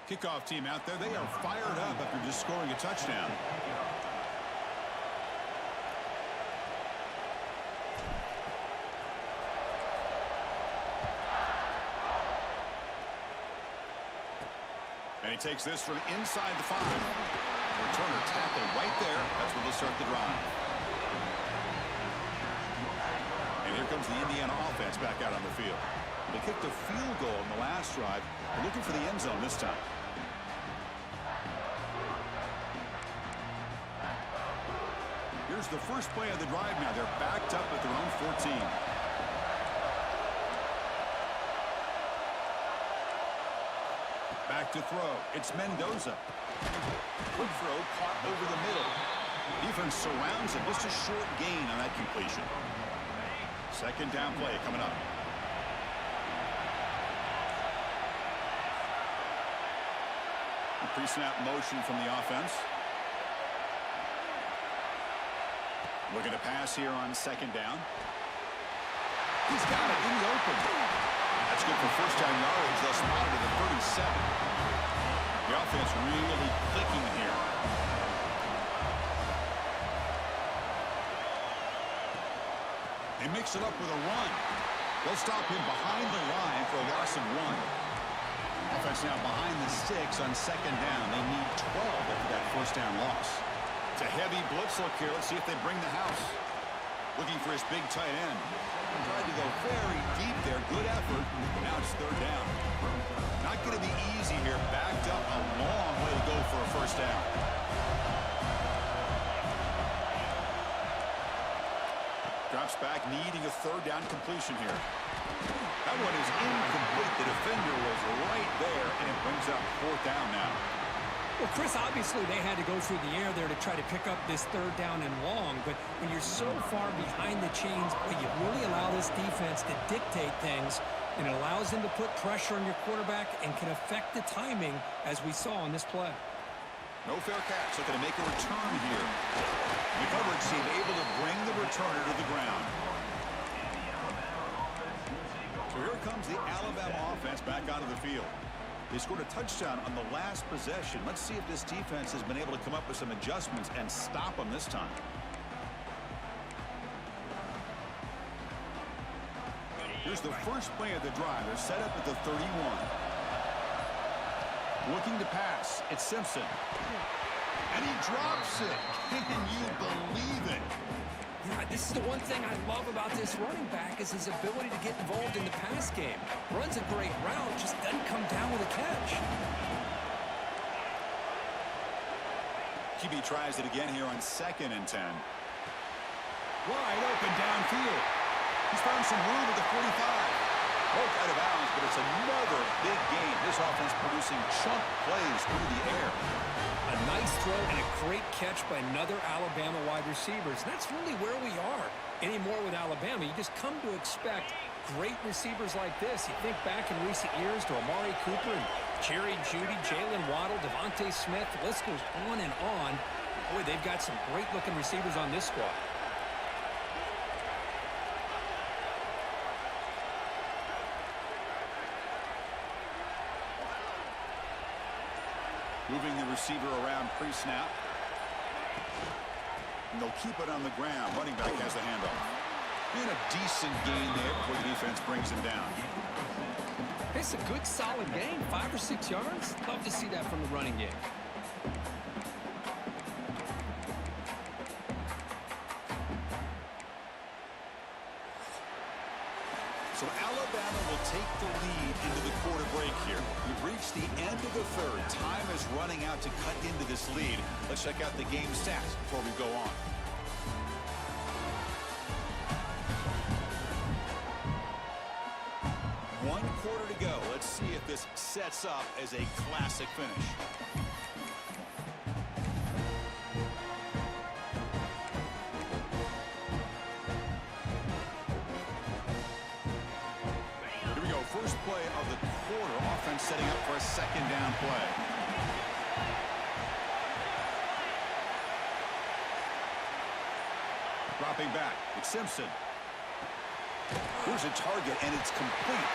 Kickoff team out there. They are fired up after just scoring a touchdown. And he takes this from inside the 5. Returner tackled right there. That's where they'll start the drive. And here comes the Indiana offense back out on the field. They kicked a field goal in the last drive. They're looking for the end zone this time. Here's the first play of the drive now. They're backed up at their own 14. Back to throw. It's Mendoza. Quick throw caught over the middle. Defense surrounds him. Just a short gain on that completion. Second down play coming up. Pre-snap motion from the offense. Looking to pass here on second down. He's got it in the open. That's good for first down yardage. They'll spot it at the 37. The offense really clicking here. They mix it up with a run. They'll stop him behind the line for a loss of 1. Offense now behind the 6 on second down. They need 12 after that first down loss. It's a heavy blitz look here. Let's see if they bring the house. Looking for his big tight end. Tried to go very deep there. Good effort. Now it's third down. Not going to be easy here. Backed up a long way to go for a first down. Drops back, needing a third down completion here. That one is incomplete. The defender was right there, and it brings up fourth down now. Well, Chris, obviously they had to go through the air there to try to pick up this third down and long, but when you're so far behind the chains, you really allow this defense to dictate things, and it allows them to put pressure on your quarterback and can affect the timing, as we saw on this play. No fair catch. Looking to make a return here. The coverage team able to bring the returner to the ground. So here comes the Alabama offense back onto the field. They scored a touchdown on the last possession. Let's see if this defense has been able to come up with some adjustments and stop them this time. Here's the first play of the drive. They're set up at the 31. Looking to pass. It's Simpson. And he drops it. Can you believe it? Yeah, this is the one thing I love about this running back is his ability to get involved in the pass game. Runs a great route, just doesn't come down with a catch. QB tries it again here on 2nd and 10. Wide open downfield. He's found some room at the 45. Broke out of bounds, but it's another big game. This offense producing chunk plays through the air. A nice throw and a great catch by another Alabama wide receivers. That's really where we are anymore with Alabama. You just come to expect great receivers like this. You think back in recent years to Amari Cooper and Jerry Jeudy, Jalen Waddle, Devontae Smith. The list goes on and on. Boy, they've got some great-looking receivers on this squad. Moving the receiver around pre-snap. And they'll keep it on the ground. Running back has the handoff. And a decent gain there before the defense brings him down. It's a good, solid gain. 5 or 6 yards. Love to see that from the running game. So Alabama will take the lead into the quarter break here. We've reached the end of the third. Time is running out to cut into this lead. Let's check out the game stats before we go on. One quarter to go. Let's see if this sets up as a classic finish. First play of the quarter. Offense setting up for a second down play. Dropping back. It's Simpson. Here's a target, and it's complete.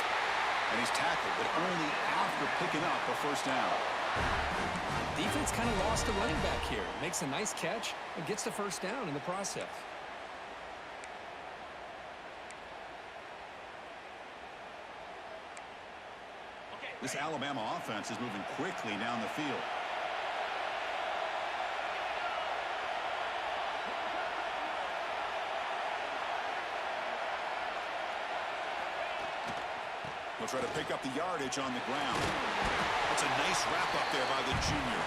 And he's tackled, but only after picking up a first down. Defense kind of lost the running back here. Makes a nice catch and gets the first down in the process. This Alabama offense is moving quickly down the field. He'll try to pick up the yardage on the ground. That's a nice wrap up there by the junior.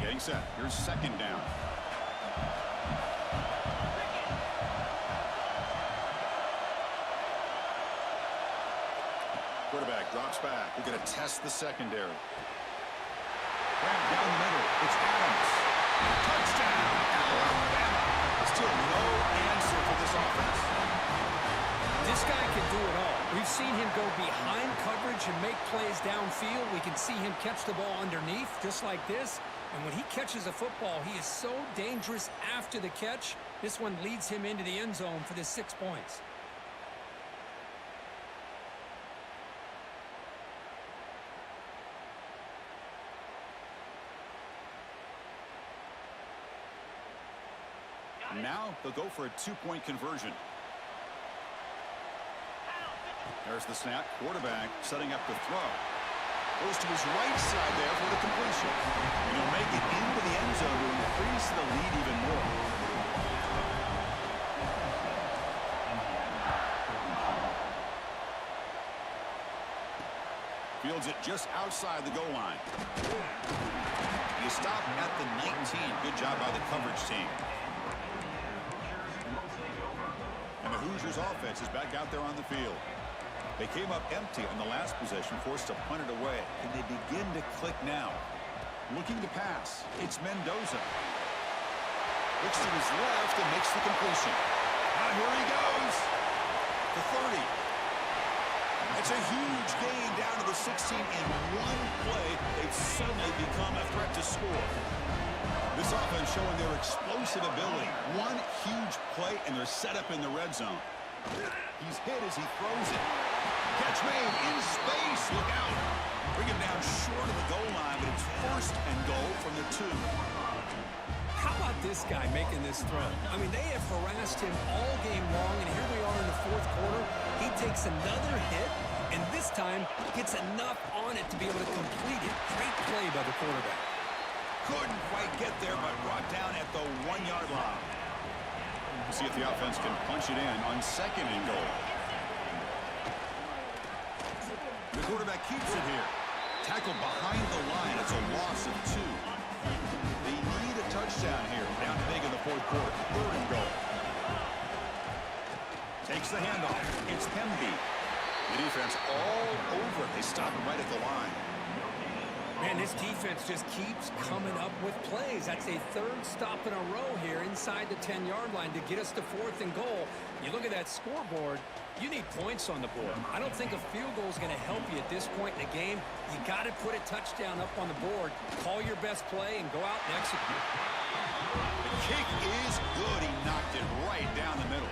Getting set. Here's second down. Quarterback drops back. We're going to test the secondary. Down the middle. It's Adams. Touchdown, Alabama. Still no answer for this offense. This guy can do it all. We've seen him go behind coverage and make plays downfield. We can see him catch the ball underneath just like this. And when he catches a football, he is so dangerous after the catch. This one leads him into the end zone for the 6 points. Now they'll go for a 2-point conversion. There's the snap. Quarterback setting up the throw. Goes to his right side there for the completion. And he'll make it into the end zone to increase the lead even more. Fields it just outside the goal line. You stop at the 19. Good job by the coverage team. And the Hoosiers offense is back out there on the field. They came up empty on the last possession, forced to punt it away. And they begin to click now. Looking to pass. It's Mendoza. Looks to his left and makes the completion. Now here he goes. The 30. It's a huge gain down to the 16 in one play. They've suddenly become a threat to score. This offense showing their explosive ability. One huge play, and they're set up in the red zone. He's hit as he throws it. Catch made in space. Look out. Bring him down short of the goal line, but it's first and goal from the 2. How about this guy making this throw? I mean, they have harassed him all game long, and here we are in the 4th quarter. He takes another hit, and this time gets enough on it to be able to complete it. Great play by the quarterback. Couldn't quite get there, but brought down at the 1-yard line. We'll see if the offense can punch it in on second and goal. The quarterback keeps it here. Tackled behind the line. It's a loss of 2. They need a touchdown here. Down big in the 4th quarter. 3rd and goal. Takes the handoff. It's Pemby. The defense all over it. They stop him right at the line. Man, this defense just keeps coming up with plays. That's a 3rd stop in a row here inside the 10-yard line to get us to 4th and goal. You look at that scoreboard, you need points on the board. I don't think a field goal is going to help you at this point in the game. You got to put a touchdown up on the board, call your best play, and go out and execute. The kick is good. He knocked it right down the middle.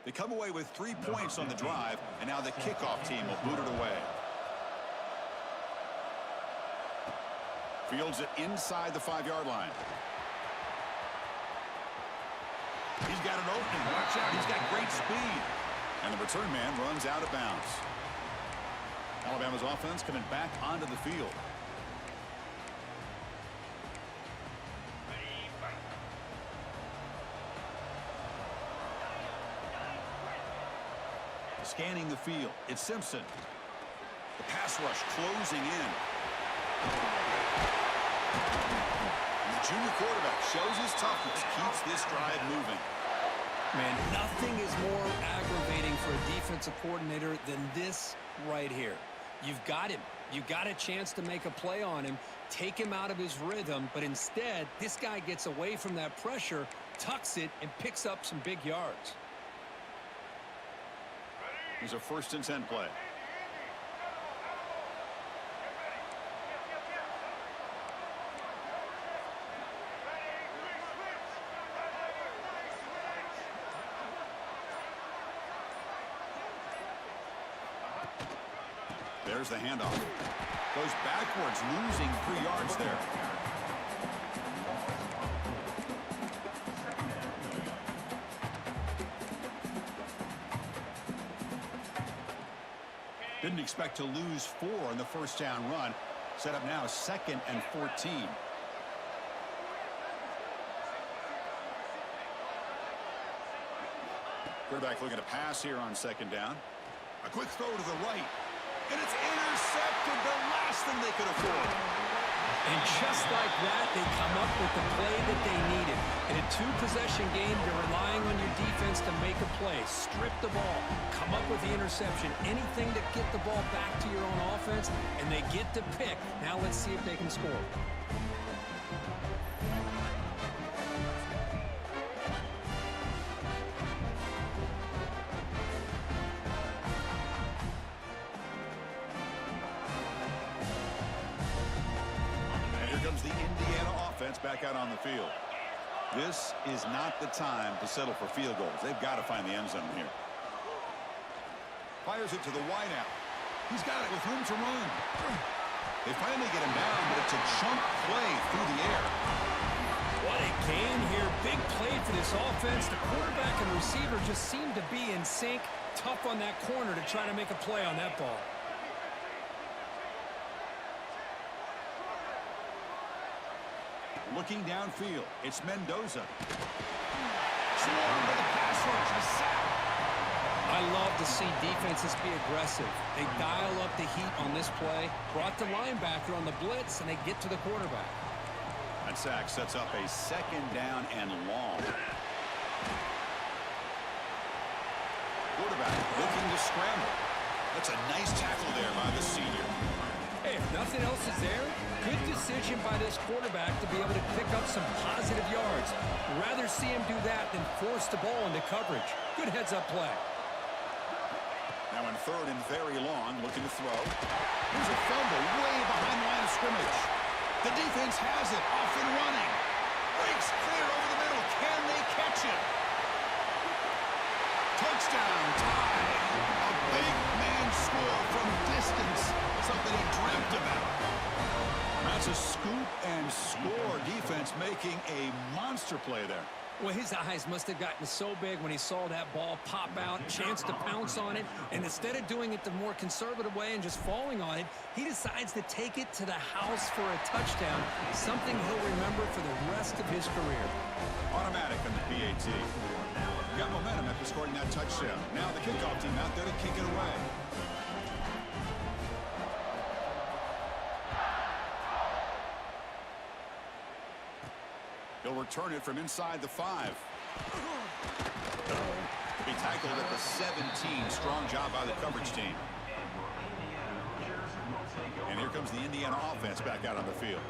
They come away with 3 points on the drive, and now the kickoff team will boot it away. Fields it inside the 5-yard line. He's got an opening. Watch out. He's got great speed. And the return man runs out of bounds. Alabama's offense coming back onto the field. Scanning the field. It's Simpson. The pass rush closing in. And the junior quarterback shows his toughness, keeps this drive moving. Man, nothing is more aggravating for a defensive coordinator than this right here. You've got him. You've got a chance to make a play on him, take him out of his rhythm, but instead, this guy gets away from that pressure, tucks it, and picks up some big yards. Here's a 1st and 10 play. There's the handoff. Goes backwards, losing 3 yards there. Didn't expect to lose 4 in the 1st down run. Set up now 2nd and 14. Quarterback looking to pass here on 2nd down. A quick throw to the right. And it's intercepted, the last thing they could afford. And just like that, they come up with the play that they needed. In a 2-possession game, you're relying on your defense to make a play. Strip the ball. Come up with the interception. Anything to get the ball back to your own offense, and they get to pick. Now let's see if they can score. The Indiana offense back out on the field. This is not the time to settle for field goals. They've got to find the end zone here. Fires it to the wideout. He's got it with room to run. They finally get him down, but it's a chunk play through the air. What a game here. Big play for this offense. The quarterback and receiver just seem to be in sync. Tough on that corner to try to make a play on that ball. Looking downfield, it's Mendoza. Swarmed by the pass rush, a sack. I love to see defenses be aggressive. They dial up the heat on this play, brought the linebacker on the blitz, and they get to the quarterback. That sack sets up a 2nd down and long. Quarterback looking to scramble. That's a nice tackle there by the senior. Hey, if nothing else is there, good decision by this quarterback to be able to pick up some positive yards. Rather see him do that than force the ball into coverage. Good heads-up play. Now in 3rd and very long, looking to throw. Here's a fumble way behind the line of scrimmage. The defense has it, off and running. Breaks clear over the middle. Can they catch it? Touchdown tie. A big man score from distance. Something he dreamt about. That's a scoop and score. Defense making a monster play there. Well, his eyes must have gotten so big when he saw that ball pop out, chance to pounce on it, and instead of doing it the more conservative way and just falling on it, he decides to take it to the house for a touchdown, something he'll remember for the rest of his career. Automatic on the PAT. Got momentum after scoring that touchdown. Now the kickoff team out there to kick it away. He'll return it from inside the 5. To be tackled at the 17. Strong job by the coverage team. And here comes the Indiana offense back out on the field.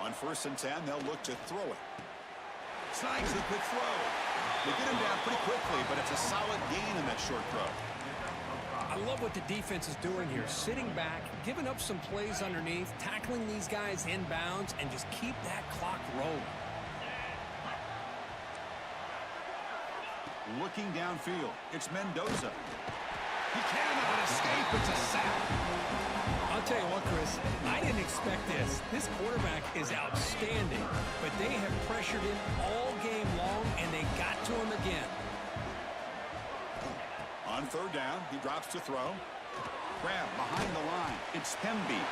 On 1st and 10, they'll look to throw it. Snags the quick throw. They get him down pretty quickly, but it's a solid gain in that short throw. I love what the defense is doing here. Sitting back, giving up some plays underneath, tackling these guys inbounds, and just keep that clock rolling. Looking downfield, it's Mendoza. He cannot escape. It's a sack. I'll tell you what, Chris, I didn't expect this. This quarterback is outstanding, but they have pressured him all game long, and they got to him again. On third down, he drops to throw. Grab behind the line. It's Pemby.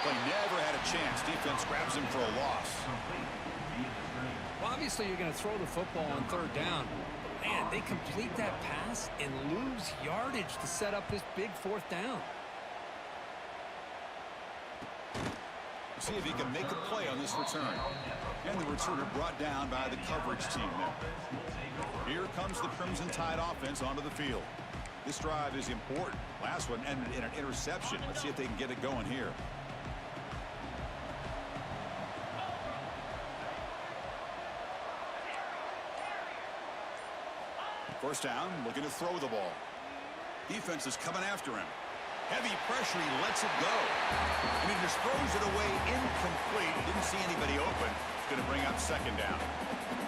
But never had a chance. Defense grabs him for a loss. Well, obviously, you're going to throw the football on third down. Man, they complete that pass and lose yardage to set up this big fourth down. See if he can make a play on this return. And the returner brought down by the coverage team there. Here comes the Crimson Tide offense onto the field. This drive is important. Last one ended in an interception. Let's see if they can get it going here. First down, looking to throw the ball. Defense is coming after him. Heavy pressure, he lets it go. And he just throws it away incomplete. Didn't see anybody open. Going to bring up second down.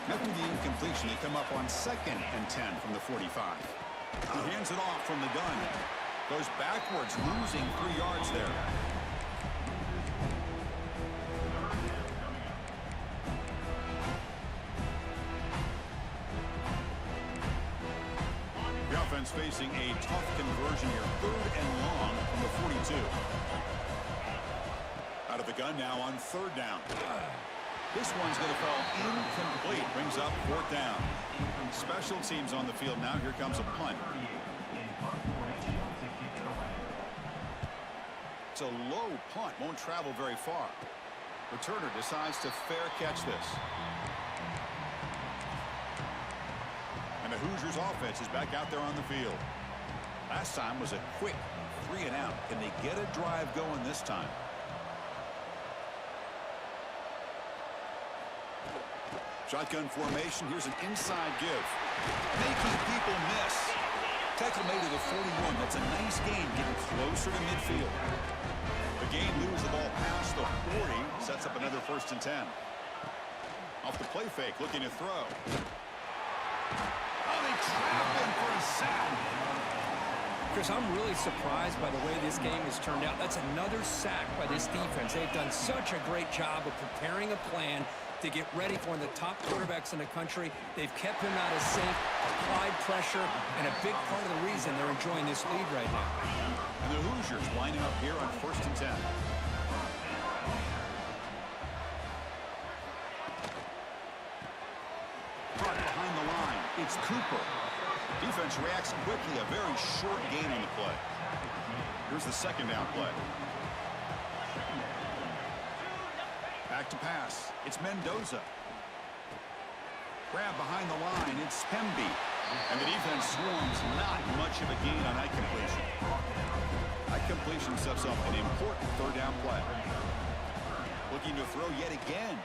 After the incompletion, they come up on 2nd and 10 from the 45. He hands it off from the gun. Goes backwards, losing 3 yards there. The offense facing a tough conversion here. 3rd and long from the 42. Out of the gun now on 3rd down. This one's going to fall incomplete. Brings up 4th down. Special teams on the field now. Here comes a punt. It's a low punt. Won't travel very far. Returner decides to fair catch this. And the Hoosiers offense is back out there on the field. Last time was a quick 3 and out. Can they get a drive going this time? Shotgun formation. Here's an inside give. Making people miss. Tackle made to the 41. That's a nice gain, getting closer to midfield. The gain moves the ball past the 40. Sets up another 1st and 10. Off the play fake, looking to throw. Oh, they trap him for a sack. Chris, I'm really surprised by the way this game has turned out. That's another sack by this defense. They've done such a great job of preparing a plan to get ready for one of the top quarterbacks in the country. They've kept him out of sync, applied pressure, and a big part of the reason they're enjoying this lead right now. And the Hoosiers lining up here on 1st and 10. Caught behind the line. It's Cooper. Defense reacts quickly. A very short gain on the play. Here's the 2nd down play. Back to pass. It's Mendoza. Grab behind the line. It's Pemby. And the defense swarms. Not much of a gain on that completion. That completion sets up an important 3rd down play. Looking to throw yet again.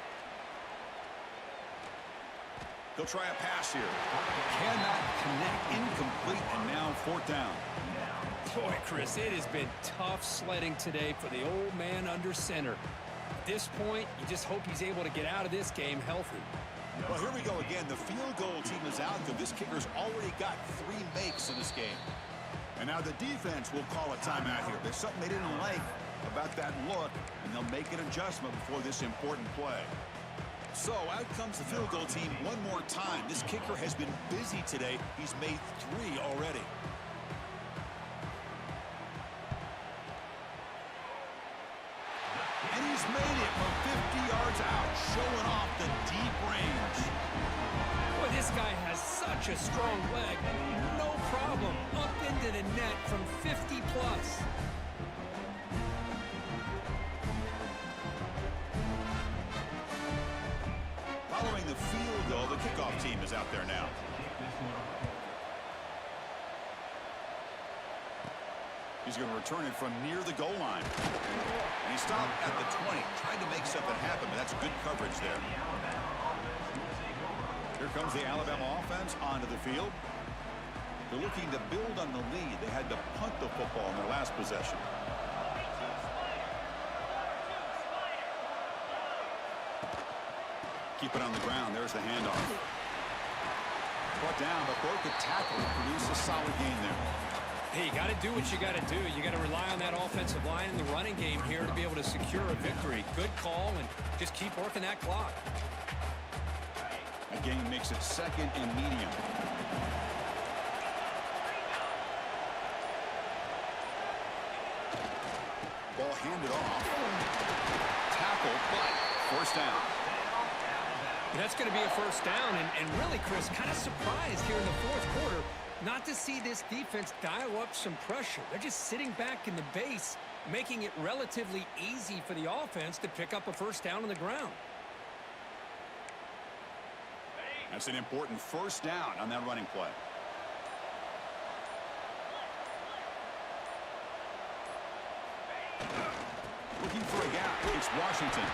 He'll try a pass here. Cannot connect. Incomplete. And now 4th down. Boy, Chris, it has been tough sledding today for the old man under center. At this point, you just hope he's able to get out of this game healthy. Well, here we go again. The field goal team is out there. This kicker's already got 3 makes in this game. And now the defense will call a timeout here. There's something they didn't like about that look, and they'll make an adjustment before this important play. So out comes the field goal team one more time. This kicker has been busy today. He's made 3 already. And he's made it from 50 yards out, showing off the deep range. Boy, this guy has such a strong leg. No problem. Up into the net from 50 plus. Following the field goal, the kickoff team is out there now. He's going to return it from near the goal line. And he stopped at the 20, trying to make something happen, but that's good coverage there. Here comes the Alabama offense onto the field. They're looking to build on the lead. They had to punt the football in their last possession. Keep it on the ground. There's the handoff. Brought down, but broke the tackle to produce a solid gain there. Hey, you got to do what you got to do. You got to rely on that offensive line in the running game here to be able to secure a victory. Good call, and just keep working that clock. That gain makes it 2nd and medium. Ball handed off. Tackle, but first down. That's going to be a first down, and really, Chris, kind of surprised here in the fourth quarter not to see this defense dial up some pressure. They're just sitting back in the base, making it relatively easy for the offense to pick up a first down on the ground. That's an important first down on that running play. Looking for a gap. It's Washington.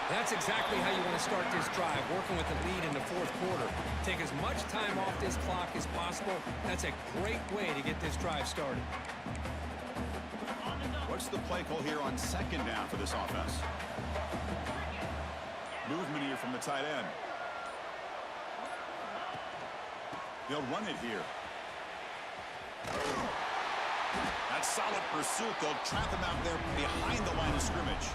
That's exactly how you want to start this drive, working with the lead in the fourth quarter. Take as much time off this clock as possible. That's a great way to get this drive started. What's the play call here on 2nd down for this offense? Movement here from the tight end. They'll run it here. That's solid pursuit. They'll trap him out there behind the line of scrimmage.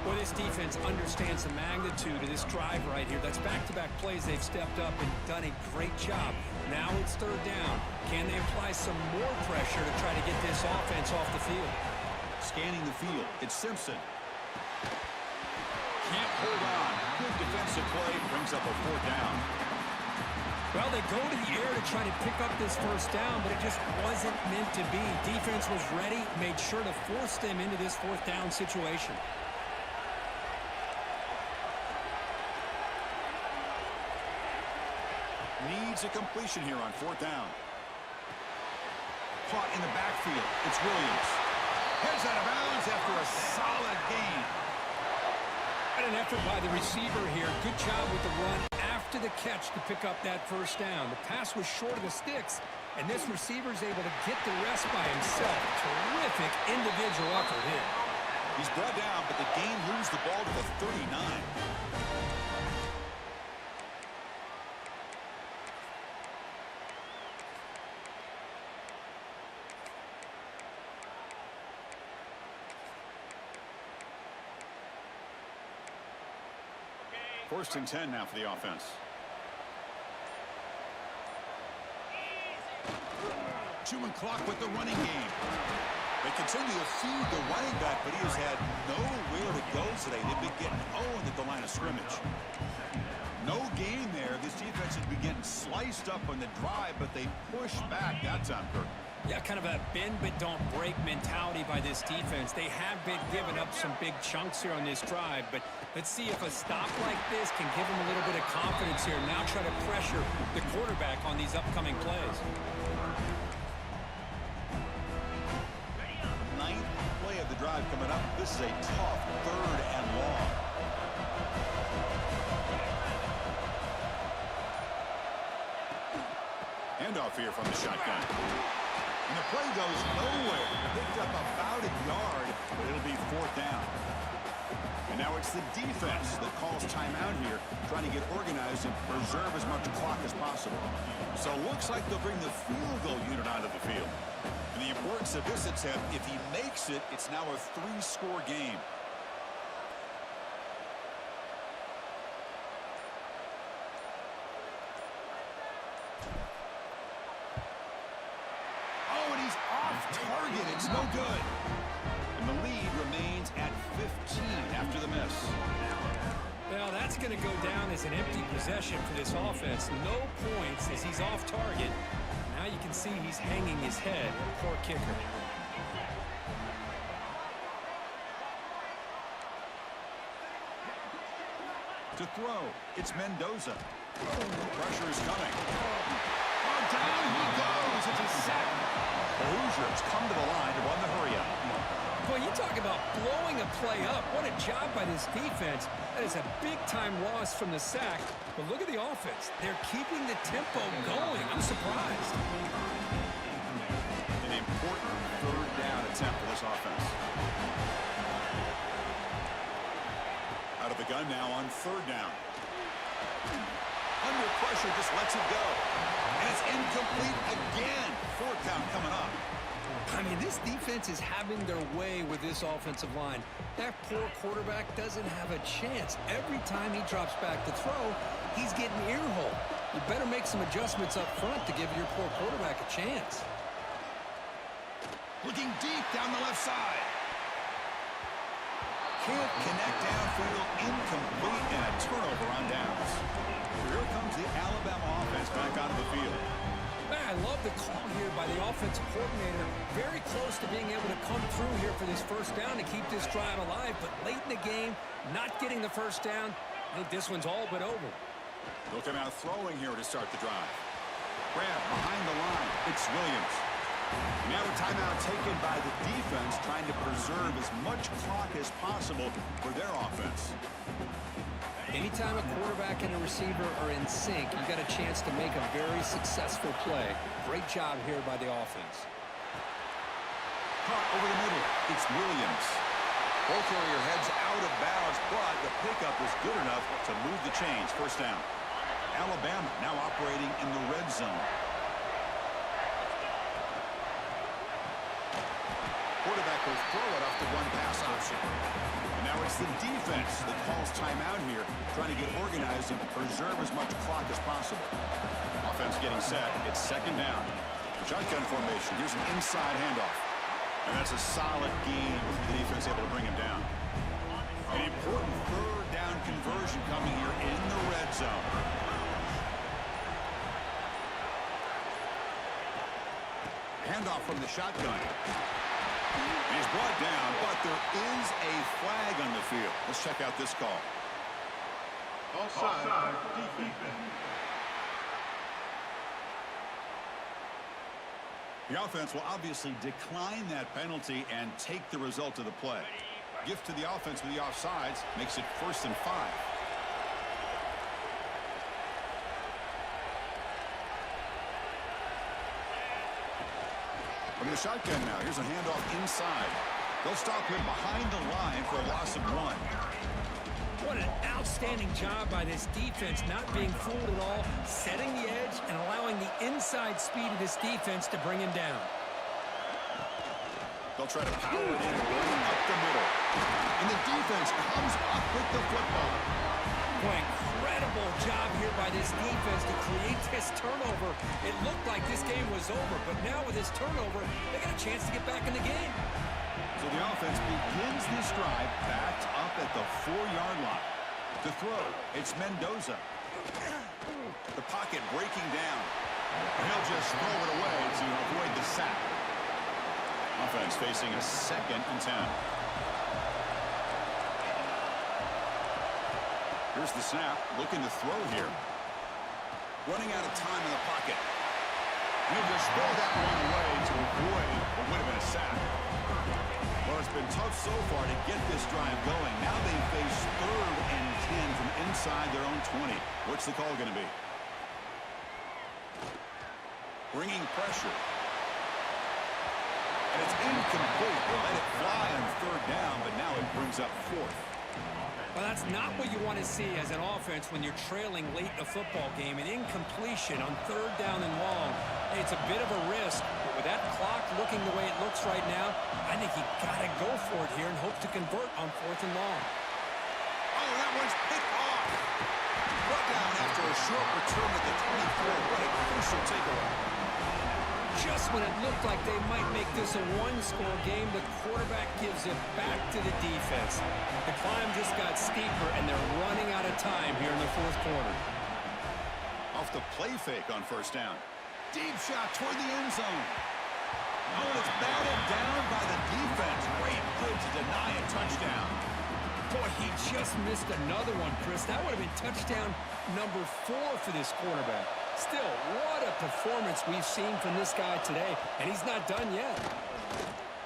Well, this defense understands the magnitude of this drive right here. That's back-to-back plays. They've stepped up and done a great job. Now it's 3rd down. Can they apply some more pressure to try to get this offense off the field? Scanning the field. It's Simpson. Can't hold on. Good defensive play. Brings up a 4th down. Well, they go to the air to try to pick up this first down, but it just wasn't meant to be. Defense was ready, made sure to force them into this 4th down situation. Needs a completion here on 4th down. Caught in the backfield. It's Williams. Heads out of bounds after a solid gain. And an effort by the receiver here. Good job with the run after the catch to pick up that first down. The pass was short of the sticks, and this receiver's able to get the rest by himself. Terrific individual effort here. He's brought down, but the game moves the ball to the 39. First and 10 now for the offense. Chewing clock with the running game. They continue to feed the running back, but he has had nowhere to go today. They've been getting owned at the line of scrimmage. No gain there. This defense has been getting sliced up on the drive, but they push back that time, Kirk. Yeah, kind of a bend but don't break mentality by this defense. They have been giving up some big chunks here on this drive, but let's see if a stop like this can give them a little bit of confidence here. Now try to pressure the quarterback on these upcoming plays. 9th play of the drive coming up. This is a tough 3rd and long. Handoff here from the shotgun. And the play goes nowhere. Picked up about a yard, but it'll be 4th down. And now it's the defense that calls timeout here, trying to get organized and preserve as much clock as possible. So it looks like they'll bring the field goal unit onto the field. And the importance of this attempt, if he makes it, it's now a 3-score game. Target, it's no good. And the lead remains at 15 after the miss. Well, that's going to go down as an empty possession for this offense. No points as he's off target. Now you can see he's hanging his head. Poor kicker. To throw, it's Mendoza. Pressure is coming. Oh, down he goes. It's a sack. The Hoosiers come to the line to run the hurry-up. Well, you talk about blowing a play up. What a job by this defense. That is a big-time loss from the sack. But look at the offense. They're keeping the tempo going. I'm surprised. An important third down attempt for this offense. Out of the gun now on third down. Under pressure, just lets it go. And it's incomplete again. Fourth down coming up. I mean, this defense is having their way with this offensive line. That poor quarterback doesn't have a chance. Every time he drops back to throw, he's getting ear-hole. You better make some adjustments up front to give your poor quarterback a chance. Looking deep down the left side. Can't connect downfield, incomplete, and a turnover on downs. Here comes the Alabama offense back onto the field. Man, I love the call here by the offensive coordinator. Very close to being able to come through here for this first down to keep this drive alive, but late in the game, not getting the first down. I think this one's all but over. They'll come out throwing here to start the drive. Grab behind the line. It's Williams. Now a timeout taken by the defense, trying to preserve as much clock as possible for their offense. Anytime a quarterback and a receiver are in sync, you got a chance to make a very successful play. Great job here by the offense. Caught over the middle. It's Williams. Ball carrier heads out of bounds, but the pickup was good enough to move the chains. First down. Alabama now operating in the red zone. Quarterback will throw it off the one-pass option. And now it's the defense that calls timeout here, trying to get organized and preserve as much clock as possible. Offense getting set. It's second down. Shotgun formation. Here's an inside handoff. And that's a solid game with the defense able to bring him down. An important third down conversion coming here in the red zone. Handoff from the shotgun. He's brought down, but there is a flag on the field. Let's check out this call. Offside. Defense. The offense will obviously decline that penalty and take the result of the play. Gift to the offense with the offsides makes it 1st and 5. From the shotgun now, here's a handoff inside. They'll stop him behind the line for a loss of 1. What an outstanding job by this defense, not being fooled at all, setting the edge and allowing the inside speed of this defense to bring him down. They'll try to power it in, running up the middle. And the defense comes up with the football. Boy, incredible job here by this defense to create this turnover. It looked like this game was over, but now with this turnover, they got a chance to get back in the game. So the offense begins this drive backed up at the 4-yard line. To throw, it's Mendoza. The pocket breaking down. He'll just throw it away to avoid the sack. Offense facing a 2nd and 10. Here's the snap, looking to throw here. Running out of time in the pocket. He'll just throw that one away to avoid what would have been a sack. Well, it's been tough so far to get this drive going. Now they face 3rd and 10 from inside their own 20. What's the call going to be? Bringing pressure. And it's incomplete. They let it fly on 3rd down, but now it brings up 4th. Well, that's not what you want to see as an offense when you're trailing late in a football game. An incompletion on 3rd down and long. It's a bit of a risk, but with that clock looking the way it looks right now, I think you got to go for it here and hope to convert on 4th and long. Oh, that one's picked off. Brought down after a short return at the 24. What a crucial takeaway. Just when it looked like they might make this a one-score game, the quarterback gives it back to the defense. The climb just got steeper, and they're running out of time here in the 4th quarter. Off the play fake on 1st down. Deep shot toward the end zone. Oh, it's batted down by the defense. Great play to deny a touchdown. Boy, he just missed another one, Chris. That would have been touchdown number 4 for this quarterback. Still, what a performance we've seen from this guy today, and he's not done yet.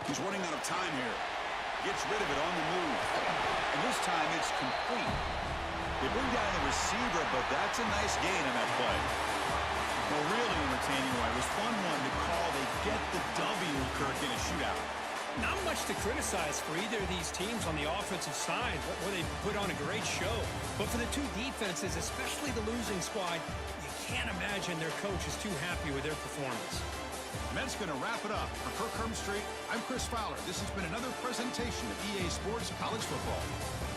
He's running out of time here. Gets rid of it on the move. And this time it's complete. They bring down the receiver, but that's a nice gain on that play. Well, really entertaining one. It was fun one to call. They get the W, Kirk, in a shootout. Not much to criticize for either of these teams on the offensive side, where they put on a great show. But for the two defenses, especially the losing squad, you can't imagine their coach is too happy with their performance. And that's going to wrap it up. For Kirk Hermstreet, I'm Chris Fowler. This has been another presentation of EA Sports College Football.